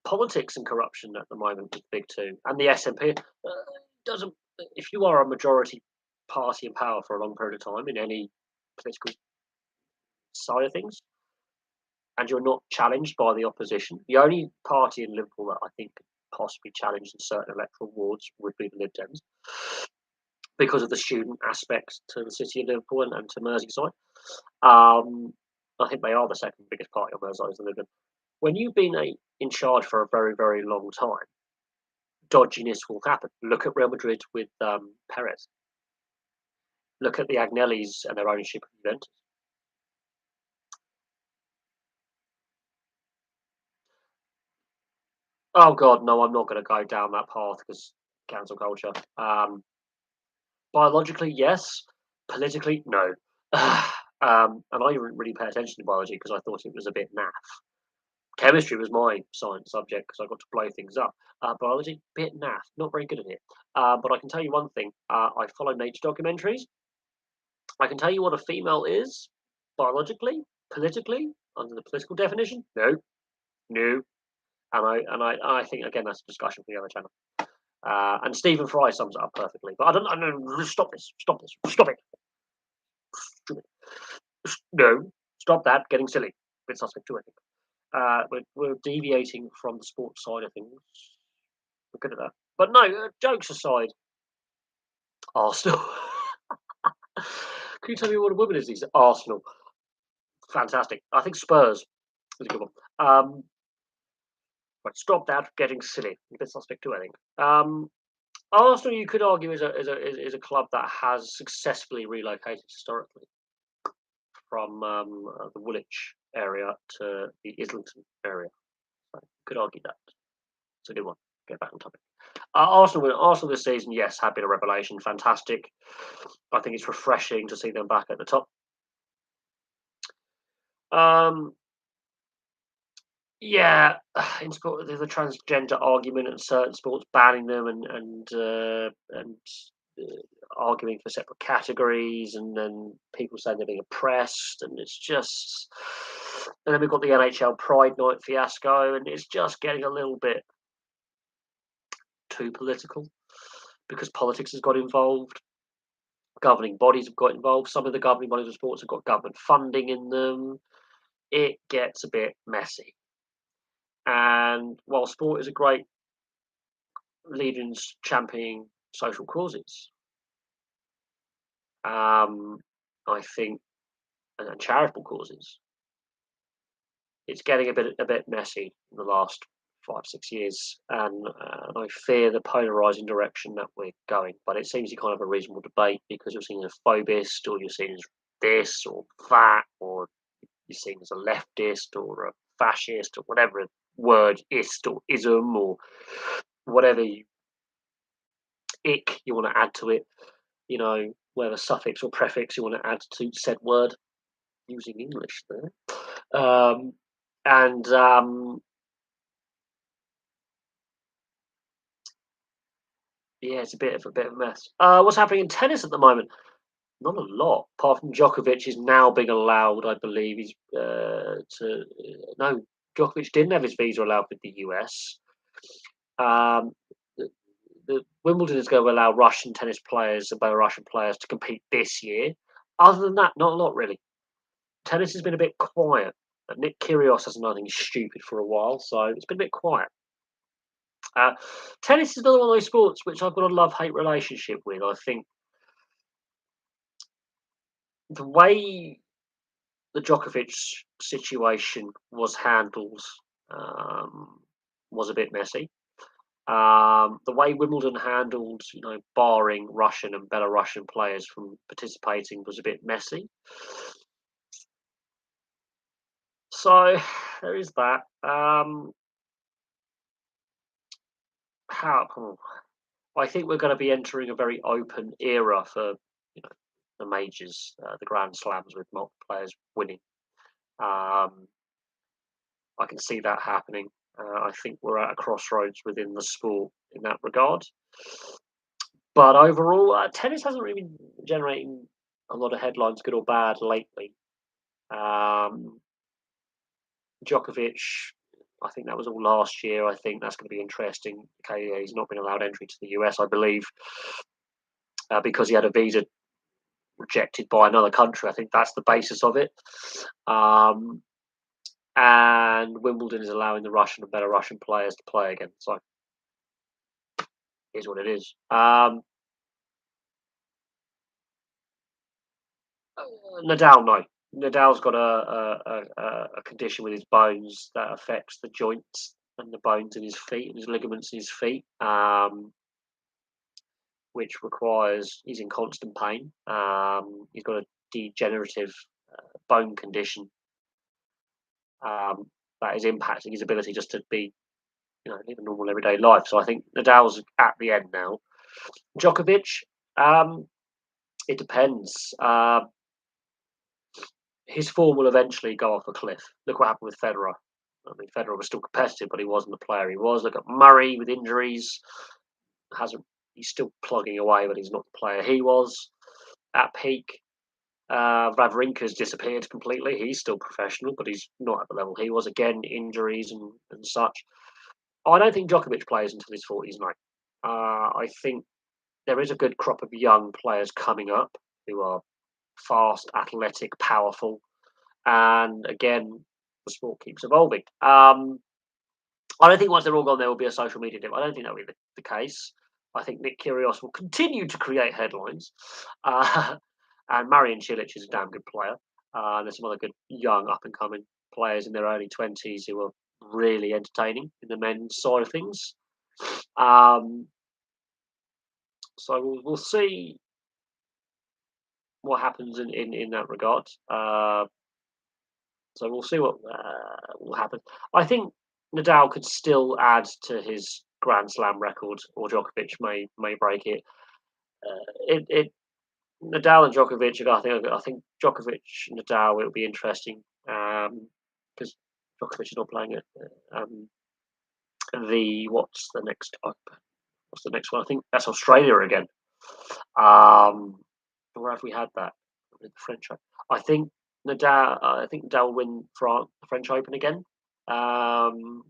Speaker 1: Politics and corruption at the moment is big too, and the SNP doesn't. If you are a majority party in power for a long period of time in any political side of things, and you're not challenged by the opposition. The only party in Liverpool that I think could possibly challenge in certain electoral wards would be the Lib Dems because of the student aspects to the city of Liverpool and to Merseyside. I think they are the second biggest party on Merseyside, the Lib Dems. When you've been in charge for a very, very long time, dodginess will happen. Look at Real Madrid with Perez. Look at the Agnellis and their ownership of Juventus. Oh God, no, I'm not going to go down that path because cancel culture. Biologically, yes. Politically, no. And I didn't really pay attention to biology because I thought it was a bit naff. Chemistry was my science subject because I got to blow things up. Biology, bit naff, not very good at it. But I can tell you one thing. I follow nature documentaries. I can tell you what a female is biologically, politically, under the political definition. No, no. And I think again that's a discussion for the other channel. And Stephen Fry sums it up perfectly. But I don't. Stop this. Stop this. Stop it. No, stop that. Getting silly. Bit suspect too, I think. We're deviating from the sports side of things. We're good at that. But no, jokes aside, Arsenal. Can you tell me what a woman is these? Arsenal. Fantastic. I think Spurs is a good one. But stop that. Getting silly. A bit suspect too, I think. Arsenal, you could argue, is a club that has successfully relocated historically. from the Woolwich area to the Islington area. So you could argue that. It's a good one. Get back on topic. Arsenal this season, yes, have been a revelation. Fantastic. I think it's refreshing to see them back at the top. Um, yeah, in sport, there's a transgender argument in certain sports, banning them and arguing for separate categories, and then people saying they're being oppressed, and it's just. And then we've got the NHL Pride Night fiasco, and it's just getting a little bit too political because politics has got involved. Governing bodies have got involved. Some of the governing bodies of sports have got government funding in them. It gets a bit messy. And while sport is a great leading championing social causes, I think, and charitable causes, it's getting a bit messy in the last 5 6 years, and I fear the polarising direction that we're going. But it seems to be kind of a reasonable debate because you're seen as a phobist, or you're seen as this or that, or you're seen as a leftist or a fascist or whatever word ist or ism or whatever ick you want to add to it, whether suffix or prefix you want to add to said word using English there. And yeah, it's a bit of a mess. What's happening in tennis at the moment? Not a lot, apart from Djokovic is now being allowed. I believe he's to no. Djokovic didn't have his visa allowed with the US. Um, the, the Wimbledon is going to allow Russian tennis players and Belarusian players to compete this year. Other than that, not a lot really. Tennis has been a bit quiet. Nick Kyrgios hasn't done anything stupid for a while, so it's been a bit quiet. Uh, Tennis is another one of those sports which I've got a love-hate relationship with. I think the way the Djokovic situation was handled um, was a bit messy. The way Wimbledon handled, barring Russian and Belarusian players from participating was a bit messy. So there is that. How? I think we're going to be entering a very open era for the majors, the Grand Slams with multiple players winning. I can see that happening. I think we're at a crossroads within the sport in that regard. But overall, tennis hasn't really been generating a lot of headlines, good or bad, lately. Um, Djokovic, I think that was all last year. I think that's going to be interesting. Okay, yeah, he's not been allowed entry to the US, I believe, because he had a visa rejected by another country. I think that's the basis of it. And Wimbledon is allowing the Russian and Belarusian players to play again. So is what it is. Nadal, no. Nadal's got a condition with his bones that affects the joints and the bones in his feet and his ligaments in his feet, which requires he's in constant pain. He's got a degenerative bone condition that is impacting his ability just to be, live a normal everyday life. So I think Nadal's at the end now. Djokovic, it depends. His form will eventually go off a cliff. Look what happened with Federer. I mean, Federer was still competitive, but he wasn't the player he was. Look at Murray with injuries. He's still plugging away, but he's not the player he was at peak. Wawrinka's disappeared completely. He's still professional, but he's not at the level he was. Again, injuries and such. I don't think Djokovic plays until his 40s, no. I think there is a good crop of young players coming up who are fast, athletic, powerful, and again, the sport keeps evolving. I don't think once they're all gone, there will be a social media dip. I don't think that will be the case. I think Nick Kyrgios will continue to create headlines, and Marian Cilic is a damn good player. There's some other good young up and coming players in their early 20s who are really entertaining in the men's side of things. So we'll see what happens in that regard. So we'll see what will happen. I think Nadal could still add to his Grand Slam record, or Djokovic may break it. It Nadal and Djokovic. I think Djokovic Nadal. It'll be interesting because Djokovic is not playing it. The what's the next up? What's the next one? I think that's Australia again. Where have we had that? With the French Open. I think Nadal will win the French Open again. Um,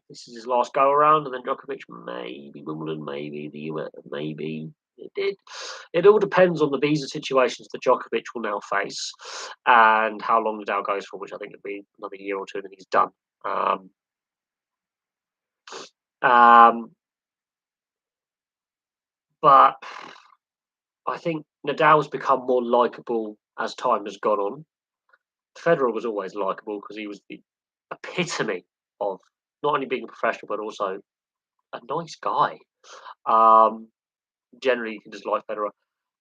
Speaker 1: this is his last go around, and then Djokovic maybe Wimbledon, maybe the US, maybe it all depends on the visa situations that Djokovic will now face, and how long Nadal goes for, which I think will be another year or two, and then he's done. Um, um, but I think Nadal's become more likable as time has gone on. Federer was always likable because he was the epitome of not only being a professional but also a nice guy. Um, Generally, you can just like Federer.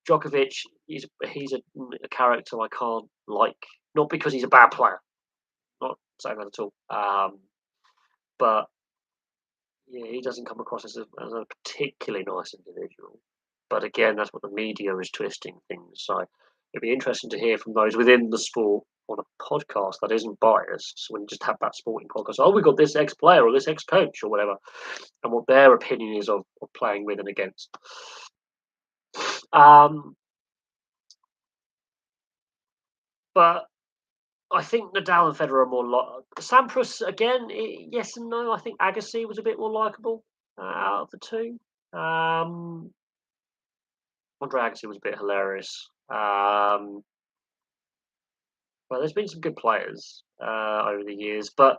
Speaker 1: Djokovic, he's a character I can't like, not because he's a bad player, not saying that at all. But yeah, he doesn't come across as a particularly nice individual. But again, that's what the media is twisting things. So it'd be interesting to hear from those within the sport on a podcast that isn't biased. So when you just have that sporting podcast, oh, we got this ex player or this ex coach or whatever, and what their opinion is of playing with and against. Um, but I think Nadal and Federer are more like Sampras again. Yes and no. I think Agassi was a bit more likable out of the two. Um, Andre Agassi was a bit hilarious. But there's been some good players over the years. But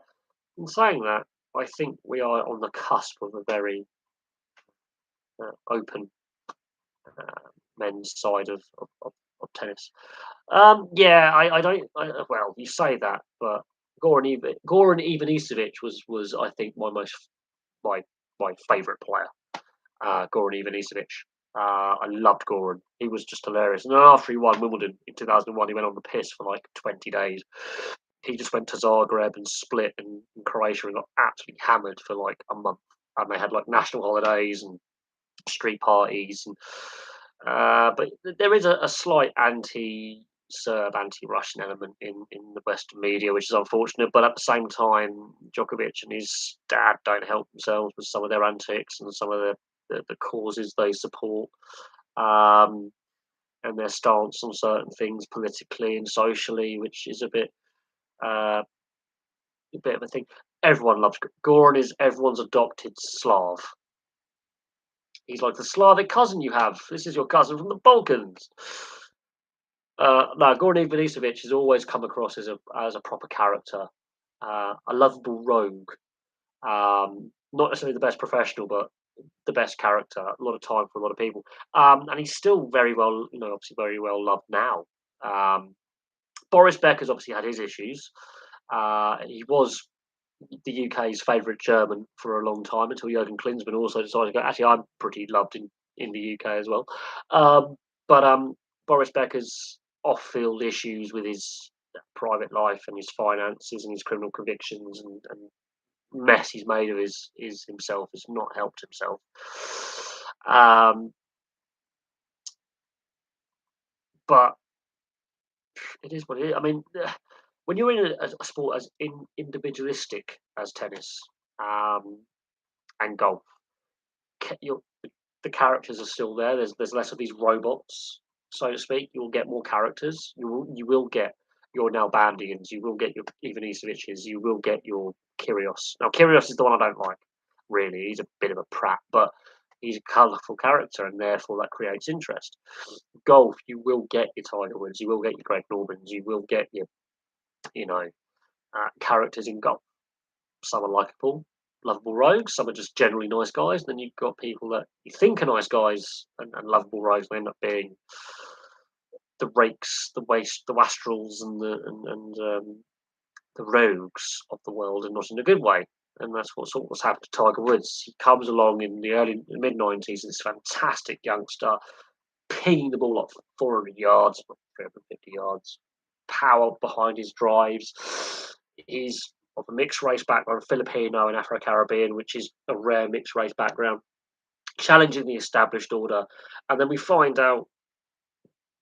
Speaker 1: in saying that, I think we are on the cusp of a very open men's side of tennis. Yeah, I don't. Well, you say that, but Goran Ivanisevic was I think my my favourite player. Goran Ivanisevic. I loved Goran. He was just hilarious. And then after he won Wimbledon in 2001, he went on the piss for like 20 days. He just went to Zagreb and Split in Croatia and got absolutely hammered for like a month. And they had like national holidays and street parties. But there is a slight anti-Serb, anti-Russian element in the Western media, which is unfortunate. But at the same time, Djokovic and his dad don't help themselves with some of their antics and some of the causes they support, and their stance on certain things politically and socially, which is a bit of a thing. Everyone loves Goran. Is everyone's adopted Slav. He's like the Slavic cousin you have. This is your cousin from the Balkans. No, Goran Ivanisevic has always come across as a proper character, a lovable rogue. Not necessarily the best professional, but the best character. A lot of time for a lot of people, and he's still very well, obviously very well loved now. Um, Boris Beck has obviously had his issues. He was the UK's favourite German for a long time until Jurgen Klinsmann also decided to go. Actually, I'm pretty loved in the UK as well. But Boris Becker's off-field issues with his private life and his finances and his criminal convictions and mess he's made of his himself has not helped himself. But it is what it is. I mean, when you're in a sport as individualistic as tennis and golf, the characters are still there. There's less of these robots, so to speak. You'll get more characters. You will get your Nalbandians. You will get your Ivanisevic's. You will get your Kyrgios. Now Kyrgios is the one I don't like. Really, he's a bit of a prat, but he's a colourful character, and therefore that creates interest. Golf, you will get your Tiger Woods. You will get your Greg Normans. You will get your you know characters in golf. Some are likable, lovable rogues. Some are just generally nice guys. And then you've got people that you think are nice guys and lovable rogues, and end up being the rakes, the wastrels, and the rogues of the world, and not in a good way. And that's what's happened to Tiger Woods. He comes along in the mid '90s, this fantastic youngster, pinging the ball up 400 yards, 350 yards, power behind his drives. He's of a mixed race background, Filipino and Afro Caribbean, which is a rare mixed race background, challenging the established order. And then we find out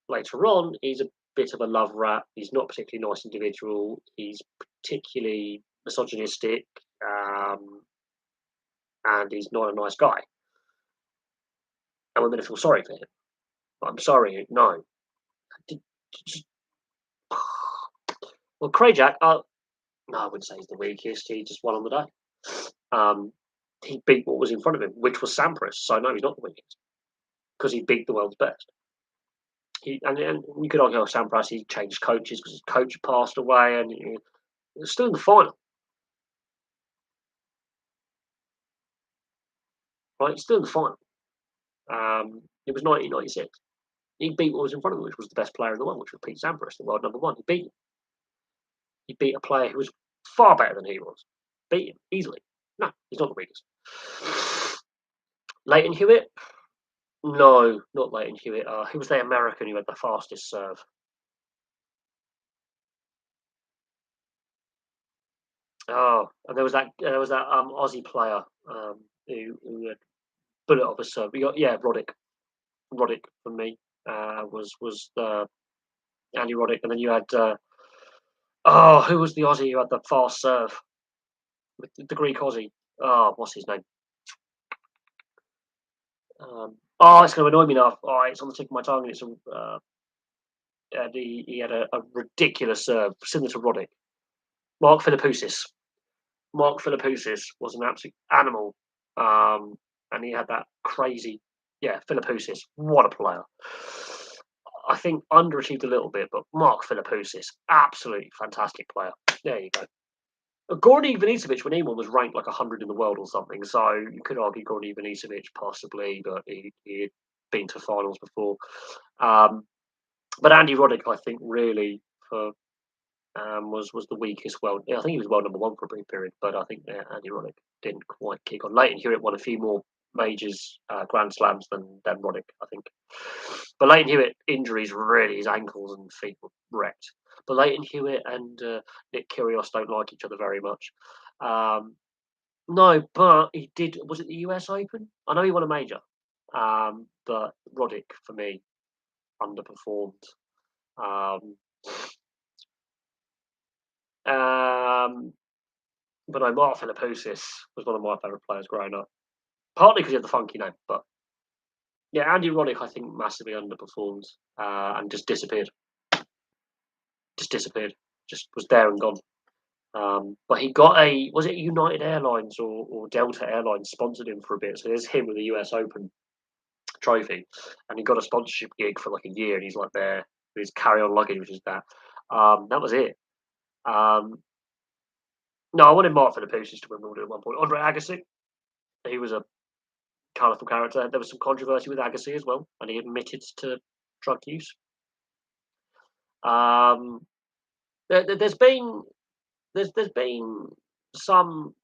Speaker 1: later on he's a bit of a love rat. He's not a particularly nice individual. He's particularly misogynistic, and he's not a nice guy. And we're meant to feel sorry for him. But I'm sorry, no. Well, Krajak, no, I wouldn't say he's the weakest. He just won on the day. He beat what was in front of him, which was Sampras. So no, he's not the weakest because he beat the world's best. And you could argue, Sampras, he changed coaches because his coach passed away, and he was still in the final. Right, still in the final. It was 1996. He beat what was in front of him, which was the best player in the world, which was Pete Sampras, the world number one. He beat him. He beat a player who was far better than he was. Beat him easily. No, he's not the weakest. Leighton Hewitt? No, not Leighton Hewitt. Who was the American who had the fastest serve? Oh, and there was that Aussie player who had bullet of a serve. We got Roddick. Roddick for me was Andy Roddick, and then you had who was the Aussie who had the fast serve? The Greek Aussie. Oh, what's his name? It's going to annoy me now. Oh, it's on the tip of my tongue. It's and he had a ridiculous serve, similar to Roddick. Mark Philippoussis. Mark Philippoussis was an absolute animal, and he had that crazy, Philippoussis. What a player! I think underachieved a little bit, but Mark Philippoussis, absolutely fantastic player. There you go. Gordy Ivanisevic, when he won, was ranked like 100 in the world or something. So you could argue Gordy Ivanisevic possibly, but he had been to finals before. But Andy Roddick, I think, really for was the weakest world. I think he was world number one for a brief period, but I think Andy Roddick didn't quite kick on. Leighton Hewitt won a few more majors, Grand Slams than Roddick, I think. But Leighton Hewitt injuries really, his ankles and feet were wrecked. But Leighton Hewitt and Nick Kyrgios don't like each other very much. No, but he did. Was it the US Open? I know he won a major, but Roddick for me underperformed. Um, um, but no, Mark Philippoussis was one of my favourite players growing up. Partly because he had the funky name, but yeah, Andy Roddick I think massively underperformed and just disappeared. Just disappeared. Just was there and gone. But he got was it United Airlines or Delta Airlines sponsored him for a bit. So there's him with the US Open trophy, and he got a sponsorship gig for like a year, and he's like there with his carry-on luggage, which is that. That was it. No, I wanted Mark Philippoussis to win Wimbledon at one point. Andre Agassi, he was a colourful character. There was some controversy with Agassi as well, and he admitted to drug use. There's been some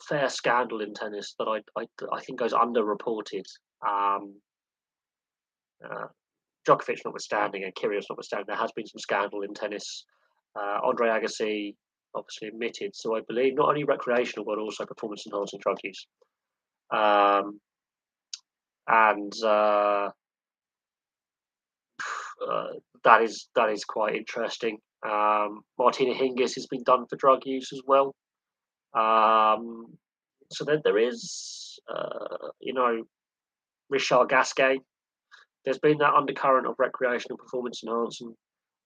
Speaker 1: fair scandal in tennis that I think goes underreported. Um, Djokovic notwithstanding and Kyrgios notwithstanding, there has been some scandal in tennis. Andre Agassi obviously admitted, so I believe not only recreational but also performance enhancing drug use. And that is quite interesting. Martina Hingis has been done for drug use as well. So there is, Richard Gasquet. There's been that undercurrent of recreational performance enhancing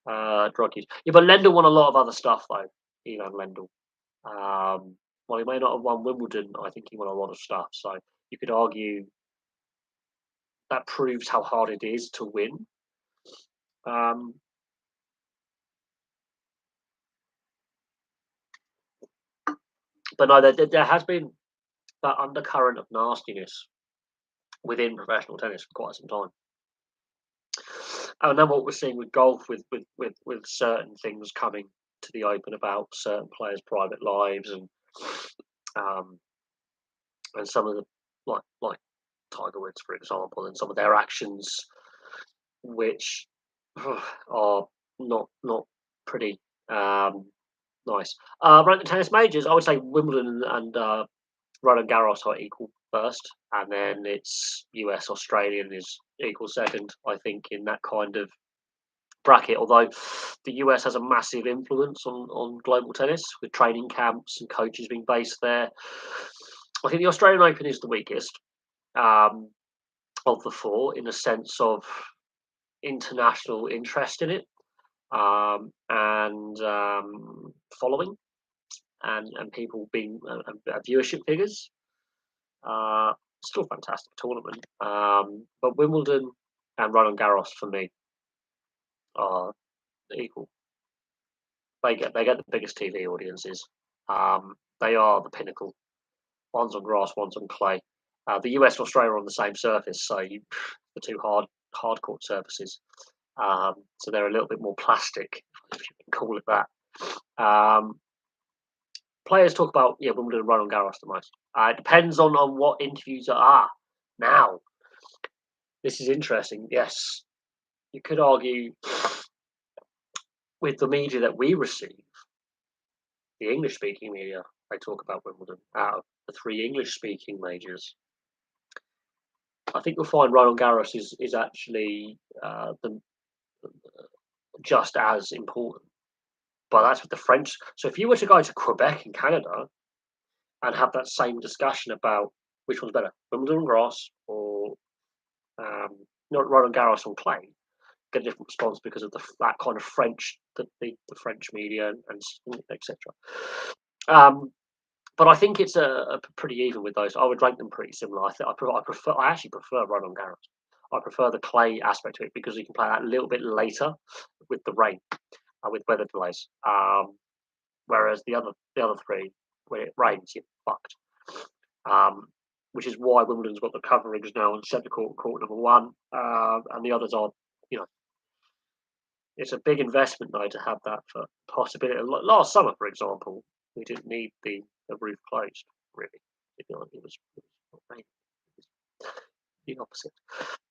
Speaker 1: drug use. Yeah, but Lendl won a lot of other stuff though. Ivan Lendl. While he may not have won Wimbledon, I think he won a lot of stuff. So you could argue that proves how hard it is to win. But no, there has been that undercurrent of nastiness within professional tennis for quite some time. And then what we're seeing with golf, with certain things coming to the open about certain players' private lives, and some of the like Tiger Woods, for example, and some of their actions which are not pretty nice. Rank the tennis majors, I would say Wimbledon and Roland Garros are equal first, and then it's US Australian is equal second. I think in that kind of bracket. Although the US has a massive influence on global tennis with training camps and coaches being based there. I think the Australian Open is the weakest um, of the four in the sense of international interest in it and following and people being viewership figures. Still a fantastic tournament. But Wimbledon and Roland Garros for me are equal. They get the biggest TV audiences. They are the pinnacle. One's on grass, one's on clay. The US and Australia are on the same surface, so the two hard court surfaces. So they're a little bit more plastic, if you can call it that. Um, Players talk about Wimbledon and Roland Garros the most. It depends on what interviews are. Now, this is interesting. Yes, you could argue with the media that we receive, the English speaking media, they talk about Wimbledon out of the three English speaking majors. I think you'll find Roland Garros is actually just as important, but that's with the French. So if you were to go to Quebec in Canada and have that same discussion about which one's better, Wimbledon on grass or not Roland Garros on clay, get a different response because of that kind of French, the French media and etc. But I think it's a pretty even with those. I would rank them pretty similar. I actually prefer Roland Garros. I prefer the clay aspect to it because you can play that a little bit later with the rain, with weather delays. Whereas the other three, when it rains, you're fucked. Which is why Wimbledon's got the coverage now on centre court number one, and the others are, you know, it's a big investment though to have that for possibility. Last summer, for example, we didn't need the roof closed. Really, it was raining. It was the opposite.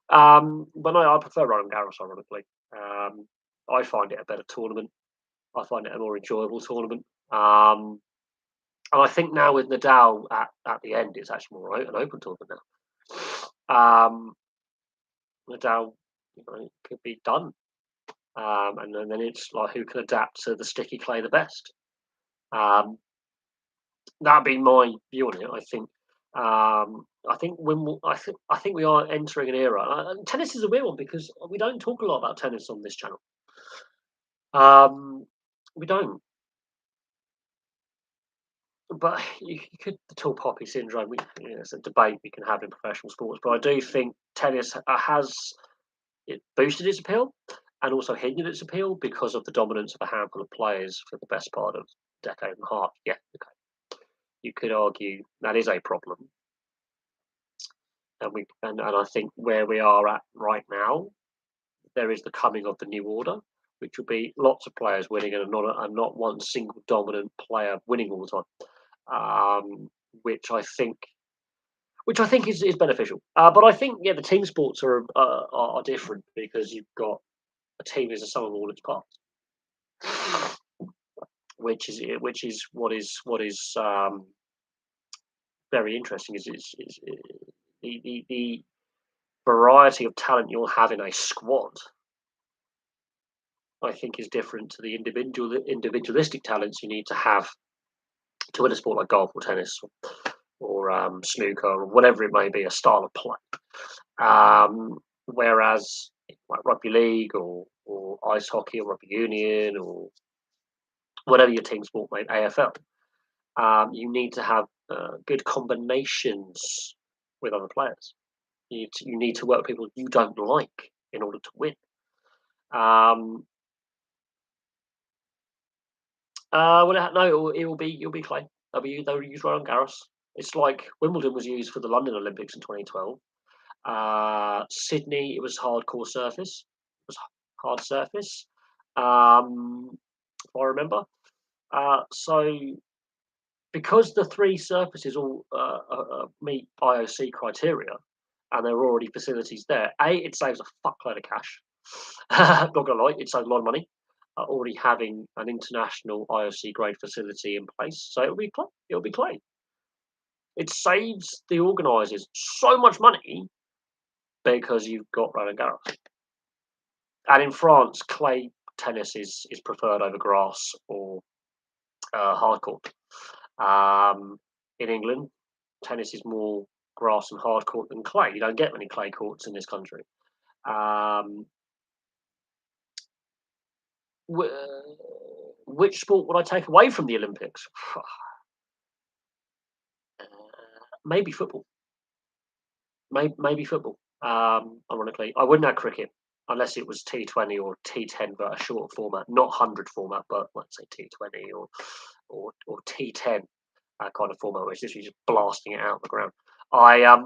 Speaker 1: But no, I prefer Roland Garros. Ironically, I find it a better tournament. I find it a more enjoyable tournament. And I think now with Nadal at the end, it's actually more an open tournament now. Nadal, could be done. And then it's like who can adapt to the sticky clay the best. That'd be my view on it. I think. I think we are entering an era. And tennis is a weird one because we don't talk a lot about tennis on this channel. We don't. But you could the tall poppy syndrome. It's a debate we can have in professional sports. But I do think tennis has it boosted its appeal and also hindered its appeal because of the dominance of a handful of players for the best part of a decade and a half. Yeah, okay. You could argue that is a problem, and I think where we are at right now, there is the coming of the new order, which will be lots of players winning and not one single dominant player winning all the time. Which I think is beneficial. But I think the team sports are different because you've got a team is a sum of all its parts, which is what is very interesting is the variety of talent you'll have in a squad. I think is different to the individualistic talents you need to have to win a sport like golf or tennis or snooker or whatever it may be, a style of play. Whereas like rugby league or ice hockey or rugby union or whatever your team sport may AFL, you need to have good combinations with other players. You need to work with people you don't like in order to win. Well, no, it'll be clay. They'll use Roland Garros. It's like Wimbledon was used for the London Olympics in 2012. Sydney, it was hardcore surface. It was hard surface, if I remember. So because the three surfaces all meet IOC criteria, and there are already facilities there, it saves a fuckload of cash. Not gonna lie, it saves a lot of money. Already having an international IOC grade facility in place, so it'll be clay. It'll be clay. It saves the organisers so much money because you've got Roland Garros. And in France, clay tennis is preferred over grass or hard court. In England, tennis is more grass and hard court than clay. You don't get many clay courts in this country. Um, which sport would I take away from the Olympics? Maybe football. Maybe football. Ironically, I wouldn't add cricket unless it was T20 or T10, but a shorter format, not 100 format, but let's say T20 or T10 kind of format, which is just blasting it out the ground. I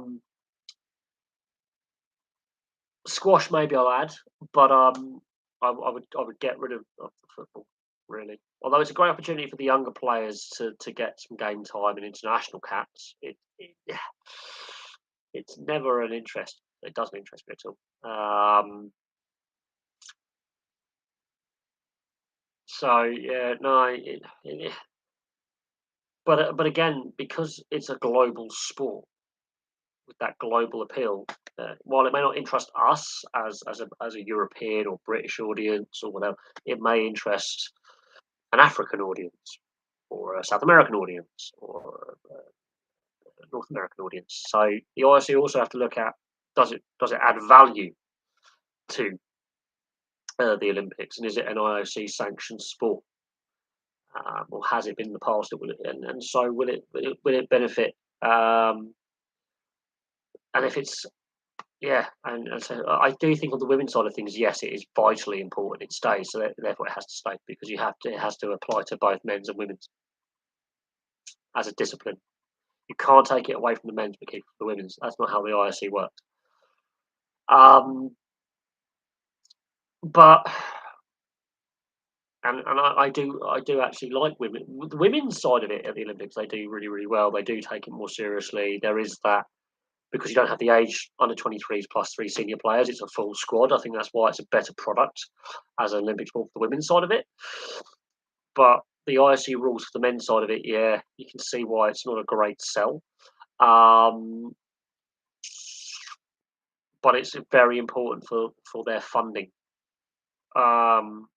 Speaker 1: Squash maybe I'll add, but I would get rid of the football really. Although it's a great opportunity for the younger players to get some game time and international caps. Yeah, it's never an interest. It doesn't interest me at all. So yeah, no, but again, because it's a global sport with that global appeal, while it may not interest us as a European or British audience or whatever, it may interest an African audience or a South American audience or a North American audience. So the IOC also have to look at, does it add value to the Olympics, and is it an IOC sanctioned sport, or has it been in the past? And so will it benefit? And if it's Yeah, and so I do think on the women's side of things, yes, it is vitally important it stays. So therefore, it has to stay because it has to apply to both men's and women's as a discipline. You can't take it away from the men's but keep it for the women's. That's not how the IOC works. Um, but I do actually like women. The women's side of it at the Olympics, they do really really well. They do take it more seriously. There is that because you don't have the age under 23s plus three senior players. It's a full squad. I think that's why it's a better product as an Olympic sport for the women's side of it. But the IOC rules for the men's side of it, yeah, you can see why it's not a great sell. Um, but it's very important for their funding. Um,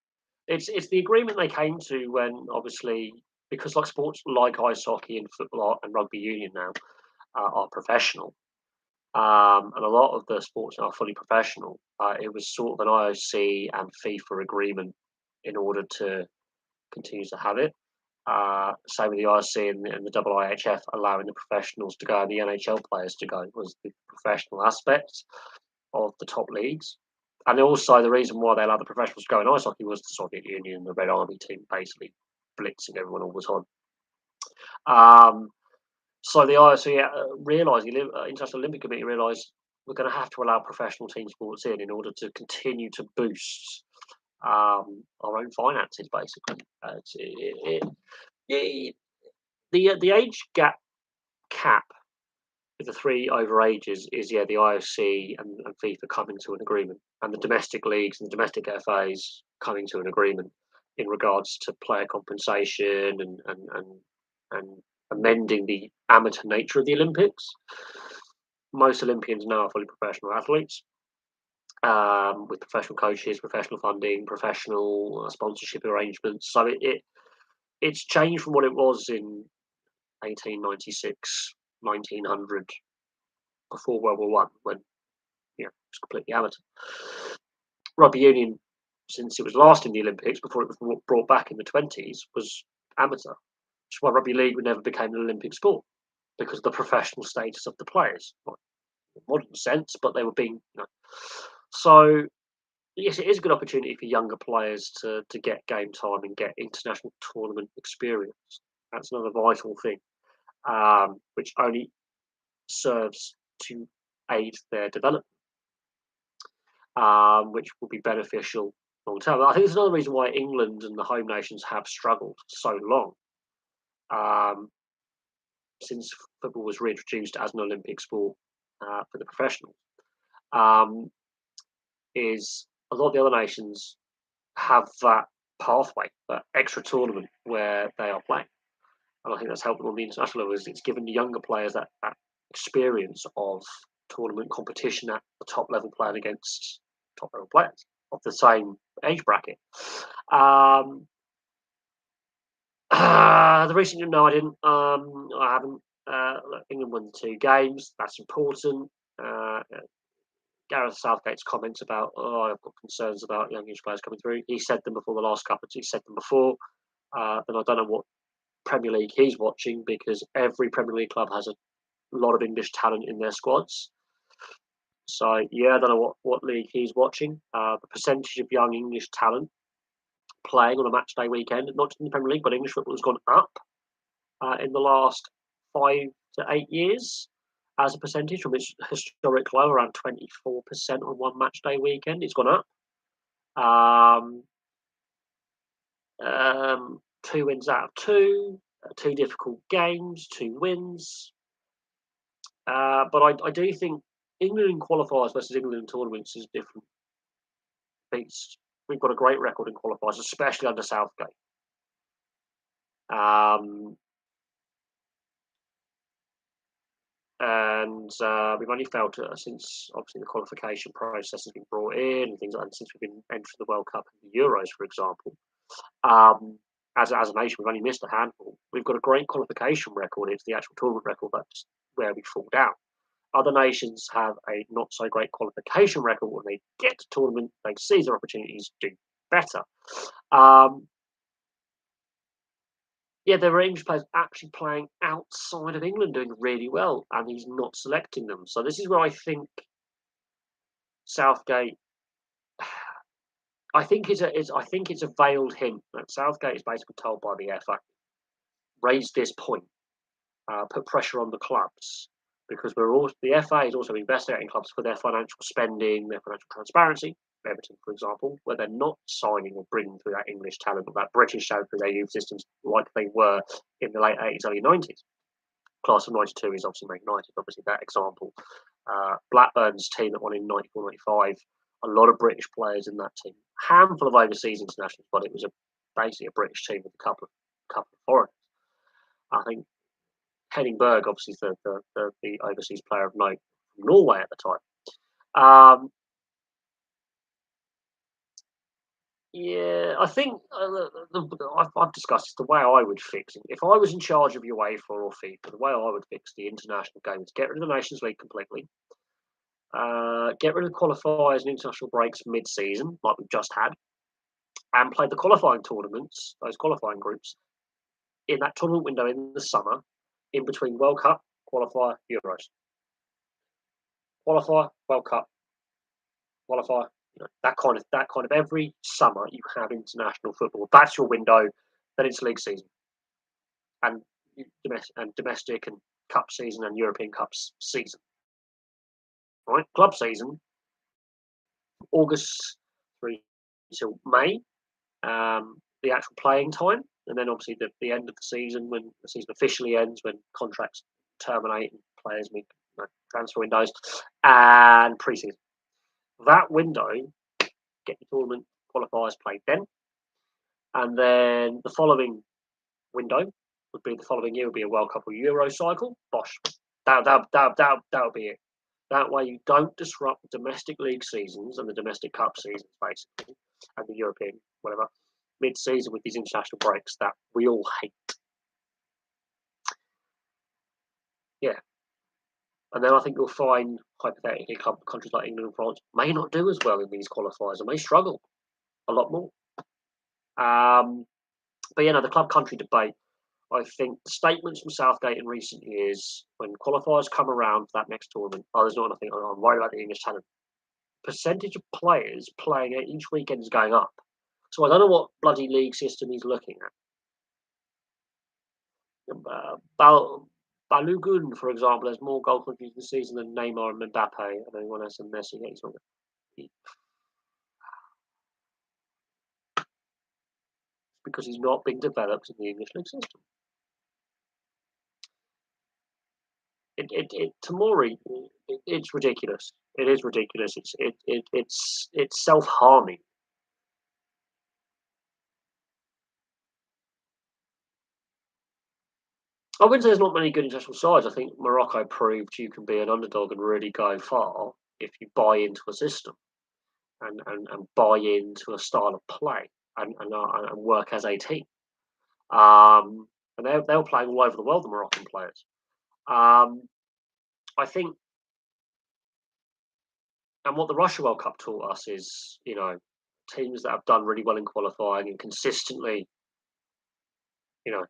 Speaker 1: it's the agreement they came to when obviously because like sports like ice hockey and football and rugby union now are professional. And a lot of the sports are fully professional. It was sort of an IOC and FIFA agreement in order to continue to have it. Same with the IOC and the IIHF allowing the professionals to go and the NHL players to go was the professional aspect of the top leagues. And also the reason why they allowed the professionals to go in ice hockey was the Soviet Union, the Red Army team basically blitzing everyone all the time. Um, so the IOC realised, the International Olympic Committee realised we're going to have to allow professional team sports in order to continue to boost our own finances, basically. It, the age gap cap with the three over ages is the IOC and FIFA coming to an agreement, and the domestic leagues and the domestic FAs coming to an agreement in regards to player compensation and amending the amateur nature of the Olympics. Most Olympians now are fully professional athletes, with professional coaches, professional funding, professional sponsorship arrangements. So it's changed from what it was in 1896, 1900, before World War One, when it was completely amateur. Rugby union, since it was last in the Olympics before it was brought back in the 20s, was amateur. Which is why rugby league never became an Olympic sport because of the professional status of the players. Not in a modern sense, but they were being. So yes, it is a good opportunity for younger players to get game time and get international tournament experience. That's another vital thing, which only serves to aid their development, which will be beneficial long term. I think there's another reason why England and the home nations have struggled so long, um, since football was reintroduced as an Olympic sport for the professionals. Um, is a lot of the other nations have that pathway, that extra tournament where they are playing. And I think that's helped them on the international level. Is it's given the younger players that experience of tournament competition at the top level, playing against top level players of the same age bracket. The recent, no, I didn't. I haven't. England won the 2 games. That's important. Gareth Southgate's comments about, I've got concerns about young English players coming through. He said them before the last couple. He said them before. Then I don't know what Premier League he's watching, because every Premier League club has a lot of English talent in their squads. So yeah, I don't know what league he's watching. The percentage of young English talent playing on a match day weekend, not just in the Premier League, but English football has gone up in the last 5 to 8 years as a percentage from its historic low, around 24% on one match day weekend. It's gone up. 2 wins out of 2 difficult games, 2 wins. But I do think England in qualifiers versus England in tournaments is different beast. We've got a great record in qualifiers, especially under Southgate. And we've only failed to, since obviously the qualification process has been brought in and things like that, since we've been entering the World Cup and the Euros, for example. As a nation, we've only missed a handful. We've got a great qualification record. It's the actual tournament record that's where we fall down. Other nations have a not so great qualification record. When they get to tournament, they seize their opportunities, do better. Yeah, there are English players actually playing outside of England doing really well, and he's not selecting them. So this is where I think Southgate. I think it's a veiled hint that Southgate is basically told by the FA, raise this point, put pressure on the clubs, because the FA is also investigating clubs for their financial spending, their financial transparency. Everton, for example, where they're not signing or bringing through that English talent or that British talent through their youth systems like they were in the late 80s, early 90s. Class of 92 is obviously Man United, obviously that example. Blackburn's team that won in 94, 95, a lot of British players in that team. Handful of overseas internationals, but it was basically a British team with a couple of foreigners. I think Henning Berg, obviously the overseas player of note from Norway at the time. Yeah, I think I've discussed this, the way I would fix it. If I was in charge of UEFA or FIFA, the way I would fix the international game is get rid of the Nations League completely, get rid of qualifiers and international breaks mid-season, like we've just had, and play the qualifying tournaments, those qualifying groups, in that tournament window in the summer, in between World Cup, qualifier, Euros. Qualifier, World Cup, qualifier, that kind of every summer you have international football. That's your window. Then it's league season, and domestic and cup season and European Cups season. Right, club season, August through till May, the actual playing time, and then obviously the end of the season, when the season officially ends, when contracts terminate and players make transfer windows, and pre-season. That window, get the tournament qualifiers played then, and then the following window would be the following year would be a World Cup or Euro cycle. Bosh, that'll be it. That way you don't disrupt domestic league seasons and the domestic cup seasons, basically, and the European whatever mid-season with these international breaks that we all hate. Yeah, and then I think you'll find, hypothetically, countries like England and France may not do as well in these qualifiers and may struggle a lot more. But the club country debate, I think the statements from Southgate in recent years, when qualifiers come around for that next tournament, there's not nothing. I'm worried about the English talent. Percentage of players playing it each weekend is going up. So I don't know what bloody league system he's looking at. Balogun, for example, has more goal contributions this season than Neymar and Mbappe and anyone else in Messi. Because he's not been developed in the English league system. Tomori, it's ridiculous. It is ridiculous. It's self-harming. I wouldn't say there's not many good international sides. I think Morocco proved you can be an underdog and really go far if you buy into a system and buy into a style of play and work as a team. Um, and they were playing all over the world, the Moroccan players. Um, I think, and what the Russia World Cup taught us is, teams that have done really well in qualifying and consistently, you know,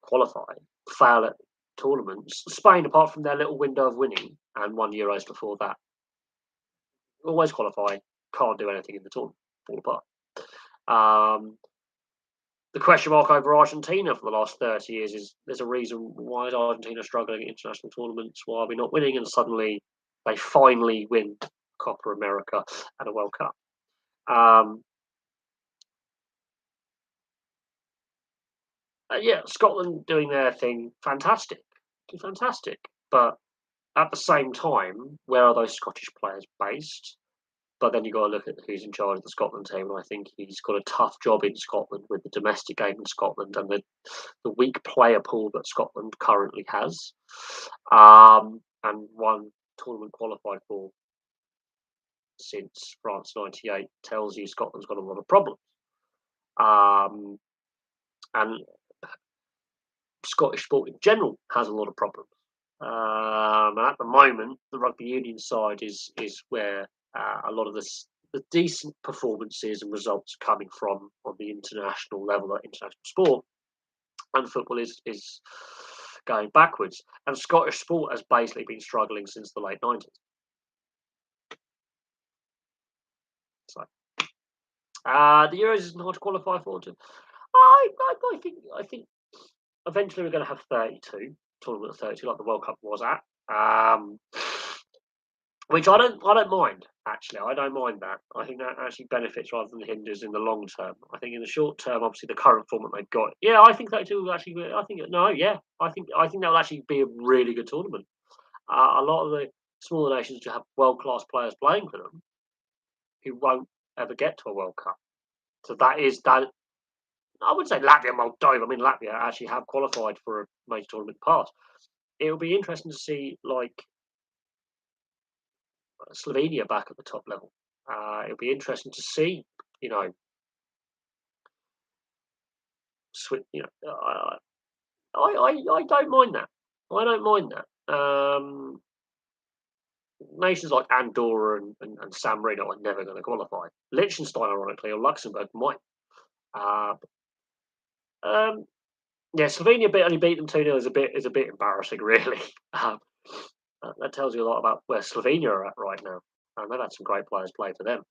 Speaker 1: qualify, fail at tournaments. Spain, apart from their little window of winning and won Euros before that, always qualify, can't do anything in the tournament, fall apart. The question mark over Argentina for the last 30 years is there's a reason why is Argentina struggling at international tournaments? Why are we not winning? And suddenly they finally win Copa America and a World Cup. Um, yeah, Scotland doing their thing, fantastic, fantastic. But at the same time, where are those Scottish players based? But then you got to look at who's in charge of the Scotland team, and I think he's got a tough job in Scotland with the domestic game in Scotland and the weak player pool that Scotland currently has, and one tournament qualified for since France '98 tells you Scotland's got a lot of problems. Um, and Scottish sport in general has a lot of problems. And at the moment, the rugby union side is where a lot of the decent performances and results coming from on the international level, at international sport, and football is going backwards. And Scottish sport has basically been struggling since the late 90s. So the Euros is hard to qualify for. I think eventually we're going to have 32 tournament of 32, like the World Cup was at. Which I don't mind, actually. I don't mind that. I think that actually benefits rather than hinders in the long term. I think in the short term, obviously the current format they've got. Yeah, I think that too will actually. I think no, yeah, I think that will actually be a really good tournament. A lot of the smaller nations will have world class players playing for them who won't ever get to a World Cup. So that is that. I would say Latvia, Moldova. I mean, Latvia actually have qualified for a major tournament in the past. It will be interesting to see like Slovenia back at the top level. It'll be interesting to see, you know, I don't mind that. I don't mind that. Nations like Andorra and San Marino are never going to qualify. Liechtenstein, ironically, or Luxembourg might. Uh, um, yeah, Slovenia only beat them 2-0 is a bit embarrassing, really. Um, that tells you a lot about where Slovenia are at right now. And they've had some great players play for them.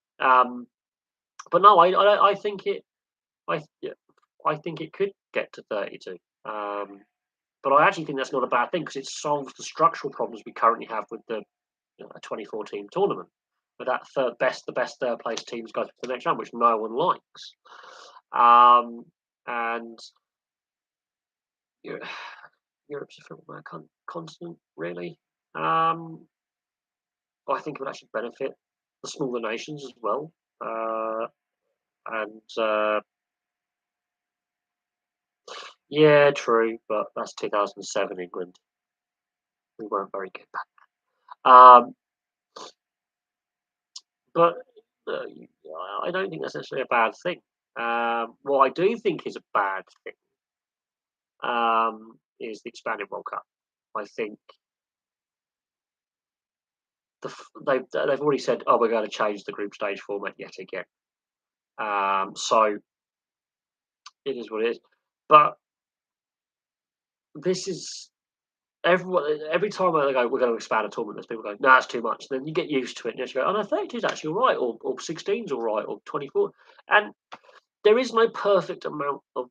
Speaker 1: But no, I think yeah, I think it could get to 32. But I actually think that's not a bad thing because it solves the structural problems we currently have with a 24-team tournament. With that the best third place teams go to the next round, which no one likes. And Europe's a football continent, really. I think it would actually benefit the smaller nations as well. And yeah, true, but that's 2007 England. We weren't very good back then. But I don't think that's necessarily a bad thing. What I do think is a bad thing is the expanded World Cup. I think they've already said, oh, we're going to change the group stage format yet again. So it is what it is. But this is every time they go, we're going to expand a tournament, there's people going, no, it's too much. And then you get used to it, and you go, oh no, 32 is actually all right, or 16 is all right, or 24. And there is no perfect amount of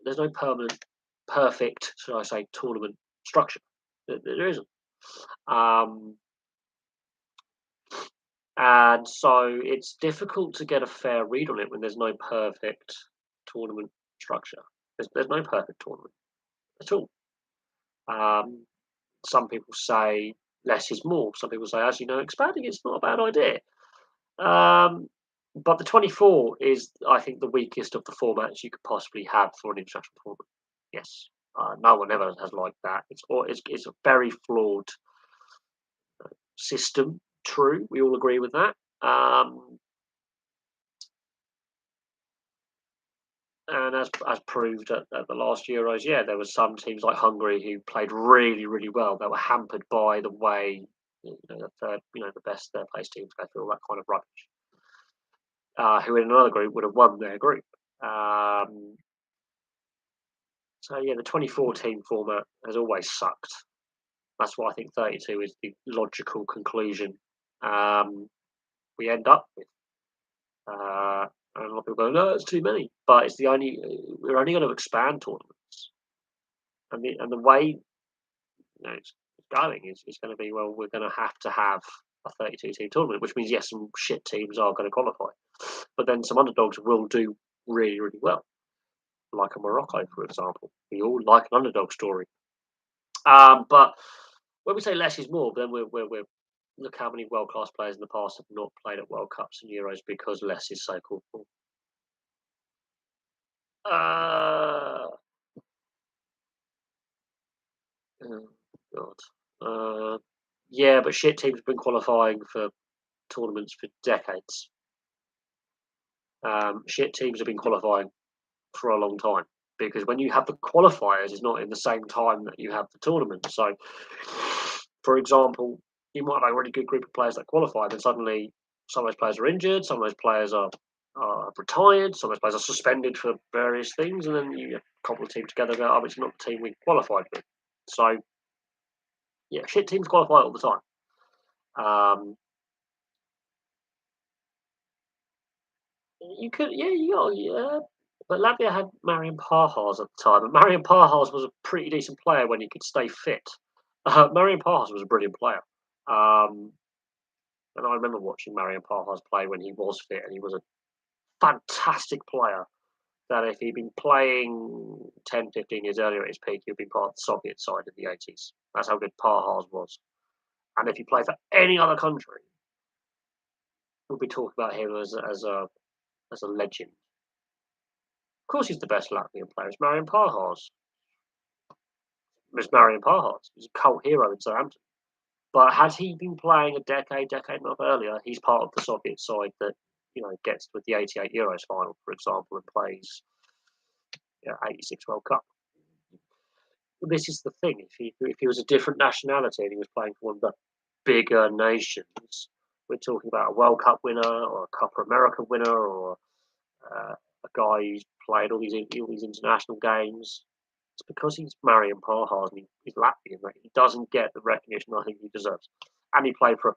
Speaker 1: there's no perfect, should I say, tournament structure. There isn't. And so it's difficult to get a fair read on it when there's no perfect tournament structure. There's no perfect tournament at all. Some people say less is more. Some people say, as you know, expanding is not a bad idea. Um, but the 24 is, I think, the weakest of the formats you could possibly have for an international tournament. Yes, no one ever has liked that. It's a very flawed system. True, we all agree with that. And as proved at the last Euros, yeah, there were some teams like Hungary who played really, really well. They were hampered by the way the best third place teams go through all that kind of rubbish. Who in another group would have won their group. Um, so yeah, the 2014 format has always sucked. That's why I think 32 is the logical conclusion we end up with. And a lot of people go, no, it's too many. But it's the only we're only going to expand tournaments, and the way it's going is going to be, well, we're going to have a 32 team tournament, which means yes, some shit teams are going to qualify, but then some underdogs will do really, really well, like a Morocco, for example. We all like an underdog story. But when we say less is more, then we're look how many world class players in the past have not played at World Cups and Euros because less is so called for. Uh, oh God. Yeah, but shit teams have been qualifying for tournaments for decades. Shit teams have been qualifying for a long time because when you have the qualifiers, it's not in the same time that you have the tournament. So, for example, you might have a really good group of players that qualify, then suddenly some of those players are injured, some of those players are retired, some of those players are suspended for various things, and then you cobble the team together and go, oh, it's not the team we qualified with. So, yeah, shit teams qualify all the time. Um, You could, yeah, yeah. But Latvia had Marian Pahars at the time, and Marian Pahars was a pretty decent player when he could stay fit. Marian Pahars was a brilliant player, um, and I remember watching Marian Pahars play when he was fit, and he was a fantastic player. That if he'd been playing 10, 15 years earlier at his peak, he'd been part of the Soviet side in the 80s. That's how good Pahars was. And if he played for any other country, we'll be talking about him as a legend. Of course, he's the best Latvian player. It's Marian Pahars. It's Marian Pahars. He's a cult hero in Southampton. But had he been playing a decade and a half earlier, he's part of the Soviet side that gets with the '88 Euros final, for example, and plays '86 World Cup. This is the thing: if he was a different nationality and he was playing for one of the bigger nations, we're talking about a World Cup winner or a Copa America winner or a guy who's played all these international games. It's because he's Marian Pahars and he's Latvian that he doesn't get the recognition I think he deserves. And he played for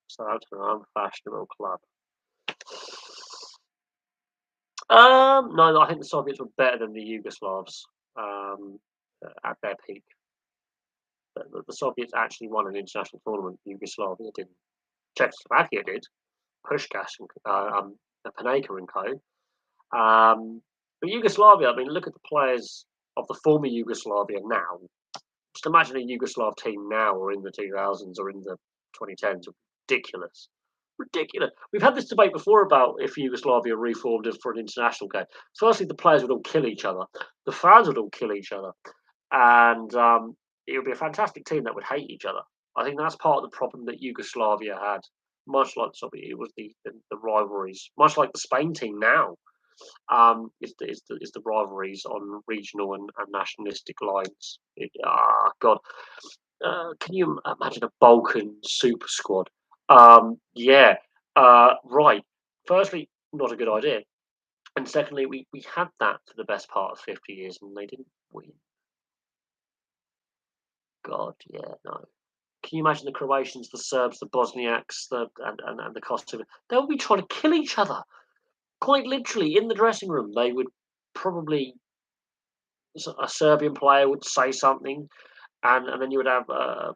Speaker 1: Southampton, an unfashionable club. No, I think the Soviets were better than the Yugoslavs at their peak. The Soviets actually won an international tournament. Yugoslavia didn't. Czechoslovakia did. Puskás and Panenka and co. But Yugoslavia, I mean, look at the players of the former Yugoslavia now. Just imagine a Yugoslav team now or in the 2000s or in the 2010s. Ridiculous. Ridiculous. We've had this debate before about if Yugoslavia reformed for an international game. Firstly, the players would all kill each other. The fans would all kill each other. And it would be a fantastic team that would hate each other. I think that's part of the problem that Yugoslavia had. Much like it was the rivalries, much like the Spain team now. Is the rivalries on regional and nationalistic lines. God, can you imagine a Balkan super squad? Yeah, right. Firstly, not a good idea, and secondly, we had that for the best part of 50 years, and they didn't win. God, yeah, no. Can you imagine the Croatians, the Serbs, the Bosniaks, and the Kosovo? They would be trying to kill each other, quite literally in the dressing room. They would probably a Serbian player would say something, and then you would have a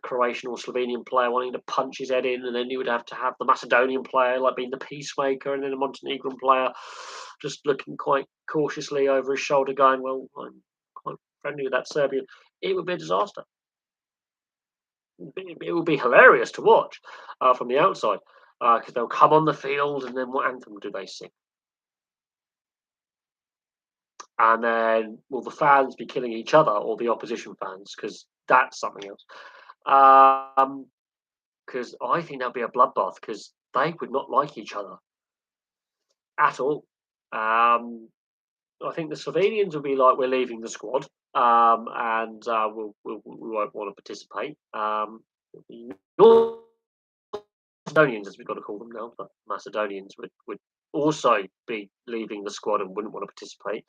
Speaker 1: Croatian or Slovenian player wanting to punch his head in, and then you would have to have the Macedonian player like being the peacemaker, and then a Montenegrin player just looking quite cautiously over his shoulder, going, "Well, I'm quite friendly with that Serbian." It would be a disaster. it will be hilarious to watch from the outside because they'll come on the field and then what anthem do they sing? And then will the fans be killing each other or the opposition fans? Because that's something else. Because I think there'll be a bloodbath because they would not like each other at all. Um, I think the Slovenians will be like, we're leaving the squad, and we won't want to participate. North Macedonians, as we've got to call them now, but Macedonians would also be leaving the squad and wouldn't want to participate.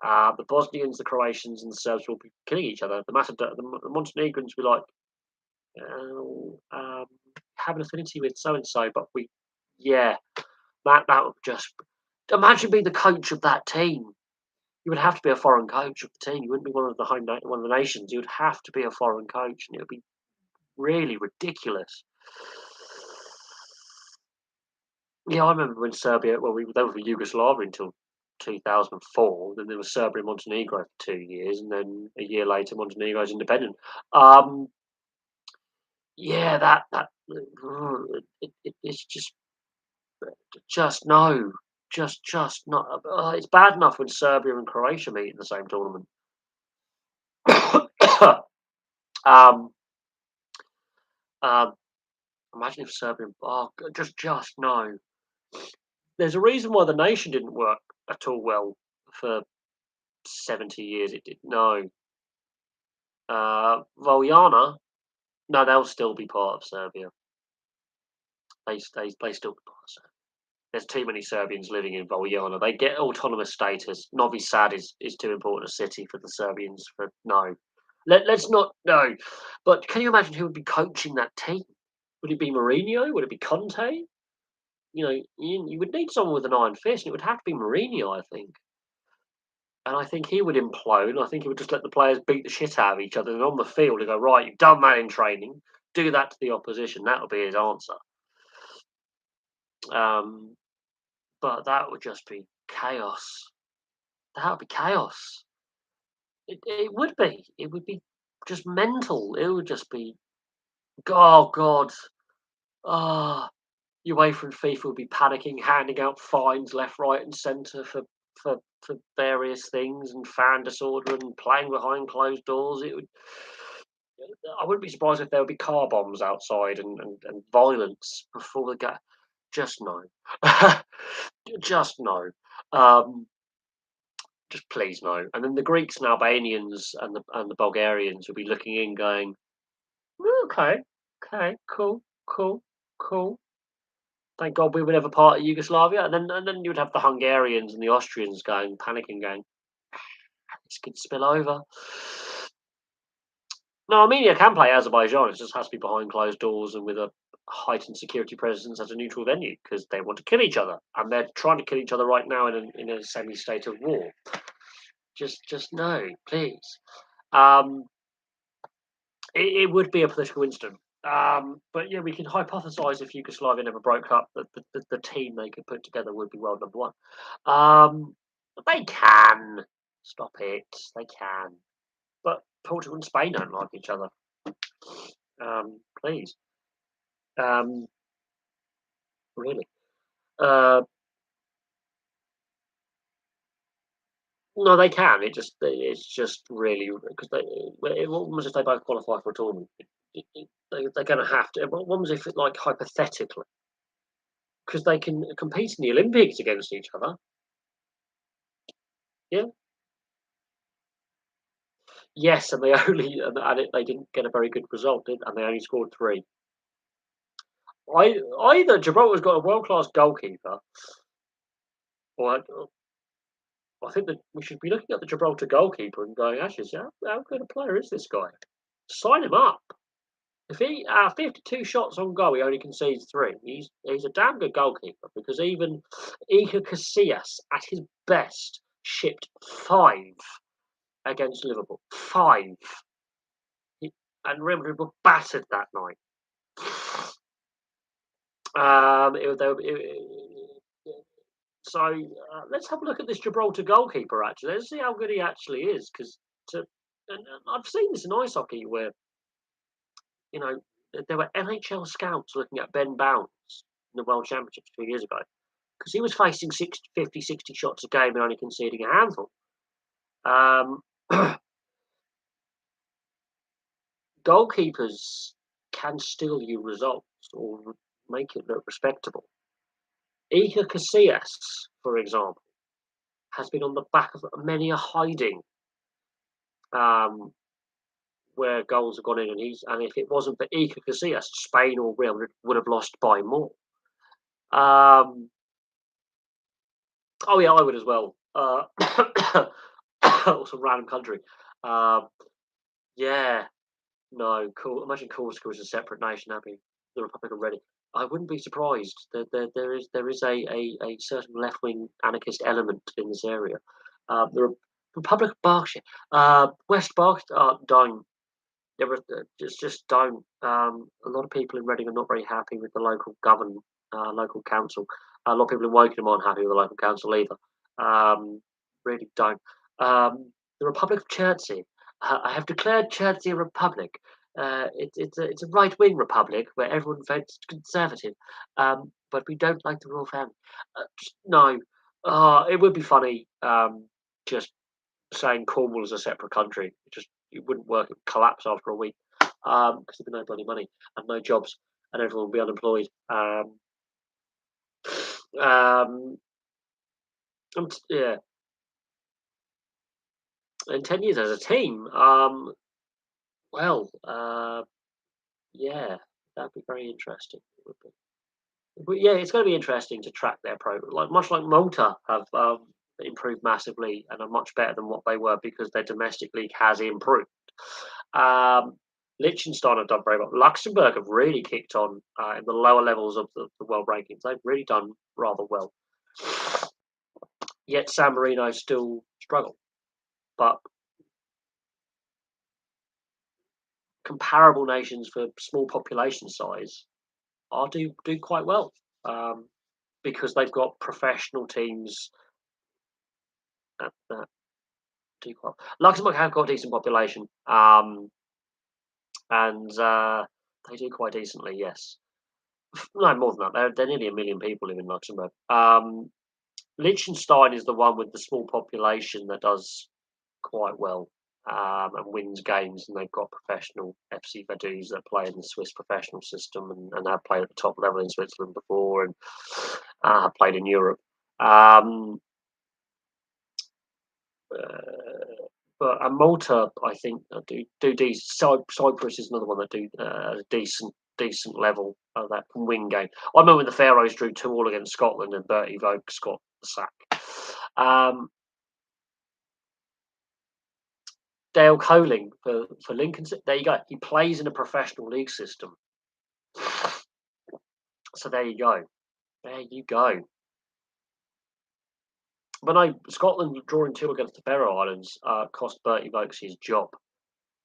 Speaker 1: The Bosnians, the Croatians, and the Serbs will be killing each other. The Montenegrins will be like, have an affinity with so and so, but yeah, that would just imagine being the coach of that team. You would have to be a foreign coach of the team. You wouldn't be one of the nations. You would have to be a foreign coach, and it would be really ridiculous. Yeah, I remember when Serbia. Well, they were Yugoslavia until 2004. Then there was Serbia and Montenegro for 2 years, and then a year later, Montenegro's independent. Yeah, it's just no, just not. It's bad enough when Serbia and Croatia meet in the same tournament. um, um, Imagine if Serbia. Oh, just no. There's a reason why the nation didn't work at all well for 70 years. It did no. Voljana, no, they'll still be part of Serbia. They still be part of Serbia. There's too many Serbians living in Voljana. They get autonomous status. Novi Sad is too important a city for the Serbians. For no, let's not no. But can you imagine who would be coaching that team? Would it be Mourinho? Would it be Conte? You would need someone with an iron fist, and it would have to be Mourinho, I think. And I think he would implode. I think he would just let the players beat the shit out of each other and on the field and go, right, you've done that in training, do that to the opposition. That'll be his answer. Um, but that would just be chaos. That would be chaos. It would be. It would be just mental. It would just be, oh, God. Ah, UEFA and FIFA would be panicking, handing out fines left, right, and centre for various things and fan disorder and playing behind closed doors. It would. I wouldn't be surprised if there would be car bombs outside and violence before the game. Just no, just no. Um, just please no. And then the Greeks and Albanians and the Bulgarians will be looking in, going, okay, okay, cool, cool, cool. Thank God we were never part of Yugoslavia. And then you would have the Hungarians and the Austrians going, panicking, going, this could spill over. No, Armenia can play Azerbaijan. It just has to be behind closed doors and with a heightened security presence at a neutral venue because they want to kill each other and they're trying to kill each other right now in a semi state of war. Just no, please. Um, it would be a political incident. But yeah, we can hypothesize if Yugoslavia never broke up that the team they could put together would be world number one. But they can stop it. They can. But Portugal and Spain don't like each other. Please. Um, really. Uh, no, they can. It's just really because what was if they both qualify for a tournament? They're going to have to. What was if, like, hypothetically, because they can compete in the Olympics against each other? Yeah. Yes, and they only they didn't get a very good result, and they only scored three. Either Gibraltar's got a world class goalkeeper, or I think that we should be looking at the Gibraltar goalkeeper and going, actually, how good a player is this guy? Sign him up. If he 52 shots on goal, he only concedes three. He's a damn good goalkeeper because even Iker Casillas at his best shipped five against Liverpool. Five. And Real Madrid were battered that night. So let's have a look at this Gibraltar goalkeeper. Actually, let's see how good he actually is. And I've seen this in ice hockey where You know, there were NHL scouts looking at Ben Bounds in the World Championships 2 years ago because he was facing 60, 50, 60 shots a game and only conceding a handful. Um, Goalkeepers can steal you results or make it look respectable. Iker Casillas, for example, has been on the back of many a hiding um, where goals have gone in, and if it wasn't for Iker Casillas, Spain or Real Madrid would have lost by more. Um, oh yeah, I would as well. Also random country. Um, yeah, no, cool. Imagine Corsica was a separate nation, having the Republic of Reading. I wouldn't be surprised. There is a certain left wing anarchist element in this area. Republic of Berkshire, West Berkshire, don't. There were just don't. A lot of people in Reading are not very happy with the local council. A lot of people in Wokingham aren't happy with the local council either. Really don't. The Republic of Chertsey. I have declared Chertsey a republic. It's a right wing republic where everyone votes Conservative, but we don't like the royal family. No, it would be funny. Just saying Cornwall is a separate country. It wouldn't work. It would collapse after a week because there'd be no bloody money and no jobs, and everyone would be unemployed. Um, yeah, in 10 years as a team, well, yeah, that'd be very interesting. It would be. But yeah, it's going to be interesting to track their progress. Like much like Malta have improved massively and are much better than what they were because their domestic league has improved. Um, Liechtenstein have done very well. Luxembourg have really kicked on in the lower levels of the world rankings. They've really done rather well. Yet San Marino still struggle. But comparable nations for small population size are do quite well because they've got professional teams that do quite well. Luxembourg have got a decent population and they do quite decently, yes. No, more than that. They're nearly 1 million people live in Luxembourg. Liechtenstein is the one with the small population that does quite well and wins games, and they've got professional FC Vaduz that play in the Swiss professional system and have played at the top level in Switzerland before and have played in Europe. Um, but Malta, I think, do decent. Cyprus is another one that do a decent level that can win game. I remember when the Pharaohs drew 2-2 against Scotland and Bertie Vogts got the sack. Dale Coling for Lincoln. There you go. He plays in a professional league system. So there you go. There you go. But no, Scotland drawing 2 against the Faroe Islands cost Bertie Vogts his job.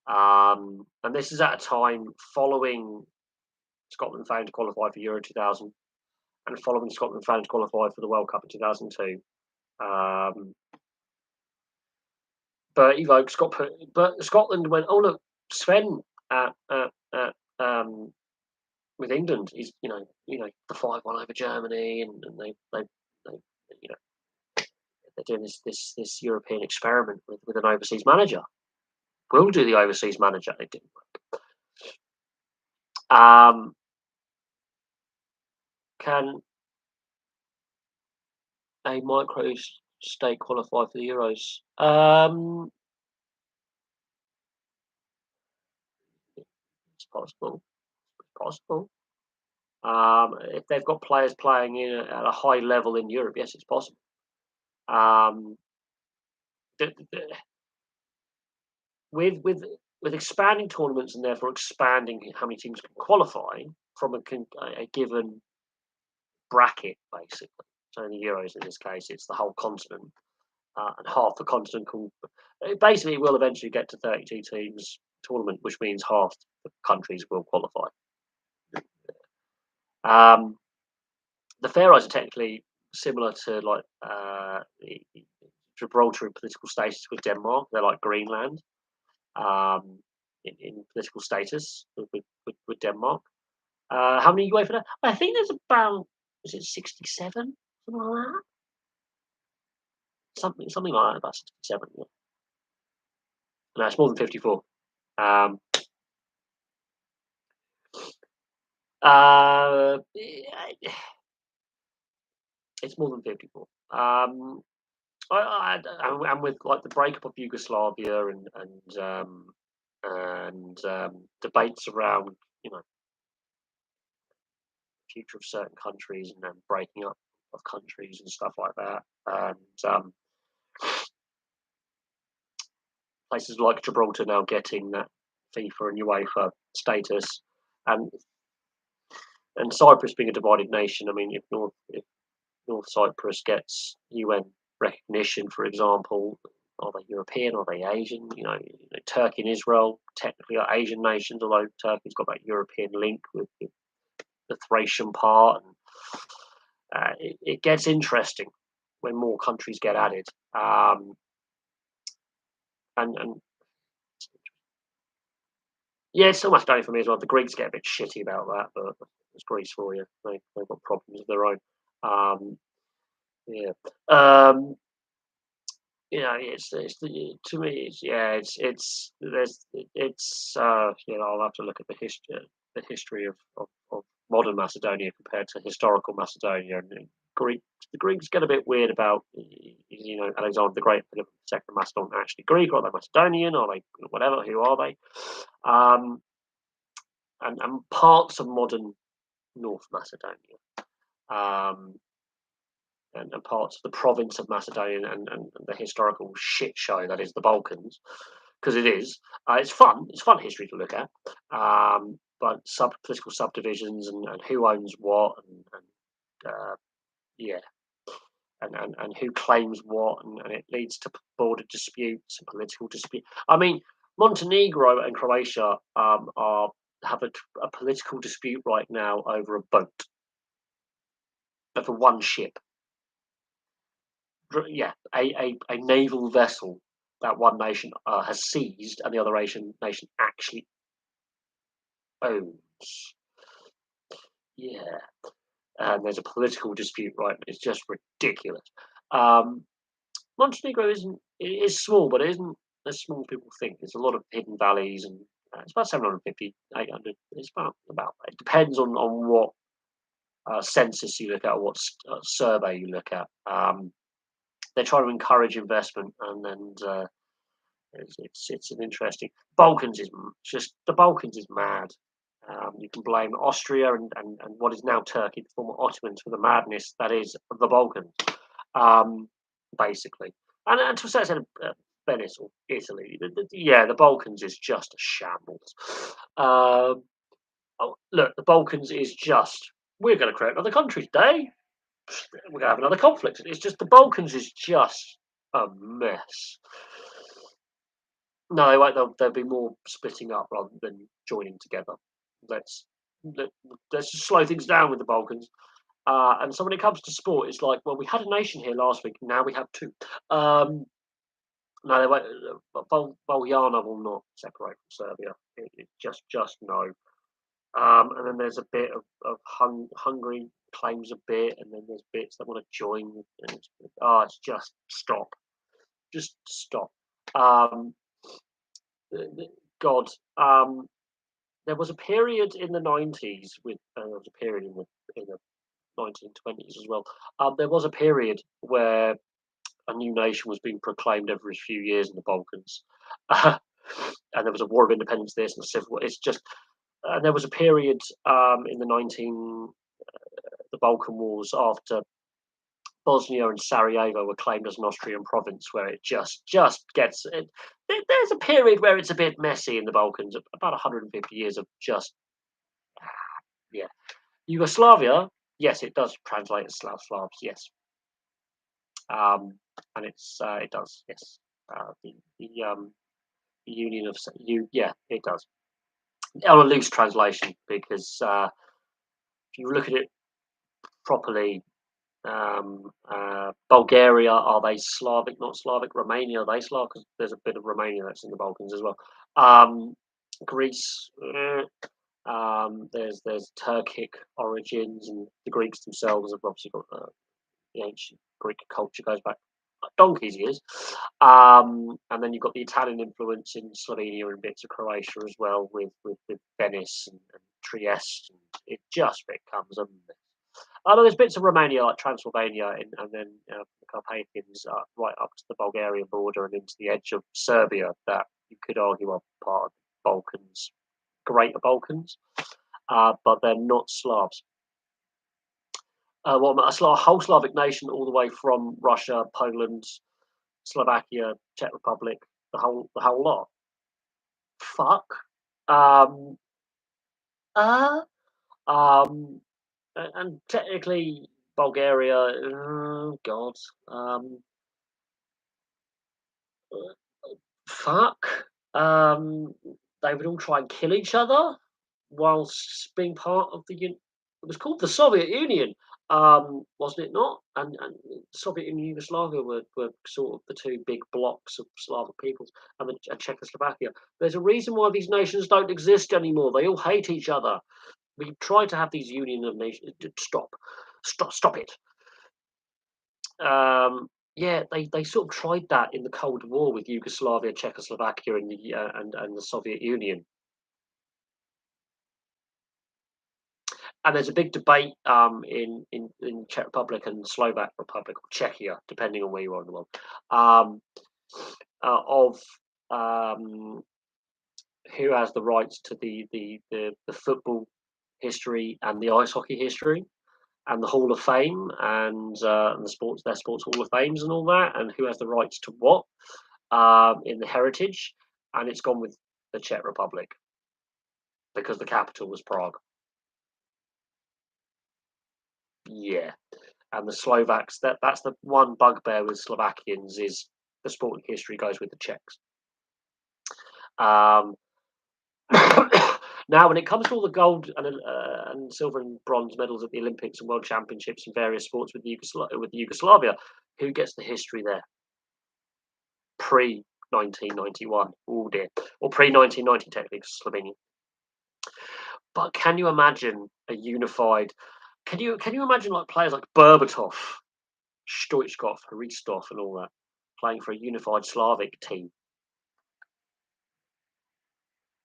Speaker 1: And this is at a time following Scotland failing to qualify for Euro 2000 and following Scotland failing to qualify for the World Cup in 2002. Bertie Vogts got put, but Scotland went, oh look, Sven with England is the 5-1 over Germany, and they you know they're doing this European experiment with an overseas manager. We'll do the overseas manager. It didn't work. Can a micro state qualify for the Euros? It's possible. It's possible. If they've got players playing at a high level in Europe, yes, it's possible. Um, with expanding tournaments and therefore expanding how many teams can qualify from a given bracket, basically. So in the Euros, in this case, it's the whole continent, and half the continent can. Basically, it will eventually get to 32 teams tournament, which means half the countries will qualify. The Faroes are technically similar to like Gibraltar in political status with Denmark. They're like Greenland. in political status with Denmark. How many UEFA there? I think there's about, is it 67? Something like that? Something like that, about 67. Yeah. No, it's more than 54. Um, yeah, it's more than 54. And with like the breakup of Yugoslavia and debates around, you know, future of certain countries and then breaking up of countries and stuff like that, and places like Gibraltar now getting that FIFA and UEFA status, and Cyprus being a divided nation. I mean, if North Cyprus gets UN recognition, for example, are they European? Are they Asian? Turkey and Israel technically are Asian nations, although Turkey's got that European link with the Thracian part. And, it gets interesting when more countries get added. And yeah, it's so much money for me as well. The Greeks get a bit shitty about that, but it's Greece for you. They've got problems of their own. Um, yeah. Um, to me, I'll have to look at the history of modern Macedonia compared to historical Macedonia, and Greek. The Greeks get a bit weird about, Alexander the Great, Philip II of Macedon, actually Greek, or are they Macedonian, or are they whatever? Who are they? Um, and parts of modern North Macedonia. Um, and parts of the province of Macedonia, and the historical shit show that is the Balkans, because it is. It's fun. It's fun history to look at. But political subdivisions and who owns what, and yeah, and who claims what, and it leads to border disputes and political disputes. I mean, Montenegro and Croatia have a political dispute right now over a boat, over one ship. Yeah, a naval vessel that one nation has seized and the other nation actually owns. Yeah, and there's a political dispute, right? It's just ridiculous. Um, Montenegro it is small, but it isn't as small as people think. There's a lot of hidden valleys, and it's about 750, 800. It's about. It depends on what census you look at, or what survey you look at. They try to encourage investment, and it's an interesting. The Balkans is mad. You can blame Austria and what is now Turkey, the former Ottomans, for the madness that is the Balkans, um, basically. And to a certain extent, Venice or Italy. The Balkans is just a shambles. Look, the Balkans is just, we're going to create another country today. We're going to have another conflict. It's just the Balkans is just a mess. No, they won't. There'll be more splitting up rather than joining together. Let's let's just slow things down with the Balkans. And so when it comes to sport, it's like, well, we had a nation here last week. Now we have two. No, they won't. Boljana will not separate from Serbia. Just no. And then there's a bit of Hungary claims a bit, and then there's bits that want to join. And it's just stop. Just stop. Um, God, there was a period in the 90s there was a period in the 1920s as well. There was a period where a new nation was being proclaimed every few years in the Balkans, and there was a war of independence. This and a civil war. It's just, and there was a period in the Balkan Wars after Bosnia and Sarajevo were claimed as an Austrian province, where it just gets. There's a period where it's a bit messy in the Balkans. About 150 years of just, yeah. Yugoslavia, yes, it does translate as Slavs, yes, and it does, yes. The Union of yeah, it does. On a loose translation, because if you look at it properly, Bulgaria, are they Slavic? Not Slavic. Romania, are they Slav? Because there's a bit of Romania that's in the Balkans as well. Greece. There's Turkic origins, and the Greeks themselves have obviously got the ancient Greek culture goes back donkey's years. And then you've got the Italian influence in Slovenia and bits of Croatia as well, with Venice and Trieste. And it just becomes a mess. Although there's bits of Romania like Transylvania, and then the Carpathians right up to the Bulgarian border and into the edge of Serbia that you could argue are part of the Balkans, Greater Balkans, but they're not Slavs. A whole Slavic nation, all the way from Russia, Poland, Slovakia, Czech Republic, the whole lot. Fuck. Um, uh, um, and technically Bulgaria. God. Fuck. Um, they would all try and kill each other whilst being part of it was called the Soviet Union, wasn't it not? And Soviet and Yugoslavia were sort of the two big blocks of Slavic peoples, and Czechoslovakia. There's a reason why these nations don't exist anymore. They all hate each other. We try to have these union of nations. Stop it. Yeah, they sort of tried that in the Cold War with Yugoslavia, Czechoslovakia, and the Soviet Union. And there's a big debate in Czech Republic and Slovak Republic, or Czechia, depending on where you are in the world, um, of who has the rights to the football history and the ice hockey history and the Hall of Fame and their sports Hall of Fames and all that, and who has the rights to what in the heritage. And it's gone with the Czech Republic because the capital was Prague. Yeah. And the Slovaks, that's the one bugbear with Slovakians, is the sporting history goes with the Czechs. Um, now, when it comes to all the gold and silver and bronze medals at the Olympics and World Championships in various sports with Yugoslavia, who gets the history there? Pre 1991, oh dear, or pre 1990 technically, Slovenia. But can you imagine a unified? Can you imagine like players like Berbatov, Stoichkov, Hristov, and all that playing for a unified Slavic team?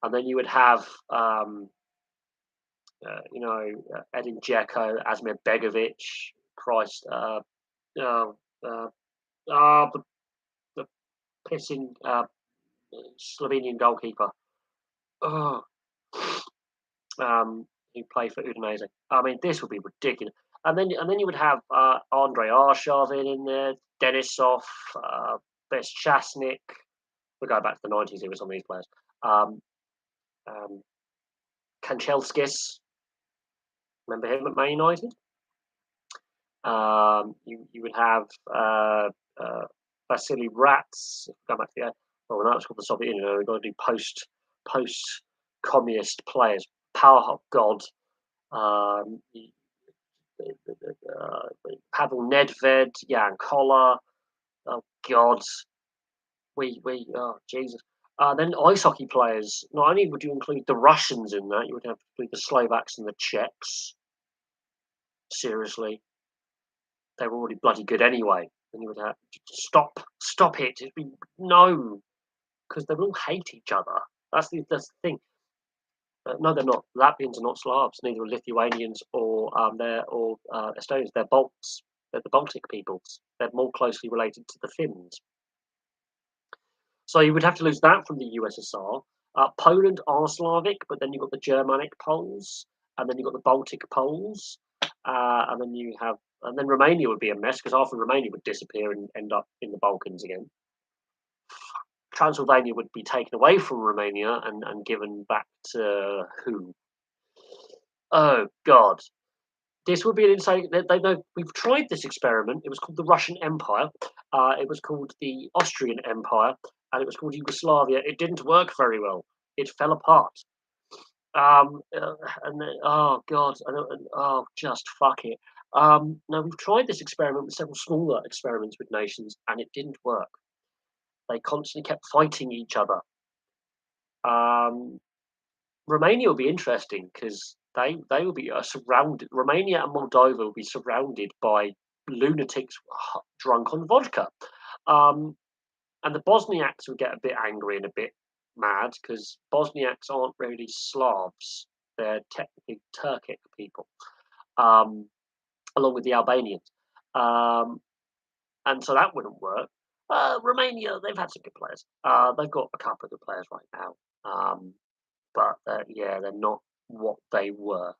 Speaker 1: And then you would have, Edin Dzeko, Asmir Begovic, Christ, the pissing Slovenian goalkeeper, oh, who played for Udinese. I mean, this would be ridiculous. And then you would have Andrei Arshavin in there, Denisov, Bestchasnik. We go back to the 90s. He was on these players. Um, Kanchelskis, remember him at Man United? You would have Vasily Rats. Go back to the no, it's called the Soviet Union. We've got to do post communist players. Power God. Um, Pavel Nedved, Jan Koller. Oh God, oh Jesus. Then ice hockey players. Not only would you include the Russians in that, you would have to include the Slovaks and the Czechs. Seriously, they were already bloody good anyway. And you would have stop it. No, because they all hate each other. That's the thing. No, they're not. Latvians are not Slavs. Neither are Lithuanians or Estonians. They're Balts. They're the Baltic peoples. They're more closely related to the Finns. So you would have to lose that from the USSR. Poland are Slavic, but then you've got the Germanic Poles, and then you've got the Baltic Poles, and then Romania would be a mess because half of Romania would disappear and end up in the Balkans again. Transylvania would be taken away from Romania and given back to who? Oh God, this would be an insane. We've tried this experiment. It was called the Russian Empire. It was called the Austrian Empire, and it was called Yugoslavia. It didn't work very well. It fell apart. And then, oh God, just fuck it. Now we've tried this experiment with several smaller experiments with nations, and it didn't work. They constantly kept fighting each other. Romania will be interesting because they will be surrounded. Romania and Moldova will be surrounded by lunatics drunk on vodka, um, and the Bosniaks will get a bit angry and a bit mad because Bosniaks aren't really Slavs; they're technically Turkic people, um, along with the Albanians, um, and so that wouldn't work. Romania, they've had some good players. They've got a couple of good players right now. But yeah, they're not what they were.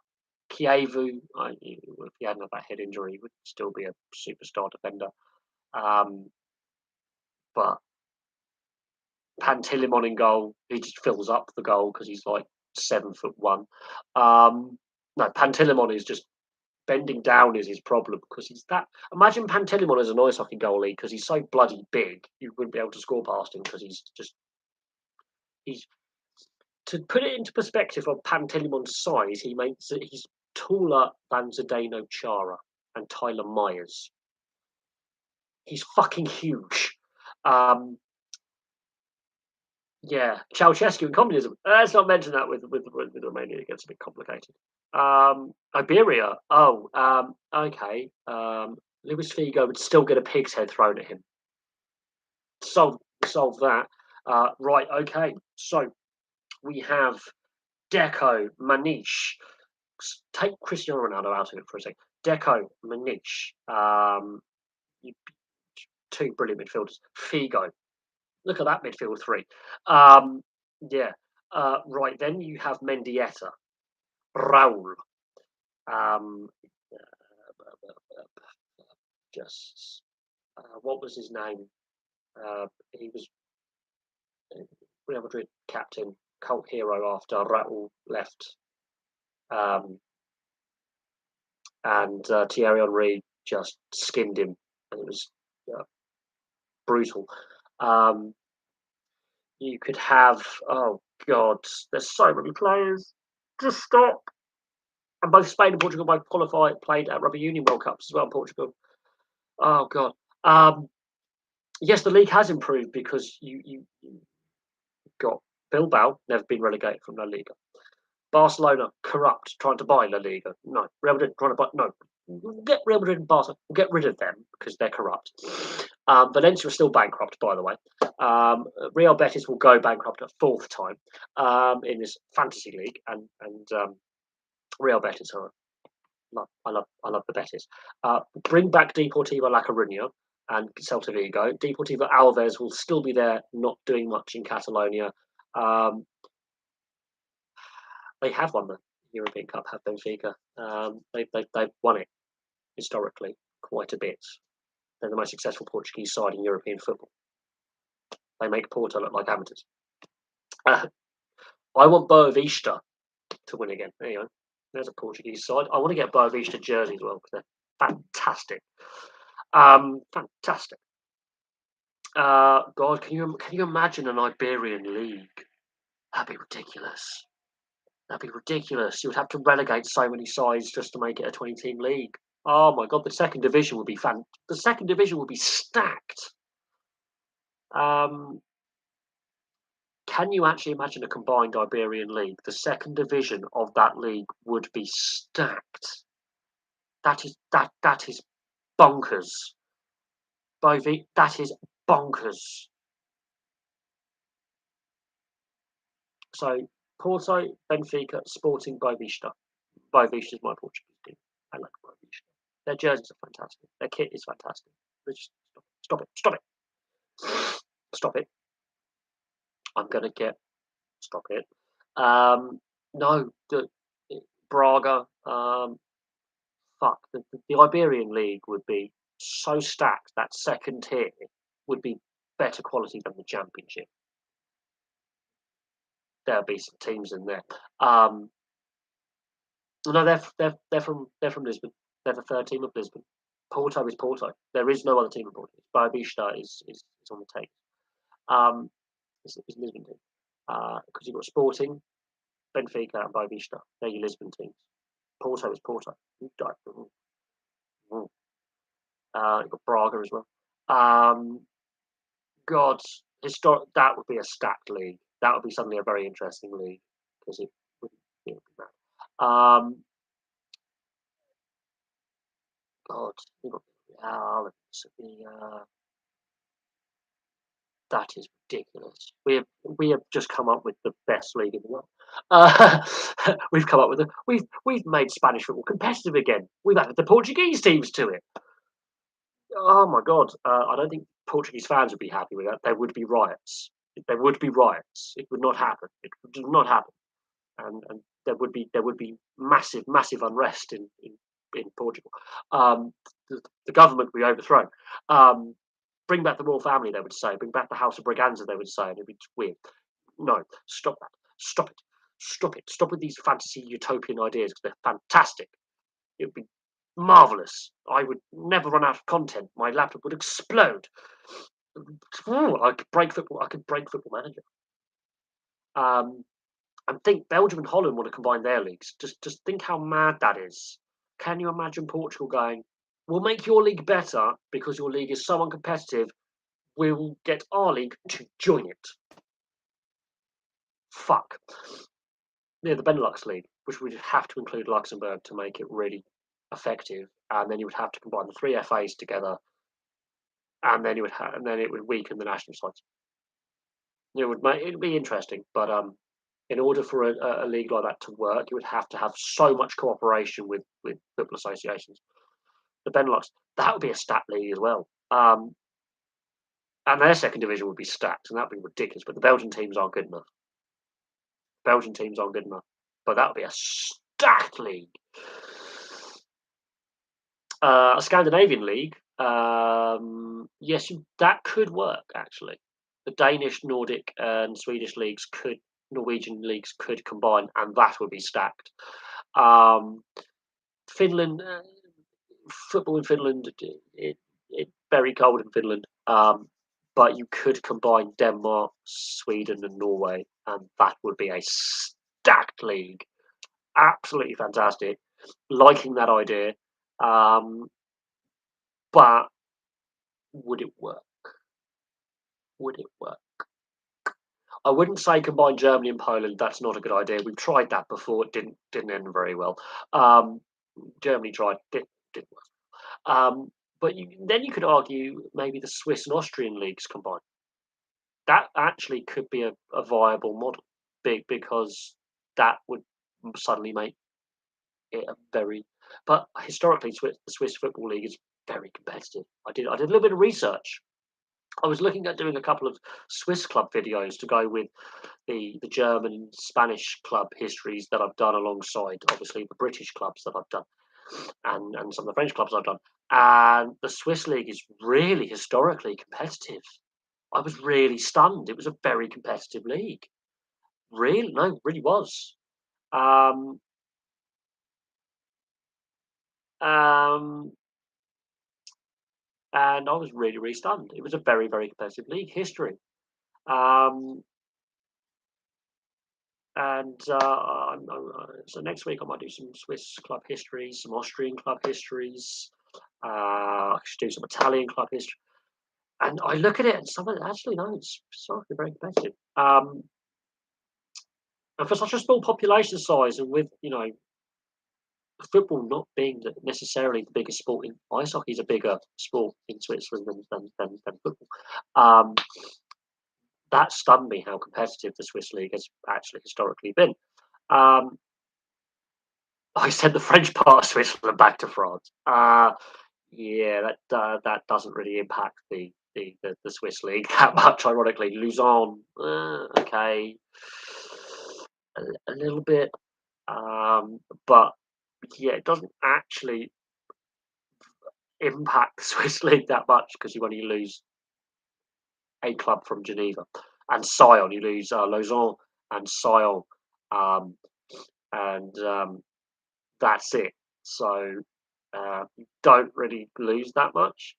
Speaker 1: Kievu, if he hadn't had that head injury, he would still be a superstar defender. Um, but Pantilimon in goal, he just fills up the goal because he's like 7'1". No, Pantilimon is just bending down is his problem because he's that. Imagine Pantilimon as an ice hockey goalie because he's so bloody big, you wouldn't be able to score past him because he's to put it into perspective of Pantelimon's size, he's taller than Zdeno Chara and Tyler Myers. He's fucking huge. Yeah, Ceausescu and communism. Let's not mention that with Romania. It gets a bit complicated. Iberia. Oh, okay. Luis Figo would still get a pig's head thrown at him. Solve that. Right. Okay. So we have Deco, Manish. Take Cristiano Ronaldo out of it for a second. Deco, Manish, two brilliant midfielders. Figo, look at that midfield three. Yeah. Right, then you have Mendieta, Raul, um, just what was his name? He was Real Madrid captain, cult hero after Raul left, and Thierry Henry just skinned him, and it was brutal. Um, you could have, oh god, there's so many players. Just stop. And both Spain and Portugal both qualified, played at Rugby Union World Cups as well. Portugal. Oh god. Yes, the league has improved because you got Bilbao, never been relegated from La Liga. Barcelona, corrupt, trying to buy La Liga. No, Real Madrid trying to buy. No, get Real Madrid and Barca. We'll get rid of them because they're corrupt. Valencia are still bankrupt, by the way. Real Betis will go bankrupt a fourth time in this fantasy league, and Real Betis are. I love the Betis. Bring back Deportivo La Coruña and Celta Vigo. Deportivo Alves will still be there, not doing much in Catalonia. They have won the European Cup, have Benfica. They've won it historically quite a bit. They're the most successful Portuguese side in European football. They make Porto look like amateurs. I want Boa Vista to win again. There you go. There's a Portuguese side. I want to get Boa Vista jersey as well because they're fantastic. Fantastic. God, can you imagine an Iberian league? That'd be ridiculous. That'd be ridiculous. You would have to relegate so many sides just to make it a 20-team league. Oh my god, the second division would be The second division would be stacked. Can you actually imagine a combined Iberian league? The second division of that league would be stacked. That is bonkers. Bovey, that is bonkers. So Porto, Benfica, Sporting, Boavista. Boavista is my Portuguese team. I like Boavista. Their jerseys are fantastic. Their kit is fantastic. Just stop it. Stop it. Stop it. I'm gonna get. Stop it. No, the Braga. Fuck. The Iberian League would be so stacked that second tier would be better quality than the Championship. There'll be some teams in there. No, they're from Lisbon. They're the third team of Lisbon. Porto is Porto. There is no other team in Porto. Boavista is on the tape. It's Lisbon team. Because you've got Sporting, Benfica, and Boavista. They're your Lisbon teams. Porto is Porto. You've got Braga as well. God, that would be a stacked league. That would be suddenly a very interesting league because it It would be mad. God, you got Real, that is ridiculous. We have just come up with the best league in the world. Uh, we've come up with we've made Spanish football competitive again. We've added the Portuguese teams to it. Oh my God! I don't think Portuguese fans would be happy with that. There would be riots. There would be riots. It would not happen. It would not happen. And there would be massive unrest in Portugal. Um, the government would be overthrown. Um, bring back the royal family, they would say. Bring back the House of Braganza, they would say, and it'd be weird. No, stop that. Stop it. Stop it. Stop with these fantasy utopian ideas because they're fantastic. It would be marvelous. I would never run out of content. My laptop would explode. Ooh, I could break football. I could break Football Manager. Um, and think Belgium and Holland want to combine their leagues. Just think how mad that is. Can you imagine Portugal going, "We'll make your league better because your league is so uncompetitive. We'll get our league to join it." Fuck. Yeah, the Benelux League, which would have to include Luxembourg to make it really effective, and then you would have to combine the three FAs together, and then and then it would weaken the national sides. It'd be interesting, but in order for a league like that to work, you would have to have so much cooperation with football associations. The Benelux, that would be a stat league as well. And their second division would be stacked, and that would be ridiculous. But the Belgian teams aren't good enough. Belgian teams aren't good enough. But that would be a stacked league. A Scandinavian league, yes, that could work actually. The Danish, Nordic, and Swedish leagues could, Norwegian leagues could combine, and that would be stacked. Um, Finland, football in Finland, it very cold in Finland. But you could combine Denmark, Sweden, and Norway, and that would be a stacked league. Absolutely fantastic. Liking that idea. Um, but would it work? Would it work? I wouldn't say combine Germany and Poland. That's not a good idea. We've tried that before. It didn't end very well. Um, Germany tried. Didn't work. But then you could argue maybe the Swiss and Austrian leagues combined. That actually could be a viable model, big because that would suddenly make it a very. But historically, the Swiss football league is very competitive. I did a little bit of research. I was looking at doing a couple of Swiss club videos to go with the German and Spanish club histories that I've done alongside obviously the British clubs that I've done and some of the French clubs I've done. And the Swiss league is really historically competitive. I was really stunned. It was a very competitive league. Really, no, really was. Um, um, and I was really stunned. It was a very competitive league history. Um, And so next week I might do some Swiss club histories, some Austrian club histories. I should do some Italian club history. And I look at it, and some of it actually no, it's historically very competitive. And for such a small population size, and with football not being necessarily the biggest sport in ice hockey is a bigger sport in Switzerland than football. Um, that stunned me how competitive the Swiss league has actually historically been. Um, I sent the French part of Switzerland back to France. Yeah, that doesn't really impact the Swiss league that much. Ironically, Luzon, okay, a little bit, but yeah, it doesn't actually impact the Swiss league that much because you only lose a club from Geneva and Sion. You lose Lausanne and Sion, um, and that's it. So you don't really lose that much.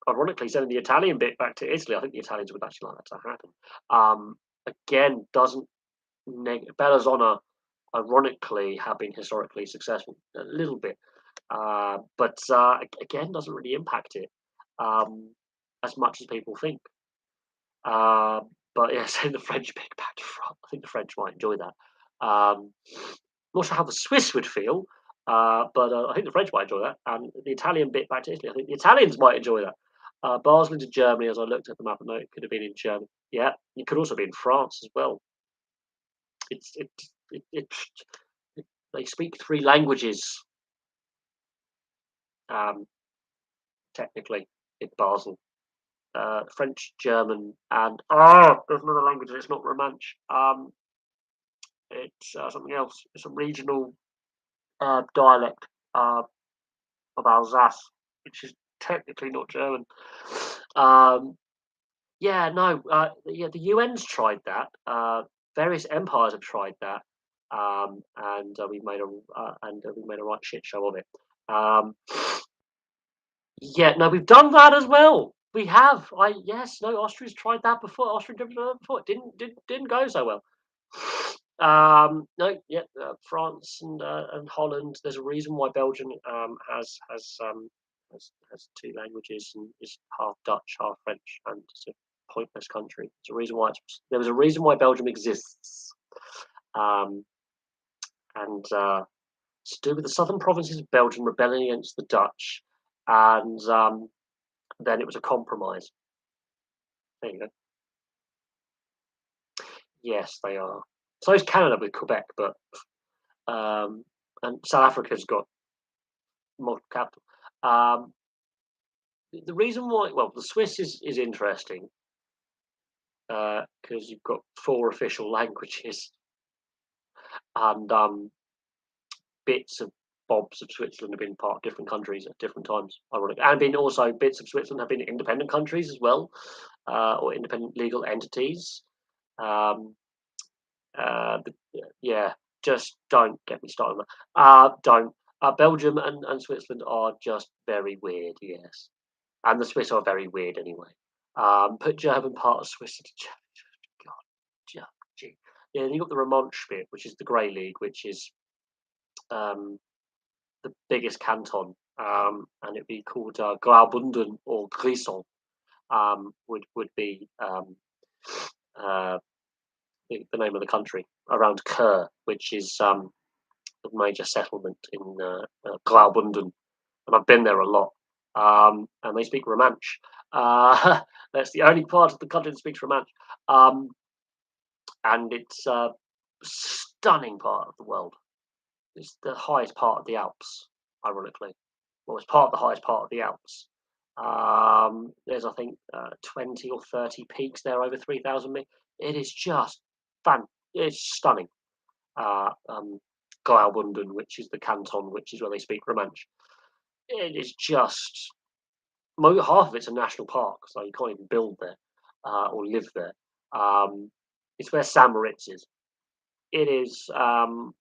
Speaker 1: Ironically, sending the Italian bit back to Italy, I think the Italians would actually like that to happen. Again, doesn't Bellinzona, ironically, have been historically successful a little bit, but again, doesn't really impact it as much as people think. Uh, but yeah, send the French bit back to France. I think the French might enjoy that. Not sure how the Swiss would feel, but I think the French might enjoy that, and the Italian bit back to Italy. I think the Italians might enjoy that. Basel into Germany, as I looked at the map, and know it could have been in Germany. Yeah, it could also be in France as well. It's it, it they speak three languages, um, technically in Basel. French, German, and there's another language. It's not Romansh. It's something else. It's a regional dialect of Alsace, which is technically not German. Um, yeah, no, yeah, the UN's tried that. Various empires have tried that, and we made a right shit show of it. Um, yeah, no, we've done that as well. We have. Yes, no, Austria's tried that before. Austria did that before. It didn't go so well. No, yeah, France and Holland. There's a reason why Belgium has two languages and is half Dutch, half French, and it's a pointless country. There was a reason why Belgium exists, um, and it's to do with the southern provinces of Belgium rebelling against the Dutch, and then it was a compromise. There you go. Yes, they are. So is Canada with Quebec, but and South Africa's got multiple capital. Um, the reason why, well, the Swiss is interesting because you've got four official languages and bits of bobs of Switzerland have been part of different countries at different times. Ironic, and been also bits of Switzerland have been independent countries as well, or independent legal entities. Um, yeah, just don't get me started. Don't. Belgium and Switzerland are just very weird. Yes, and the Swiss are very weird anyway. Put German part of Swiss into God, gee. Yeah, then you got the Romansh bit, which is the Grey League, which is um, the biggest canton, and it'd be called Graubünden or Grisons. Would be uh, the name of the country around Kur, which is a major settlement in Graubünden, and I've been there a lot. And they speak Romansh. That's the only part of the country that speaks Romansh, and it's a stunning part of the world. It's the highest part of the Alps, ironically. Well, it's part of the highest part of the Alps. There's, I think, 20 or 30 peaks there over 3,000 meters. It is just fun. It's stunning. Graubünden, which is the canton, which is where they speak Romansh. It is just half of it's a national park, so you can't even build there or live there. It's where St. Moritz is. It is, and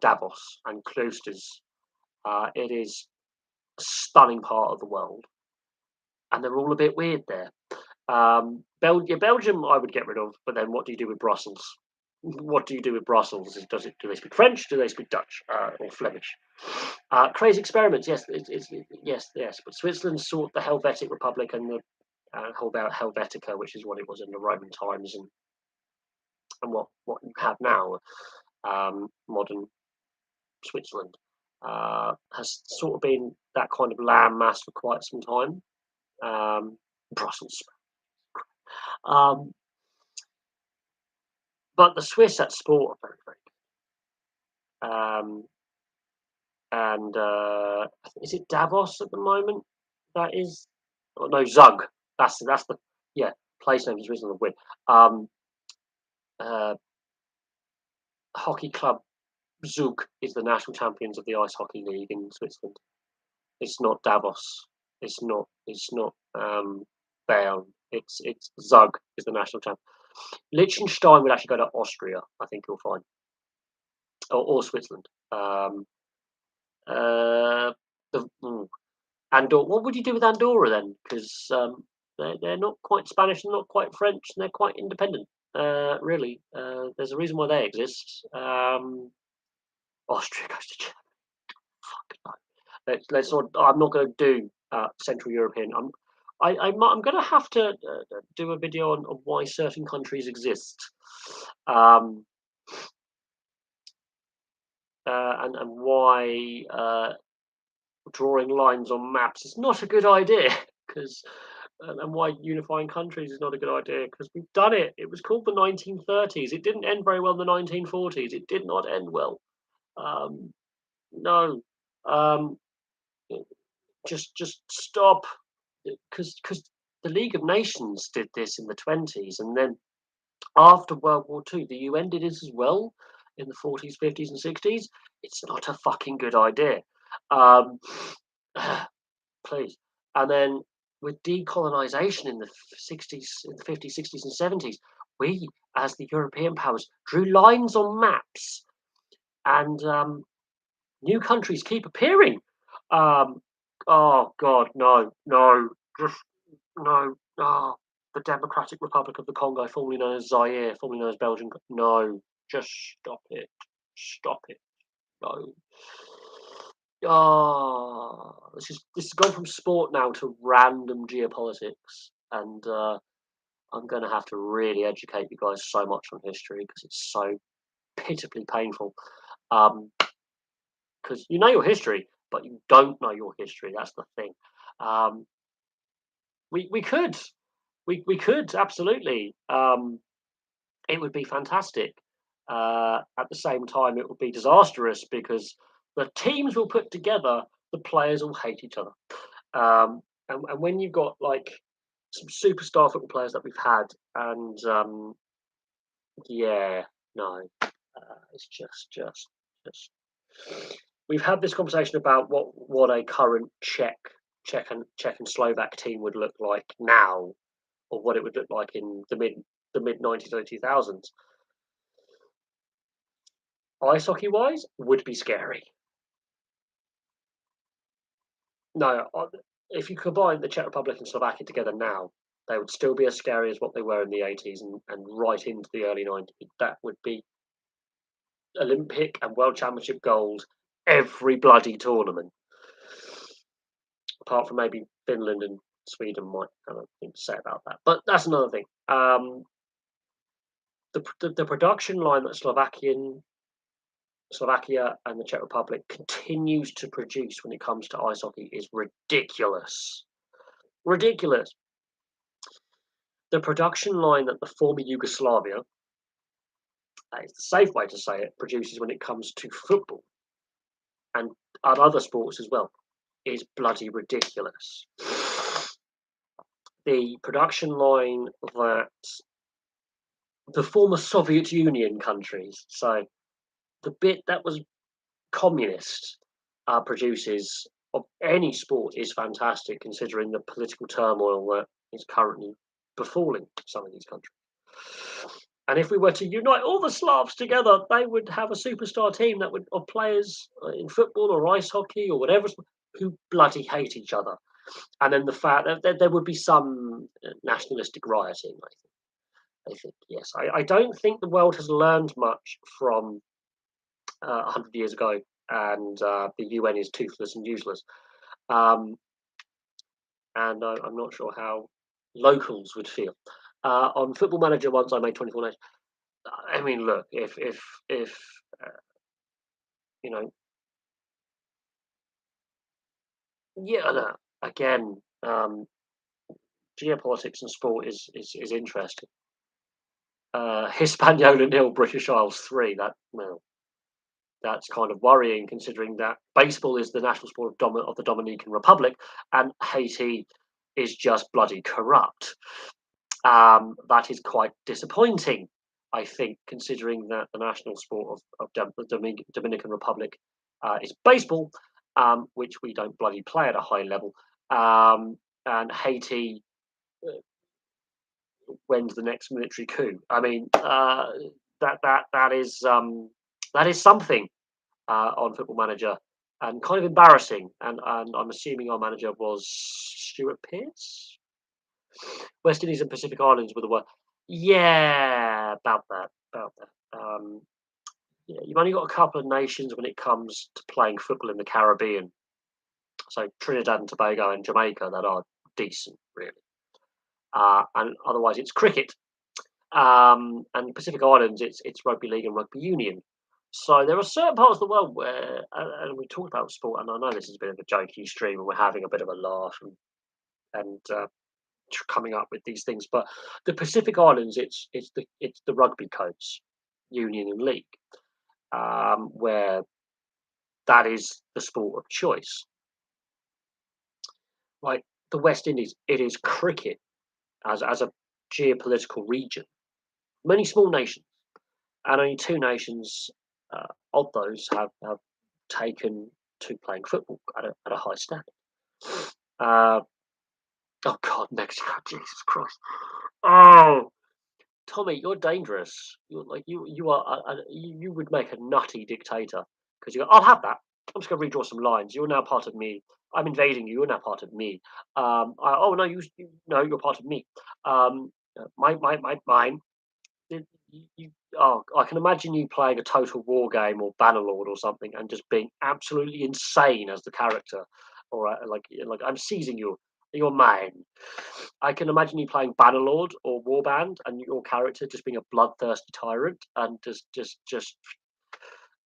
Speaker 1: Davos and Kloosters. It is a stunning part of the world, and they're all a bit weird there. Belgium, I would get rid of, but then what do you do with Brussels? What do you do with Brussels? Do they speak French? Do they speak Dutch or Flemish? Crazy experiments, yes, yes. But Switzerland sought the Helvetic Republic and the Helvetica, which is what it was in the Roman times, and what you have now, modern Switzerland, has sort of been that kind of landmass for quite some time. Brussels, um, but the Swiss at sport are very, very good. And is it Davos at the moment? That is, oh, no, Zug. That's the yeah place name is Switzerland with. Uh, Hockey club Zug is the national champions of the ice hockey league in Switzerland. It's not Davos. It's not Bern. It's Zug is the national champion. Liechtenstein would actually go to Austria. I think you'll find, or Switzerland. Uh, Andorra. What would you do with Andorra then? Because they're not quite Spanish, and not quite French, and they're quite independent. Really, there's a reason why they exist. Austria goes to Germany. Fuck no. Let's not. I'm not going to do Central European. I'm going to have to do a video on why certain countries exist, um, and why drawing lines on maps is not a good idea, because and why unifying countries is not a good idea, because we've done it. It was called the 1930s. It didn't end very well in the 1940s. It did not end well. Um, no, um, just stop, because the League of Nations did this in the 20s, and then after World War II, the UN did it as well in the 40s, 50s, and 60s. It's not a fucking good idea. Um, please. And then with decolonization in the 60s, in the 50s, 60s, and 70s, we, as the European powers, drew lines on maps, and new countries keep appearing. Um, oh God, no, no, just no. Oh, the Democratic Republic of the Congo, formerly known as Zaire, formerly known as Belgium. No, just stop it. Stop it. No. This has gone from sport now to random geopolitics, and I'm going to have to really educate you guys so much on history, because it's so pitifully painful. Because you know your history, but you don't know your history. That's the thing. Um, we could, we could absolutely. It would be fantastic. At the same time, it would be disastrous, because the teams will put together, the players will hate each other. And when you've got like some superstar football players that we've had, and yeah, no, it's just. We've had this conversation about what a current Czech and Slovak team would look like now, or what it would look like in the mid 90s or 2000s. Ice hockey wise, would be scary. No, if you combine the Czech Republic and Slovakia together now, they would still be as scary as what they were in the 80s, and right into the early 90s. That would be Olympic and World Championship gold every bloody tournament, apart from maybe Finland and Sweden might have a thing to say about that. But that's another thing. The production line that Slovakia and the Czech Republic continues to produce when it comes to ice hockey is ridiculous. Ridiculous. The production line that the former Yugoslavia, that is the safe way to say it, produces when it comes to football and other sports as well, is bloody ridiculous. The production line that the former Soviet Union countries, so the bit that was communist, produces of any sport is fantastic, considering the political turmoil that is currently befalling some of these countries. And if we were to unite all the Slavs together, they would have a superstar team that would of players in football or ice hockey or whatever, who bloody hate each other. And then the fact that there would be some nationalistic rioting. I think yes. I don't think the world has learned much from 100 years ago, and the UN is toothless and useless. Um, and I'm not sure how locals would feel. On Football Manager, once I made 24 nations. I mean, look, if uh, you know, yeah, no, again, geopolitics and sport is interesting. Hispaniola nil, British Isles 3. That, well, that's kind of worrying, considering that baseball is the national sport of the Dominican Republic, and Haiti is just bloody corrupt. That is quite disappointing, I think, considering that the national sport of the Dominican Republic is baseball, which we don't bloody play at a high level. And Haiti when's the next military coup? I mean, that is something on Football Manager, and kind of embarrassing. And I'm assuming our manager was Stuart Pearce. West Indies and Pacific Islands were the word. Yeah, about that. About that. Yeah, you've only got a couple of nations when it comes to playing football in the Caribbean. So Trinidad and Tobago and Jamaica that are decent, really. And otherwise, it's cricket. And Pacific Islands, it's rugby league and rugby union. So there are certain parts of the world where, and we talked about sport, and I know this is a bit of a jokey stream, and we're having a bit of a laugh and coming up with these things. But the Pacific Islands, it's the rugby codes, union and league, where that is the sport of choice. Like the West Indies, it is cricket as a geopolitical region. Many small nations, and only two nations of those have taken to playing football at a high standard. Uh, oh God, Mexico, Jesus Christ! Oh, Tommy, you're dangerous. You're like you are you would make a nutty dictator because you go, I'll have that. I'm just going to redraw some lines. You're now part of me. I'm invading you. You're now part of me. Oh no, no, you're part of me. Mine. I can imagine you playing a Total War game or Bannerlord or something, and just being absolutely insane as the character, or like I'm seizing you, you're mine. I can imagine you playing Bannerlord or Warband, and your character just being a bloodthirsty tyrant, and just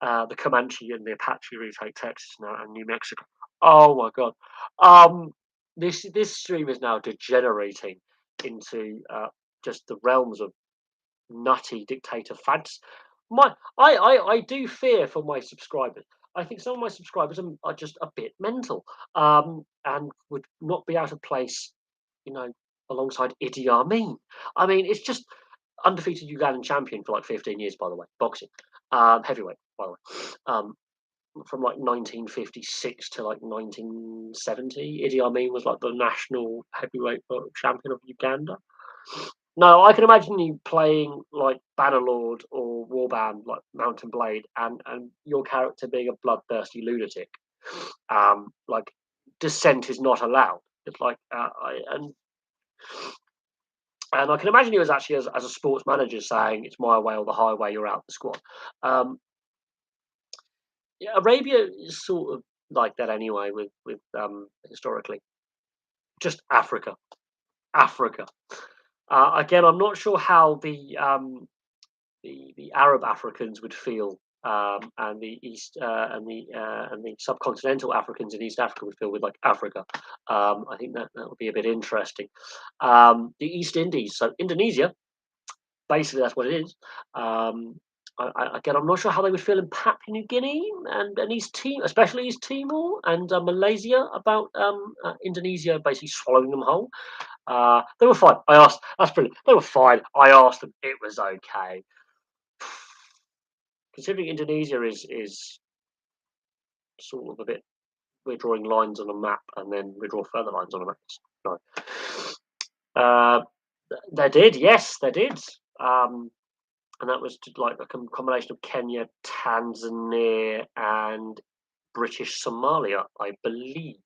Speaker 1: the Comanche and the Apache retake Texas now and New Mexico. Oh my god, um, this stream is now degenerating into just the realms of nutty dictator fads. I do fear for my subscribers. I think some of my subscribers are just a bit mental, and would not be out of place, you know, alongside Idi Amin. I mean, it's just undefeated Ugandan champion for like 15 years, by the way, boxing, heavyweight, by the way, from like 1956 to like 1970. Idi Amin was like the national heavyweight champion of Uganda. No, I can imagine you playing like Bannerlord or Warband, like Mountain Blade, and your character being a bloodthirsty lunatic. Like dissent is not allowed. It's like, and I can imagine you as actually as a sports manager saying, "It's my way or the highway. You're out the squad." Yeah, Arabia is sort of like that anyway. With historically, just Africa. Again, I'm not sure how the Arab Africans would feel, and the East and the subcontinental Africans in East Africa would feel with like Africa. I think that would be a bit interesting. The East Indies, so Indonesia, basically that's what it is. Again, I'm not sure how they would feel in Papua New Guinea and East Timor, especially East Timor and Malaysia, about Indonesia basically swallowing them whole. They were fine. I asked. That's brilliant. They were fine. I asked them. It was okay. Considering Indonesia is sort of a bit, we're drawing lines on a map and then we draw further lines on a map. No. They did, yes, they did. And that was like a combination of Kenya, Tanzania, and British Somalia, I believe.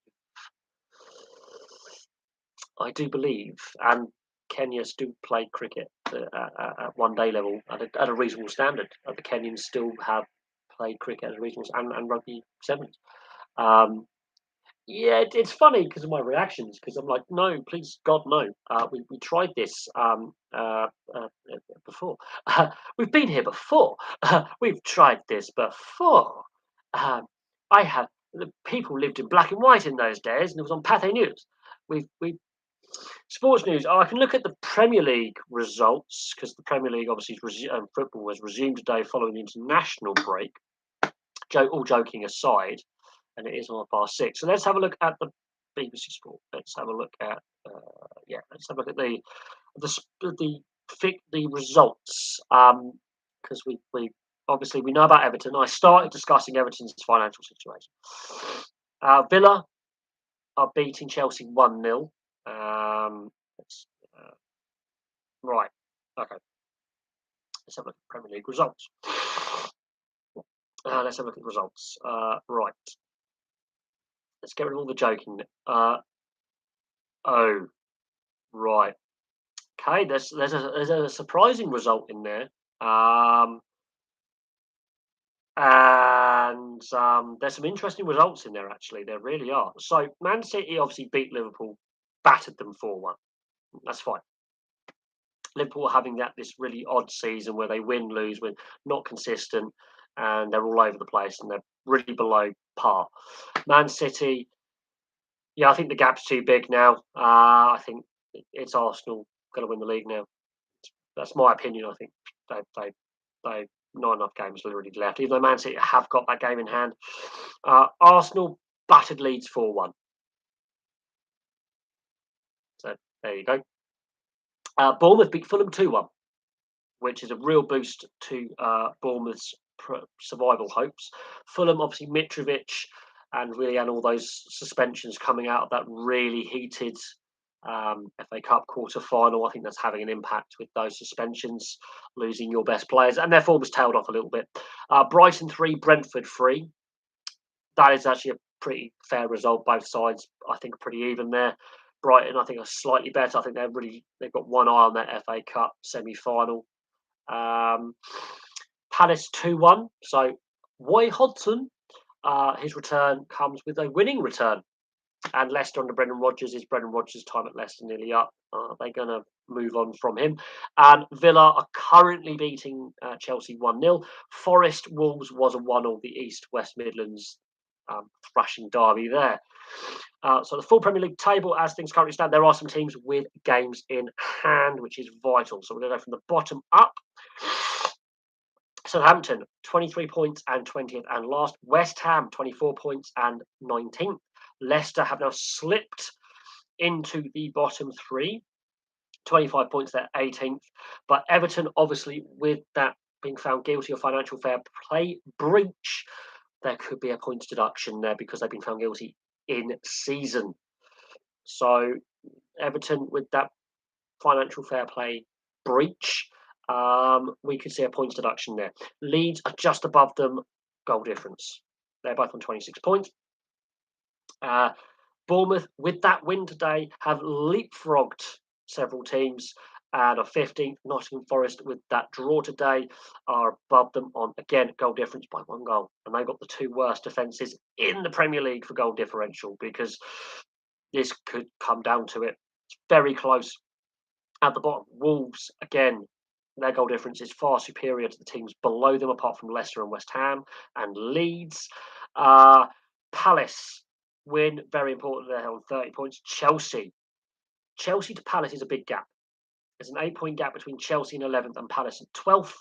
Speaker 1: I do believe, and Kenya still play cricket at one day level at a reasonable standard. The Kenyans still have played cricket at a reasonable and rugby sevens. Um, yeah, it's funny because of my reactions. Because I'm like, no, please, God, no. We tried this before. We've been here before. We've tried this before. I have. The people lived in black and white in those days, and it was on Pathé News. We Sports news. Oh, I can look at the Premier League results because the Premier League obviously football was resumed today following the international break. All joking aside, and it is on 6:30. So let's have a look at the BBC Sport. Let's have a look at Let's have a look at the results. Because we obviously we know about Everton. I started discussing Everton's financial situation. Villa are beating Chelsea 1-0. Let's, right. Okay. Let's have a look at Premier League results. Let's have a look at the results. Right. Let's get rid of all the joking. Oh, right. Okay. There's a surprising result in there. And there's some interesting results in there. Actually, there really are. So Man City obviously beat Liverpool battered them 4-1. That's fine. Liverpool are having this really odd season where they win, lose, win, not consistent, and they're all over the place and they're really below par. Man City, yeah, I think the gap's too big now. I think it's Arsenal going to win the league now. That's my opinion. I think they not enough games literally left. Even though Man City have got that game in hand, Arsenal battered Leeds 4-1. So there you go. Bournemouth beat Fulham 2-1, which is a real boost to Bournemouth's survival hopes. Fulham, obviously, Mitrovic and Willian, all those suspensions coming out of that really heated FA Cup quarter final. I think that's having an impact with those suspensions, losing your best players, and their form has tailed off a little bit. Brighton 3, Brentford 3. That is actually a pretty fair result. Both sides, I think, are pretty even there. Brighton, I think, are slightly better. I think they've got one eye on their FA Cup semi-final. Palace 2-1. So Roy Hodgson, his return comes with a winning return. And Leicester under Brendan Rodgers, is Brendan Rodgers' time at Leicester nearly up? They're going to move on from him. And Villa are currently beating Chelsea 1-0. Forest Wolves was a 1-0, the East West Midlands thrashing derby there. So the full Premier League table, as things currently stand, there are some teams with games in hand, which is vital. So we're going to go from the bottom up. Southampton, 23 points and 20th and last. West Ham, 24 points and 19th. Leicester have now slipped into the bottom three, 25 points, they're 18th. But Everton, obviously, with that being found guilty of financial fair play breach, there could be a points deduction there because they've been found guilty in season. So Everton, with that financial fair play breach, we could see a points deduction there. Leeds are just above them, goal difference. They're both on 26 points. Bournemouth, with that win today, have leapfrogged several teams and are 15th. Nottingham Forest, with that draw today, are above them on, again, goal difference by 1 goal. And they've got the 2 worst defences in the Premier League for goal differential because this could come down to it. It's very close. At the bottom, Wolves, again, their goal difference is far superior to the teams below them, apart from Leicester and West Ham and Leeds. Palace win, very important. They're on 30 points. Chelsea to Palace is a big gap. There's an 8-point gap between Chelsea in 11th and Palace in 12th.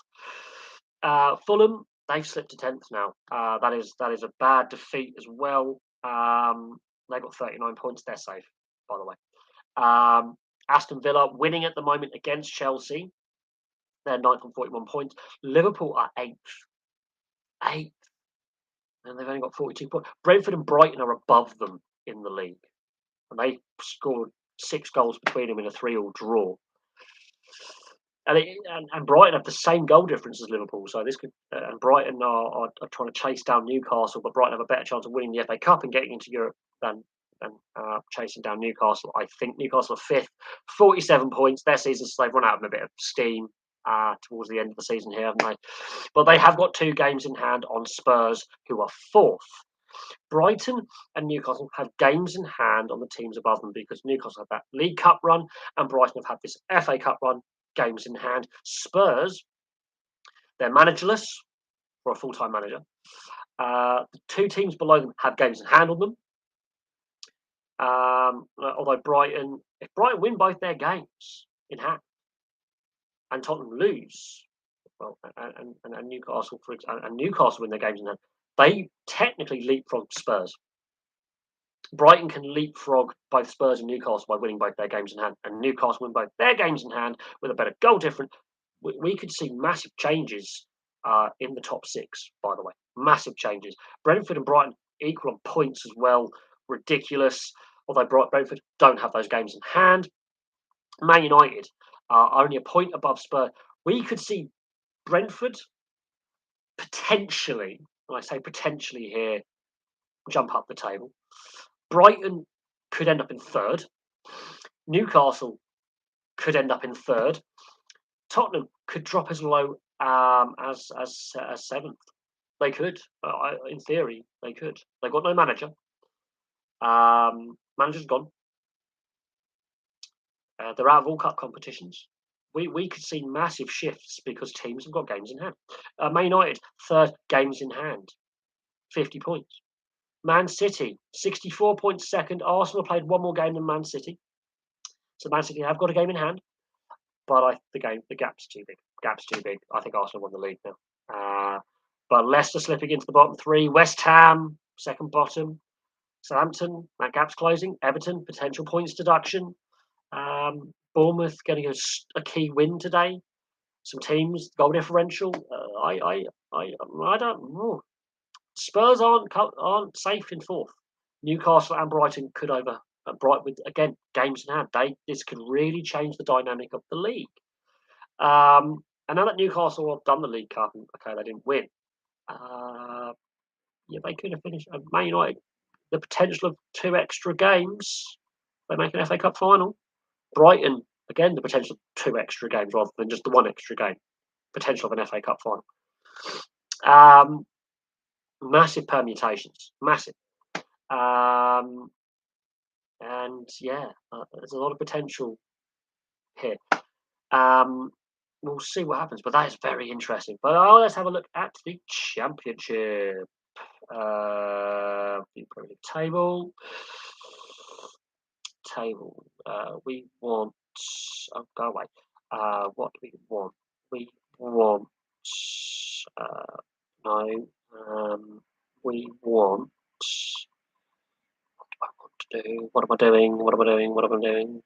Speaker 1: Fulham, they've slipped to 10th now. That is a bad defeat as well. They've got 39 points. They're safe, by the way. Aston Villa winning at the moment against Chelsea. They're 9th on 41 points. Liverpool are 8th. And they've only got 42 points. Brentford and Brighton are above them in the league. And they scored 6 goals between them in a 3-3 draw. And Brighton have the same goal difference as Liverpool. So this could, and Brighton are trying to chase down Newcastle, but Brighton have a better chance of winning the FA Cup and getting into Europe than chasing down Newcastle. I think Newcastle are 5th, 47 points. Their season, so they've run out of a bit of steam towards the end of the season here, haven't they? But they have got 2 games in hand on Spurs, who are 4th. Brighton and Newcastle have games in hand on the teams above them because Newcastle have that League Cup run and Brighton have had this FA Cup run, games in hand. Spurs, they're managerless for a full-time manager. The 2 teams below them have games in hand on them. Although if Brighton win both their games in hand and Tottenham lose, well, and Newcastle and Newcastle win their games in hand, they technically leapfrog Spurs. Brighton can leapfrog both Spurs and Newcastle by winning both their games in hand, and Newcastle win both their games in hand with a better goal difference. We could see massive changes in the top 6, by the way. Massive changes. Brentford and Brighton equal on points as well. Ridiculous. Although Brentford don't have those games in hand. Man United are only a point above Spurs. We could see Brentford potentially, and I say potentially here, jump up the table. Brighton could end up in 3rd. Newcastle could end up in 3rd. Tottenham could drop as low as 7th. They could, in theory, they could. They've got no manager. Manager's gone. They're out of all cup competitions. We could see massive shifts because teams have got games in hand. Man United, third, games in hand, 50 points. Man City, 64 points second. Arsenal played one more game than Man City. So Man City have got a game in hand, but the gap's too big. Gap's too big. I think Arsenal won the league now. But Leicester slipping into the bottom three. West Ham, second bottom. Southampton, that gap's closing. Everton, potential points deduction. Bournemouth getting a key win today. Some teams, goal differential. I don't know. Spurs aren't safe in fourth. Newcastle and Brighton could over Bright with again games in hand. This could really change the dynamic of the league. And now that Newcastle have done the League Cup, and okay, they didn't win. Yeah, they could have finished. Man United, the potential of 2 extra games. They make an FA Cup final. Brighton, again, the potential of 2 extra games rather than just the 1 extra game. Potential of an FA Cup final. Massive permutations, massive. And yeah, there's a lot of potential here. We'll see what happens, but that is very interesting. But let's have a look at the Championship. The Premier League table. We want. Oh, go away. What do we want? We want. No. We want. What do I want to do? What am I doing? What am I doing? What am I doing?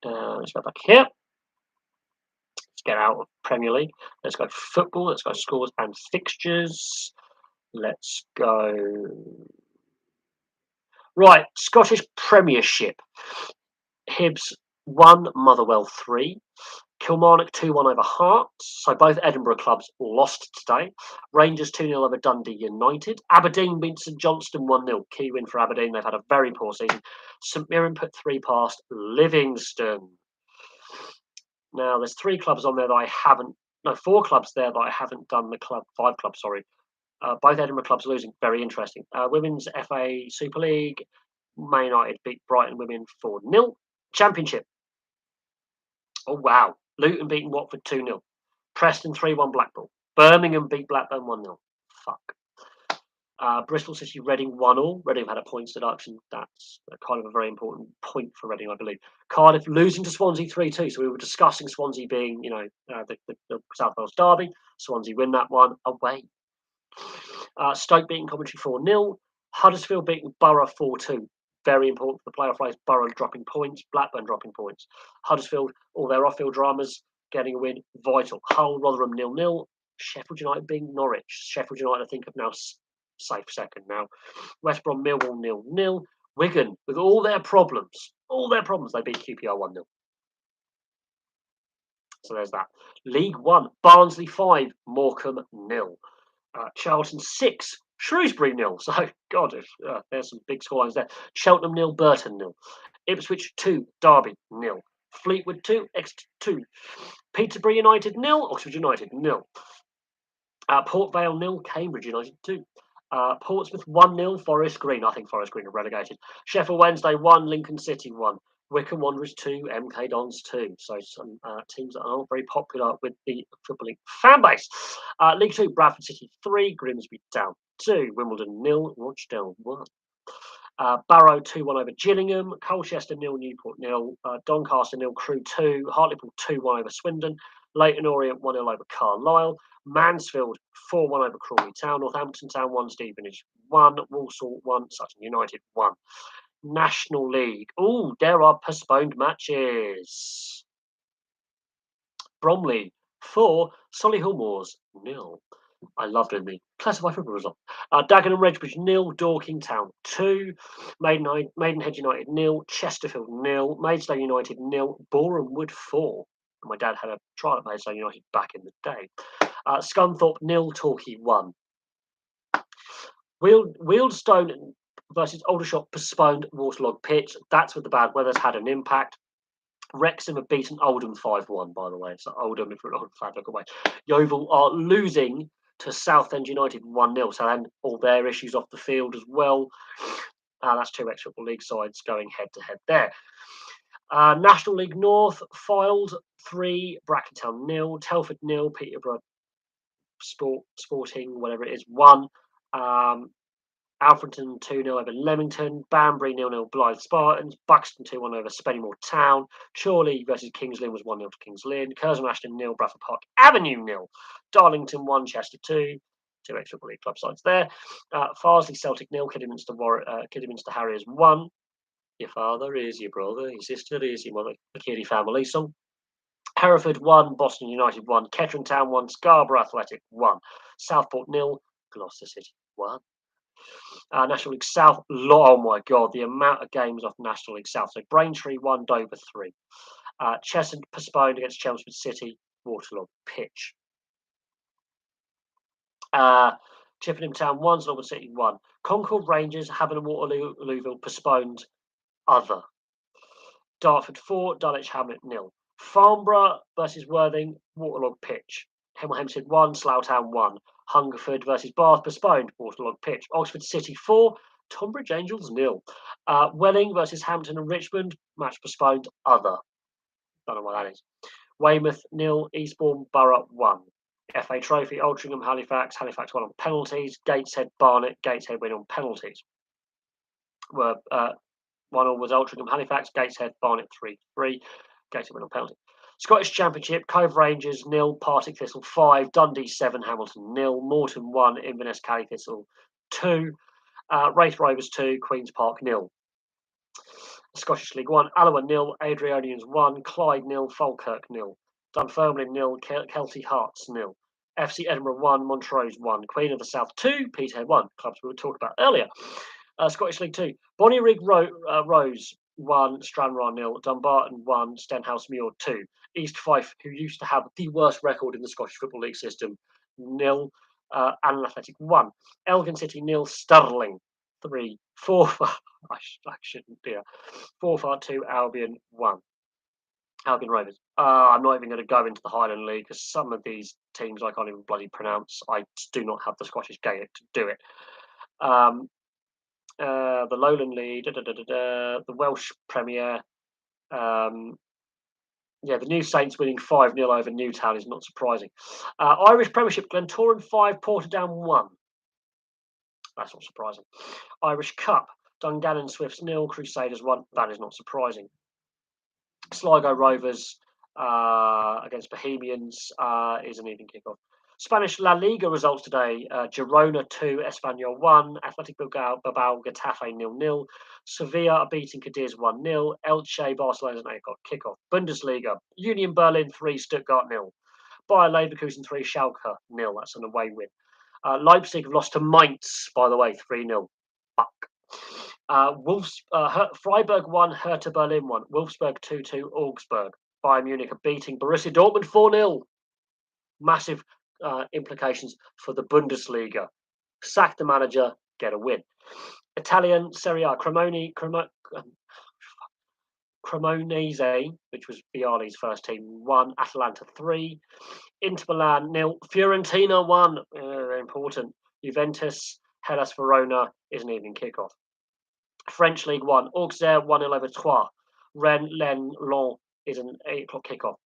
Speaker 1: Let's go back here. Let's get out of Premier League. Let's go football. Let's go scores and fixtures. Let's go. Right, Scottish Premiership. Hibs 1, Motherwell 3. Kilmarnock 2-1 over Hearts. So both Edinburgh clubs lost today. Rangers 2-0 over Dundee United. Aberdeen beat St Johnstone 1-0. Key win for Aberdeen. They've had a very poor season. St Mirren put 3 past Livingston. Now, there's 3 clubs on there that I haven't. No, 4 clubs there that I haven't done the club. 5 clubs, sorry. Both Edinburgh clubs losing. Very interesting. Women's FA Super League. Man United beat Brighton Women 4-0. Championship. Oh, wow. Luton beating Watford 2-0. Preston 3-1 Blackpool. Birmingham beat Blackburn 1-0. Fuck. Bristol City Reading 1-1. Reading have had a points deduction. That's kind of a very important point for Reading, I believe. Cardiff losing to Swansea 3-2. So we were discussing Swansea being, the South Wales derby. Swansea win that one away. Stoke beating Coventry 4-0. Huddersfield beating Borough 4-2. Very important for the playoff race. Borough dropping points. Blackburn dropping points. Huddersfield, all their off-field dramas, getting a win. Vital. Hull, Rotherham 0-0. Sheffield United being Norwich. Sheffield United, I think, have now safe second now. West Brom, Millwall 0-0. Wigan, with all their problems, they beat QPR 1-0. So there's that. League 1, Barnsley 5, Morecambe 0. Charlton 6, Shrewsbury 0. So, God, there's some big scorelines there. Cheltenham 0, Burton 0. Ipswich 2, Derby 0. Fleetwood 2, Exeter 2. Peterborough United 0, Oxford United 0. Port Vale 0, Cambridge United 2. Portsmouth 1-0, Forest Green. I think Forest Green are relegated. Sheffield Wednesday 1, Lincoln City 1. Wycombe Wanderers 2, MK Dons 2. So some teams that aren't very popular with the Football League fan base. League 2, Bradford City 3, Grimsby Town 2, Wimbledon 0, Rochdale 1. Barrow 2-1 over Gillingham, Colchester 0, Newport 0, Doncaster 0, Crewe 2, Hartlepool 2-1 over Swindon, Leyton Orient 1-0 over Carlisle, Mansfield 4-1 over Crawley Town, Northampton Town 1, Stevenage 1, Walsall 1, Sutton United 1. National League. Oh, there are postponed matches. Bromley 4, Solihull Moors 0. I love doing the classified football result. Dagenham Redbridge 0, Dorking Town 2, Maidenhead United 0, Chesterfield 0, Maidstone United 0, Boreham Wood 4. My dad had a trial at Maidstone United back in the day. Scunthorpe 0, Torquay 1. Wealdstone versus Aldershot postponed Waterlog pitch. That's what the bad weather's had an impact. Wrexham have beaten Oldham 5-1, by the way. So Oldham, if you're an Oldham fan, look away. Yeovil are losing to Southend United 1-0. So then all their issues off the field as well. That's 2 ex-Football League sides going head-to-head there. National League North, Fylde 3, Brackentown 0, Telford 0, Peterborough Sporting, whatever it is, 1. Alfreton 2-0 over Leamington, Banbury 0-0 Blythe Spartans, Buxton 2-1 over Spennymoor Town, Chorley versus Kings Lynn was 1-0 to Kings Lynn, Curzon Ashton 0, Bradford Park Avenue 0, Darlington 1, Chester 2, two ex-Football League club sides there. Farsley Celtic 0, Kidderminster Harriers 1. Your father is your brother, your sister is your mother, the Keeley family song. Hereford 1, Boston United 1, Kettering Town 1, Scarborough Athletic 1, Southport 0, Gloucester City 1. National League South, oh my God, the amount of games off National League South. So Braintree 1, Dover 3. Cheshunt postponed against Chelmsford City, waterlogged pitch. Chippenham Town 1, Norwood City 1. Concord Rangers, Havant and Waterlooville postponed, other. Dartford 4, Dulwich Hamlet 0. Farnborough versus Worthing, waterlogged pitch. Hemel Hempstead 1, Slough Town 1. Hungerford versus Bath postponed, waterlogged pitch. Oxford City 4, Tonbridge Angels 0. Welling versus Hampton and Richmond, match postponed, other. Don't know what that is. Weymouth 0, Eastbourne Borough 1. FA Trophy, Altrincham, Halifax 1 on penalties. Gateshead Barnet, Gateshead win on penalties. 1-1 was Altrincham, Halifax, Gateshead, Barnet 3-3. Gateshead win on penalty. Scottish Championship, Cove Rangers 0, Partick Thistle 5, Dundee 7, Hamilton 0, Morton 1, Inverness Cally Thistle 2, Wraith Rovers 2, Queen's Park 0. Scottish League 1, Alloa 0, Adrianians 1, Clyde 0, Falkirk 0, Dunfermline 0, Kelty Hearts 0, FC Edinburgh 1, Montrose 1, Queen of the South 2, Peterhead 1, clubs we were talking about earlier. Scottish League 2, Bonnyrigg Rose 1, Stranraer 0, Dumbarton 1, Stenhouse Muir 2, East Fife, who used to have the worst record in the Scottish Football League system, 0, Allen Athletic 1, Elgin City 0, Stirling 3, 4, I shouldn't do 4 2, Albion 1. Albion Rovers. I'm not even going to go into the Highland League because some of these teams I can't even bloody pronounce. I do not have the Scottish Gaelic to do it. The Lowland League, the Welsh Premier. The New Saints winning 5-0 over Newtown is not surprising. Irish Premiership, Glentoran 5, Portadown 1. That's not surprising. Irish Cup, Dungannon Swifts 0, Crusaders 1. That is not surprising. Sligo Rovers against Bohemians is an even kickoff. Spanish La Liga results today. Girona 2, Espanyol 1, Athletic Bilbao Getafe 0-0. Sevilla are beating Cadiz 1-0. Elche Barcelona's an 8 kickoff. Bundesliga, Union Berlin 3, Stuttgart 0. Bayer Leverkusen 3, Schalke 0. That's an away win. Leipzig have lost to Mainz, by the way, 3-0. Fuck. Freiburg 1, Hertha Berlin 1, Wolfsburg 2-2, Augsburg. Bayern Munich are beating Borussia Dortmund 4-0. Massive implications for the Bundesliga. Sack the manager, get a win. Italian Serie A, Cremonese, which was Viali's first team, 1, Atalanta 3, Inter Milan 0, Fiorentina 1, important. Juventus, Hellas Verona is an evening kickoff. French League 1, Auxerre 1-0 over Troyes. Rennes Lens is an 8 o'clock kickoff.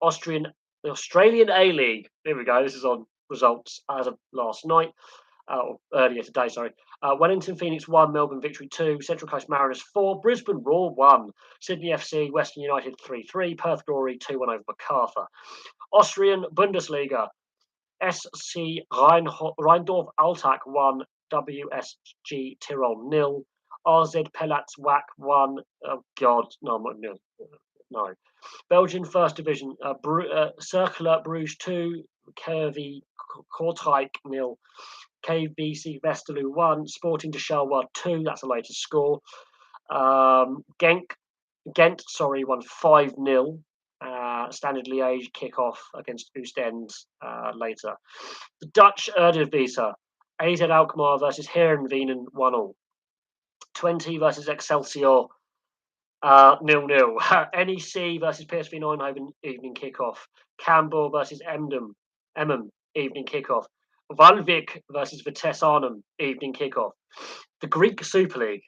Speaker 1: The Australian A-League, here we go, this is on results as of last night, or earlier today, sorry. Wellington Phoenix 1, Melbourne Victory 2, Central Coast Mariners 4, Brisbane Roar 1, Sydney FC, Western United 3-3, Perth Glory 2-1 over Macarthur. Austrian Bundesliga, SC Rheindorf Altach 1, WSG Tirol 0, RZ Pelatz WAC 1. Oh God, no. Belgian First Division, Cercle Bruges 2, Curvy Kortrijk 0, KBC Westerlo 1, Sporting de Charleroi 2. That's the latest score. Ghent, won 5-0. Standard Liège kickoff against Oostend later. The Dutch Eredivisie, AZ Alkmaar versus Heerenveen 1-1. 20 versus Excelsior 0-0. NEC versus PSV Eindhoven evening kickoff. Cambuur versus Emmen evening kickoff. Valvik versus Vitesse Arnhem evening kickoff. The Greek Super League.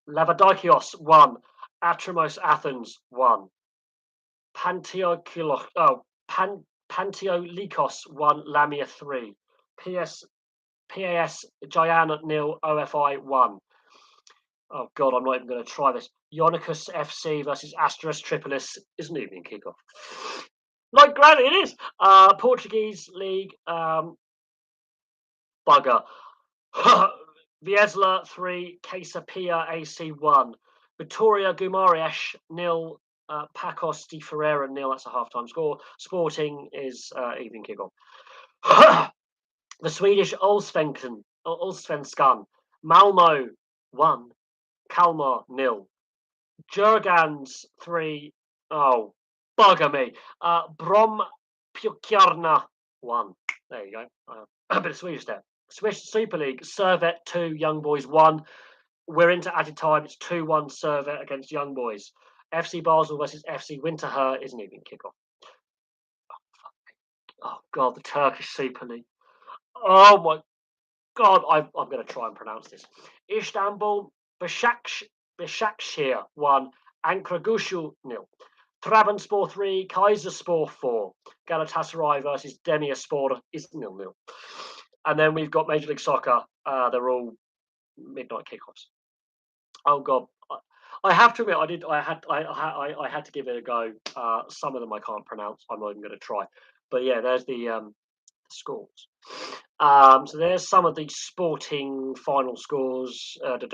Speaker 1: Lavadikios 1, Atramos Athens 1. Panteolikos 1. Lamia 3. PS PAS Giant 0. OFI 1. Oh God, I'm not even going to try this. Ionicus FC versus Asteras Tripolis isn't even kickoff. Like granted, it is. Portuguese league. Bugger. Viesla 3, Casapia AC 1, Vitoria Guimarães 0, Pacos de Ferreira 0. That's a half-time score. Sporting is evening kickoff. The Swedish Allsvenskan, Malmo 1, Kalmar 0, Jurgans 3. Oh, bugger me. Brom Pukjarna 1. There you go. A bit of Swedish there. Swiss Super League, Servette 2, Young Boys 1. We're into added time. It's 2-1 Servette against Young Boys. FC Basel versus FC Winterthur is an evening kickoff. Oh, God, the Turkish Super League. Oh, my God. I'm going to try and pronounce this. Istanbul, Başakşehir 1, Ankaragücü 0. Trabzonspor 3, Kayserispor 4. Galatasaray versus Demirspor is 0-0. And then we've got Major League Soccer. They're all midnight kickoffs. Oh God, I have to admit, I had to give it a go. Some of them I can't pronounce. I'm not even going to try. But yeah, there's the scores. So there's some of the sporting final scores. I think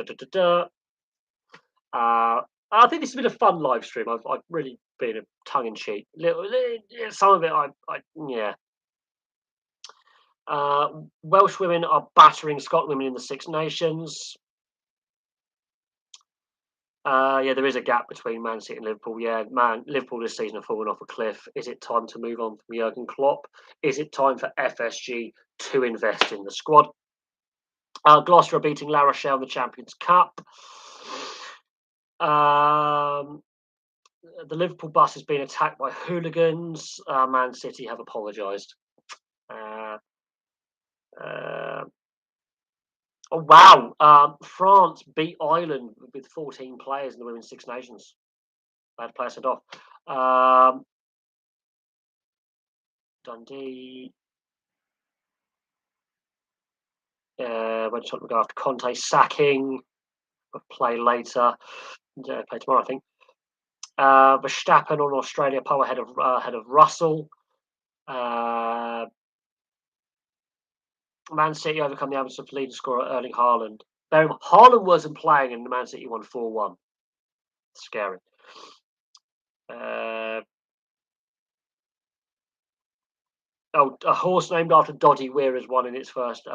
Speaker 1: this has been a fun live stream. I've really been a tongue in cheek. Some of it, yeah. Welsh women are battering Scotland women in the Six Nations. Yeah, there is a gap between Man City and Liverpool. Yeah, Liverpool this season have fallen off a cliff. Is it time to move on from Jurgen Klopp? Is it time for FSG to invest in the squad? Gloucester are beating La Rochelle in the Champions Cup. The Liverpool bus has been attacked by hooligans. Man City have apologised. Oh wow! France beat Ireland with 14 players in the Women's Six Nations. They had to play us off. Dundee. Went to look after Conte sacking. We'll play later. Play tomorrow, I think. Verstappen on Australia pole ahead of Russell. Man City overcome the absence of leading scorer Erling Haaland. Haaland wasn't playing, and the Man City won 4-1. Scary. A horse named after Doddy Weir has won in its first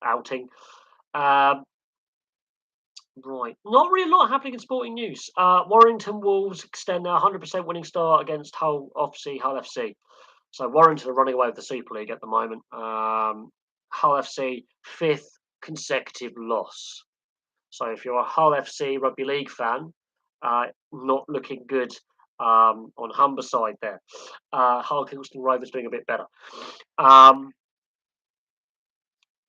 Speaker 1: outing. Right, not really a lot happening in sporting news. Warrington Wolves extend their 100% winning start against Hull FC. So Warrington are running away with the Super League at the moment. Hull FC, 5th consecutive loss. So if you're a Hull FC rugby league fan, not looking good on Humberside there. Hull Kingston Rovers doing a bit better.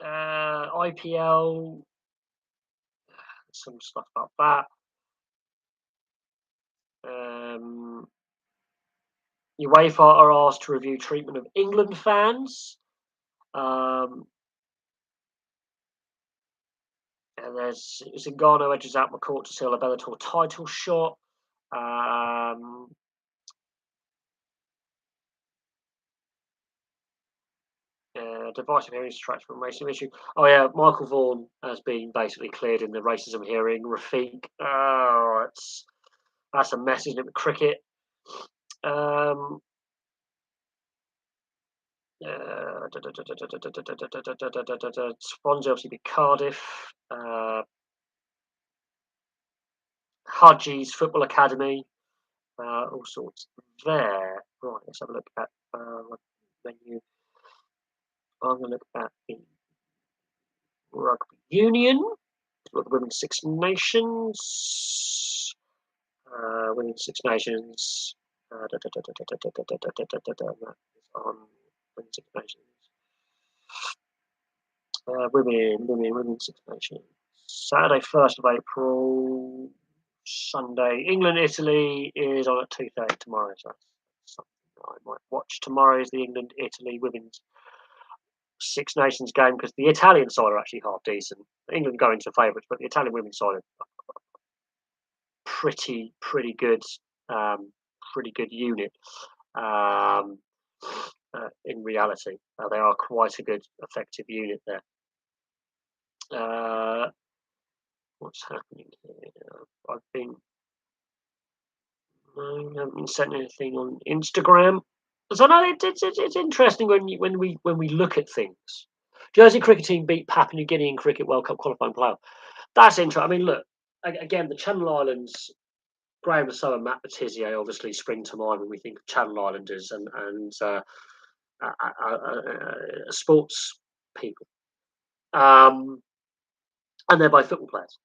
Speaker 1: IPL, some stuff about that. UEFA are asked to review treatment of England fans. And there's Zingano edges out McCourt to seal a Bellator title shot. Divisive hearings tracks from racism issue. Oh yeah, Michael Vaughan has been basically cleared in the racism hearing. Rafiq, that's a mess, isn't it? With cricket. Swansea obviously beat Cardiff. Hudgies Football Academy. All sorts there. Right, let's have a look at menu. I'm going to look at the Rugby Union. Look at the Women's Six Nations. Women's Six Nations. That is on Women's Six Nations. Women Six Nations. Saturday, 1st of April. Sunday. England Italy is on at 2:30 tomorrow. So that's something I might watch. Tomorrow is the England Italy women's Six Nations game because the Italian side are actually half decent. England go into favourites, but the Italian women's side are pretty good, um, pretty good unit. Um, in reality, they are quite a good, effective unit there. Uh, what's happening here? I've been No, I haven't been sent anything on Instagram. So no, it's interesting when we look at things. Jersey cricket team beat Papua New Guinea in cricket World Cup qualifying playoff. That's interesting. I mean, look again, the Channel Islands. Graham Rousseau and Matt Batizier obviously spring to mind when we think of Channel Islanders and sports people. And they're both football players,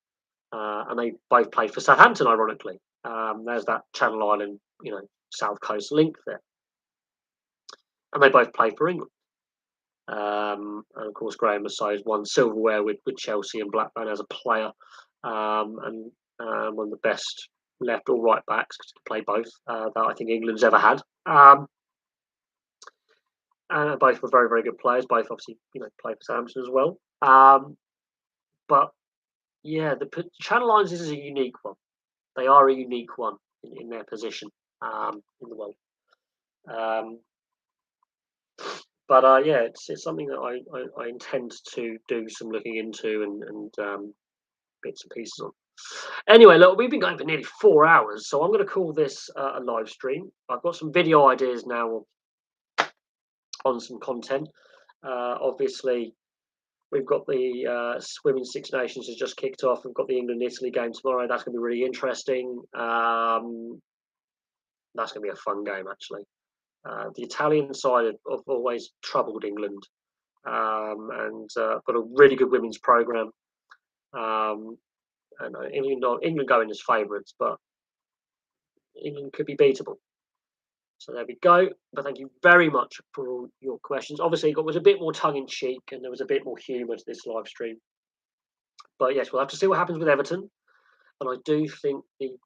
Speaker 1: and they both played for Southampton. Ironically, there's that Channel Island, South Coast link there, and they both played for England. And of course, Graham Rousseau's won silverware with Chelsea and Blackburn as a player, and one of the best left or right backs to play both that I think England's ever had. And both were very good players. Both obviously played for Southampton as well. But yeah, the Channel Islands is a unique one. They are a unique one in their position in the world. But yeah, it's something that I intend to do some looking into and bits and pieces on. Anyway, look, we've been going for nearly 4 hours, so I'm going to call this a live stream. I've got some video ideas now on some content. Obviously, we've got the Women's Six Nations has just kicked off. We've got the England-Italy game tomorrow. That's going to be really interesting. That's going to be a fun game, actually. The Italian side have always troubled England, and got a really good women's program. And England going as favourites, but England could be beatable. So there we go. But thank you very much for all your questions. Obviously, it was a bit more tongue in cheek and there was a bit more humour to this live stream. But yes, we'll have to see what happens with Everton. And I do think the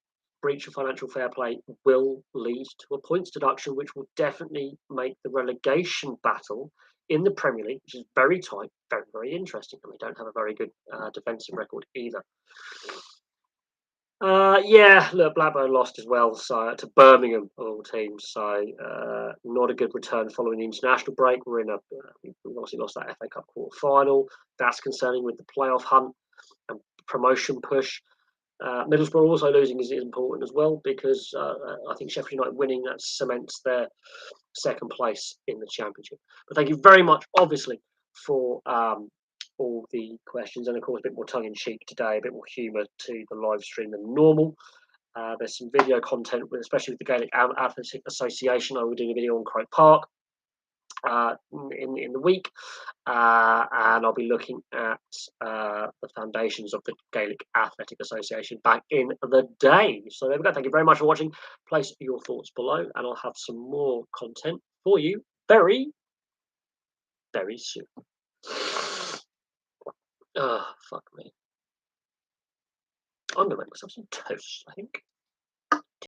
Speaker 1: breach of financial fair play will lead to a points deduction, which will definitely make the relegation battle in the Premier League, which is very tight, very interesting. And they don't have a very good defensive record either. Yeah, look, Blackburn lost as well, so to Birmingham of all teams. So not a good return following the international break. We've obviously lost that FA Cup quarter final. That's concerning with the playoff hunt and promotion push. Middlesbrough also losing is important as well because I think Sheffield United winning that cements their second place in the Championship. But thank you very much, obviously, for all the questions, and of course a bit more tongue-in-cheek today, a bit more humour to the live stream than normal. There's some video content, especially with the Gaelic Athletic Association. I will be doing a video on Croke Park in the week, and I'll be looking at the foundations of the Gaelic Athletic Association back in the day. So there we go. Thank you very much for watching. Place your thoughts below, and I'll have some more content for you very soon. Oh, fuck me. I'm going to make myself some toast, I think.